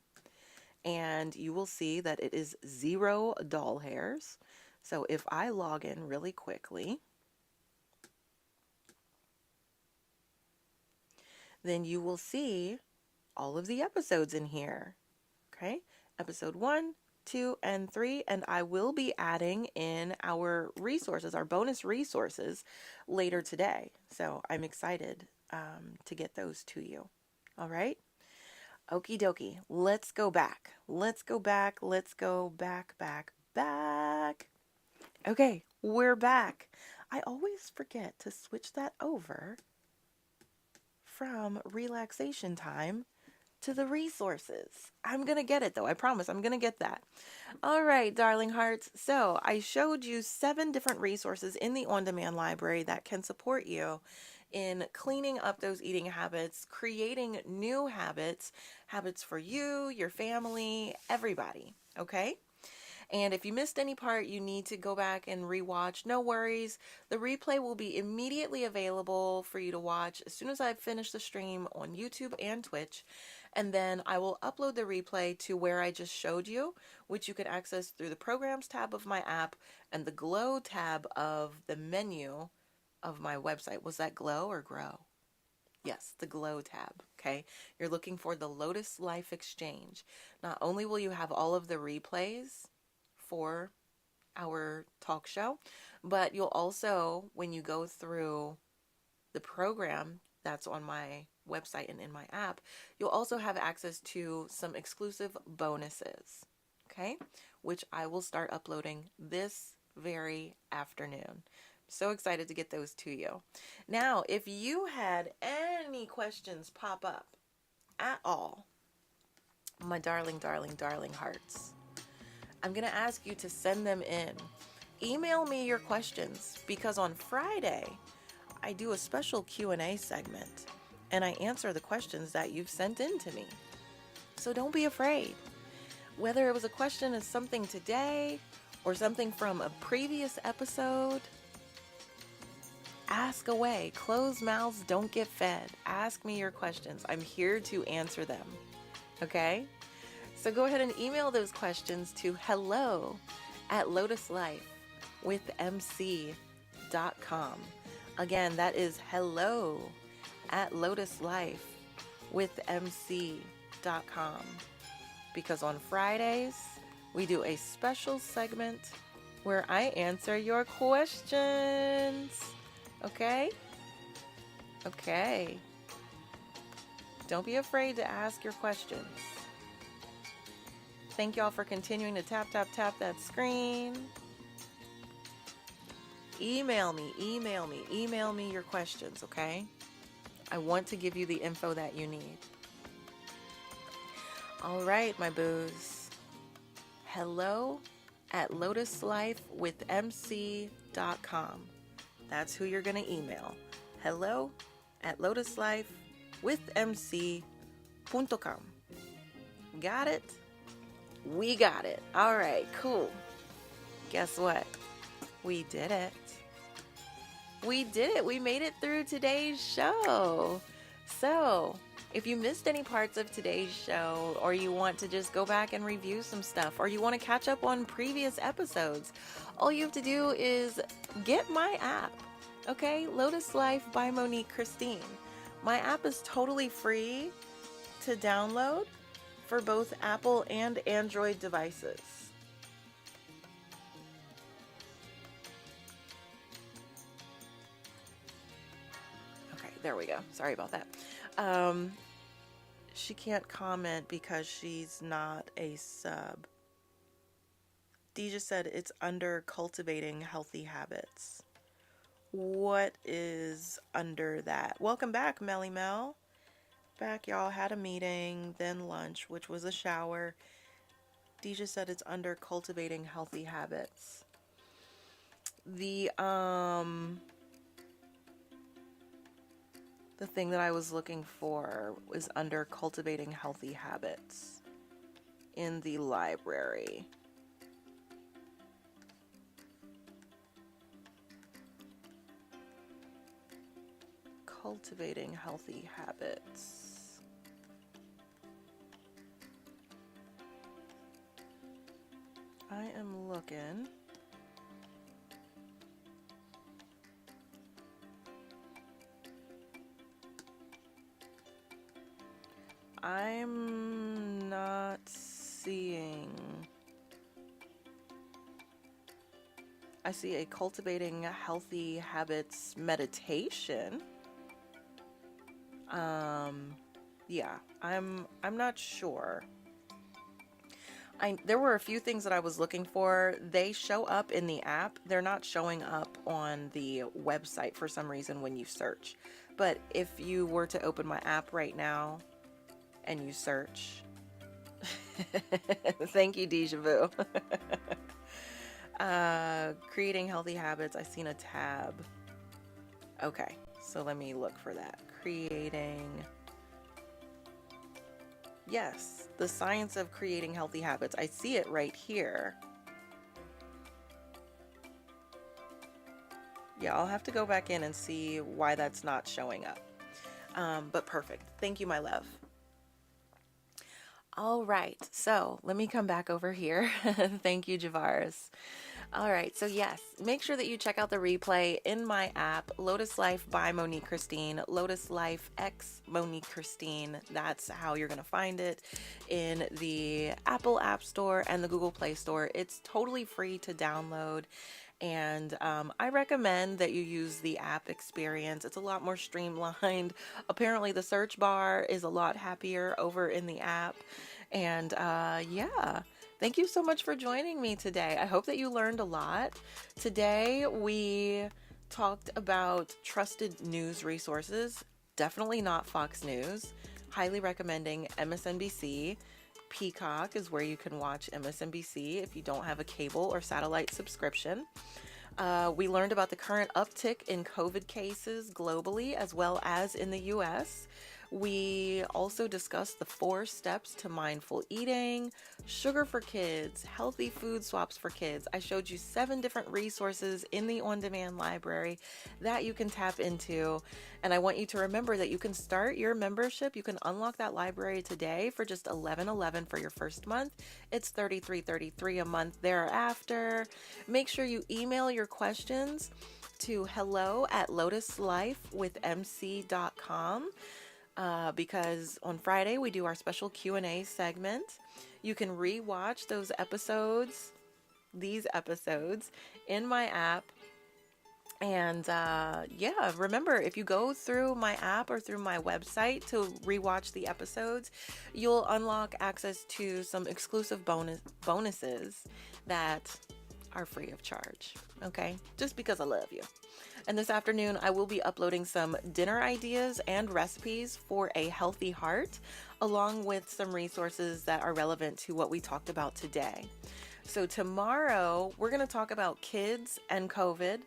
and you will see that it is 0 doll hairs. So if I log in really quickly, then you will see all of the episodes in here. Okay, episode 1, 2, and 3, and I will be adding in our resources, our bonus resources, later today. So I'm excited to get those to you. All right? Okie dokie. Let's go back. Let's go back. Let's go back. Okay, we're back. I always forget to switch that over from relaxation time to the resources. I'm going to get it though. I promise I'm going to get that. All right, darling hearts. So I showed you 7 different resources in the on-demand library that can support you in cleaning up those eating habits, creating new habits, habits for you, your family, everybody. Okay? And if you missed any part, you need to go back and rewatch. No worries. The replay will be immediately available for you to watch as soon as I finish the stream on YouTube and Twitch. And then I will upload the replay to where I just showed you, which you can access through the Programs tab of my app and the Glow tab of the menu of my website. Was that Glow or Grow? Yes, the Glow tab, okay? You're looking for the Lotus Life Exchange. Not only will you have all of the replays for our talk show, but you'll also, when you go through the program that's on my website and in my app, you'll also have access to some exclusive bonuses, okay? Which I will start uploading this very afternoon. So excited to get those to you. Now, if you had any questions pop up at all, my darling, darling, darling hearts, I'm going to ask you to send them in. Email me your questions because on Friday, I do a special Q&A segment and I answer the questions that you've sent in to me. So don't be afraid. Whether it was a question of something today or something from a previous episode, ask away. Closed mouths don't get fed. Ask me your questions. I'm here to answer them. Okay? So go ahead and email those questions to hello@lotuslifewithmc.com. Again, that is hello@lotuslifewithmc.com. Because on Fridays, we do a special segment where I answer your questions. Okay? Okay. Don't be afraid to ask your questions. Thank y'all for continuing to tap that screen. Email me your questions, okay? I want to give you the info that you need. All right, my boos. hello@lotuslifewithmc.com. That's who you're going to email. hello@lotuslifewithmc.com. Got it? We got it. All right, cool. Guess what? We did it. We did it. We made it through today's show. So, if you missed any parts of today's show, or you want to just go back and review some stuff, or you want to catch up on previous episodes, all you have to do is get my app. Okay? Lotus Life by Monique Christine. My app is totally free to download for both Apple and Android devices. Okay, there we go. Sorry about that. She can't comment because she's not a sub. Deja said it's under cultivating healthy habits. What is under that? Welcome back, Melly Mel. Back, y'all. Had a meeting, then lunch, which was a shower. Deja said it's under cultivating healthy habits. The thing that I was looking for was under cultivating healthy habits in the library. Cultivating healthy habits. I am looking. I'm not seeing. I see a cultivating healthy habits meditation. Yeah, I'm not sure. there were a few things that I was looking for. They show up in the app. They're not showing up on the website for some reason when you search. But if you were to open my app right now and you search, thank you, Deja Vu. Creating healthy habits. I seen a tab. Okay, so let me look for that. Yes, the science of creating healthy habits. I see it right here. Yeah, I'll have to go back in and see why that's not showing up. But perfect. Thank you, my love. All right, so let me come back over here. Thank you, Javaris. All right, so yes, make sure that you check out the replay in my app, Lotus Life by Monique Christine, Lotus Life X Monique Christine. That's how you're going to find it in the Apple App Store and the Google Play Store. It's totally free to download. And I recommend that you use the app experience. It's a lot more streamlined. Apparently the search bar is a lot happier over in the app. And yeah, thank you so much for joining me today. I hope that you learned a lot. Today we talked about trusted news resources. Definitely not Fox News. Highly recommending MSNBC. Peacock is where you can watch MSNBC if you don't have a cable or satellite subscription. We learned about the current uptick in COVID cases globally as well as in the US. We also discussed the 4 steps to mindful eating, sugar for kids, healthy food swaps for kids. I showed you 7 different resources in the on-demand library that you can tap into. And I want you to remember that you can start your membership. You can unlock that library today for just $11.11 for your first month. It's $33.33 a month thereafter. Make sure you email your questions to hello@lotuslifewithmc.com. Because on Friday we do our special Q&A segment. You can re-watch these episodes in my app. And yeah, remember, if you go through my app or through my website to rewatch the episodes, you'll unlock access to some exclusive bonuses that are free of charge. Okay? Just because I love you. And this afternoon, I will be uploading some dinner ideas and recipes for a healthy heart, along with some resources that are relevant to what we talked about today. So tomorrow, we're going to talk about kids and COVID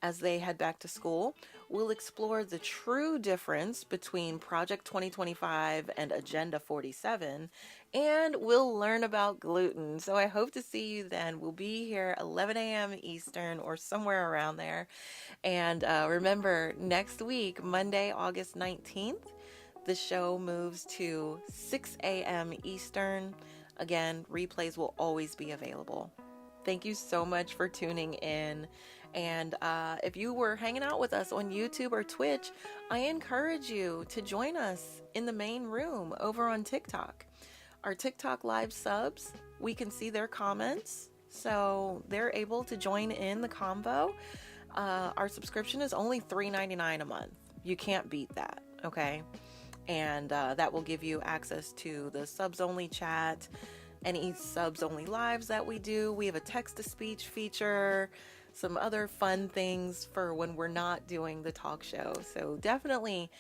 as they head back to school. We'll explore the true difference between Project 2025 and Agenda 47, and we'll learn about gluten. So I hope to see you then. We'll be here 11 a.m. Eastern or somewhere around there. And remember, next week, Monday, August 19th, the show moves to 6 a.m. Eastern. Again, replays will always be available. Thank you so much for tuning in. And if you were hanging out with us on YouTube or Twitch, I encourage you to join us in the main room over on TikTok. Our TikTok live subs, we can see their comments, so they're able to join in the convo. Our subscription is only $3.99 a month. You can't beat that, okay? And that will give you access to the subs-only chat, any subs-only lives that we do. We have a text-to-speech feature, some other fun things for when we're not doing the talk show. So definitely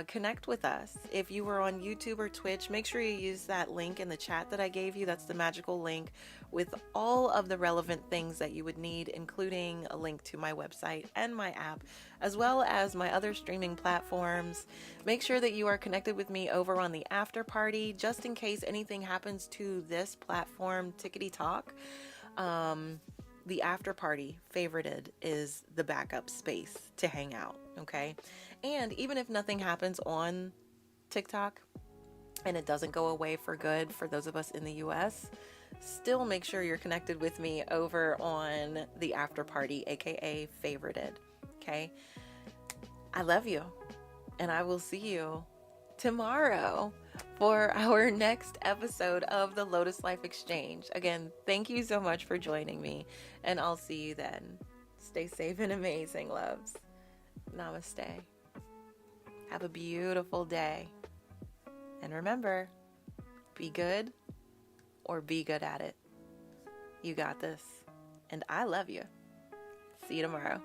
connect with us. If you were on YouTube or Twitch, make sure you use that link in the chat that I gave you. That's the magical link with all of the relevant things that you would need, including a link to my website and my app, as well as my other streaming platforms. Make sure that you are connected with me over on the after party, just in case anything happens to this platform, Tickety Talk. The after party favorited is the backup space to hang out, okay? And even if nothing happens on TikTok and it doesn't go away for good for those of us in the US, still make sure you're connected with me over on the after party, aka favorited, okay? I love you, and I will see you tomorrow for our next episode of the Lotus Life Exchange. Again, thank you so much for joining me, and I'll see you then. Stay safe and amazing, loves. Namaste. Have a beautiful day. And remember, be good or be good at it. You got this. And I love you. See you tomorrow.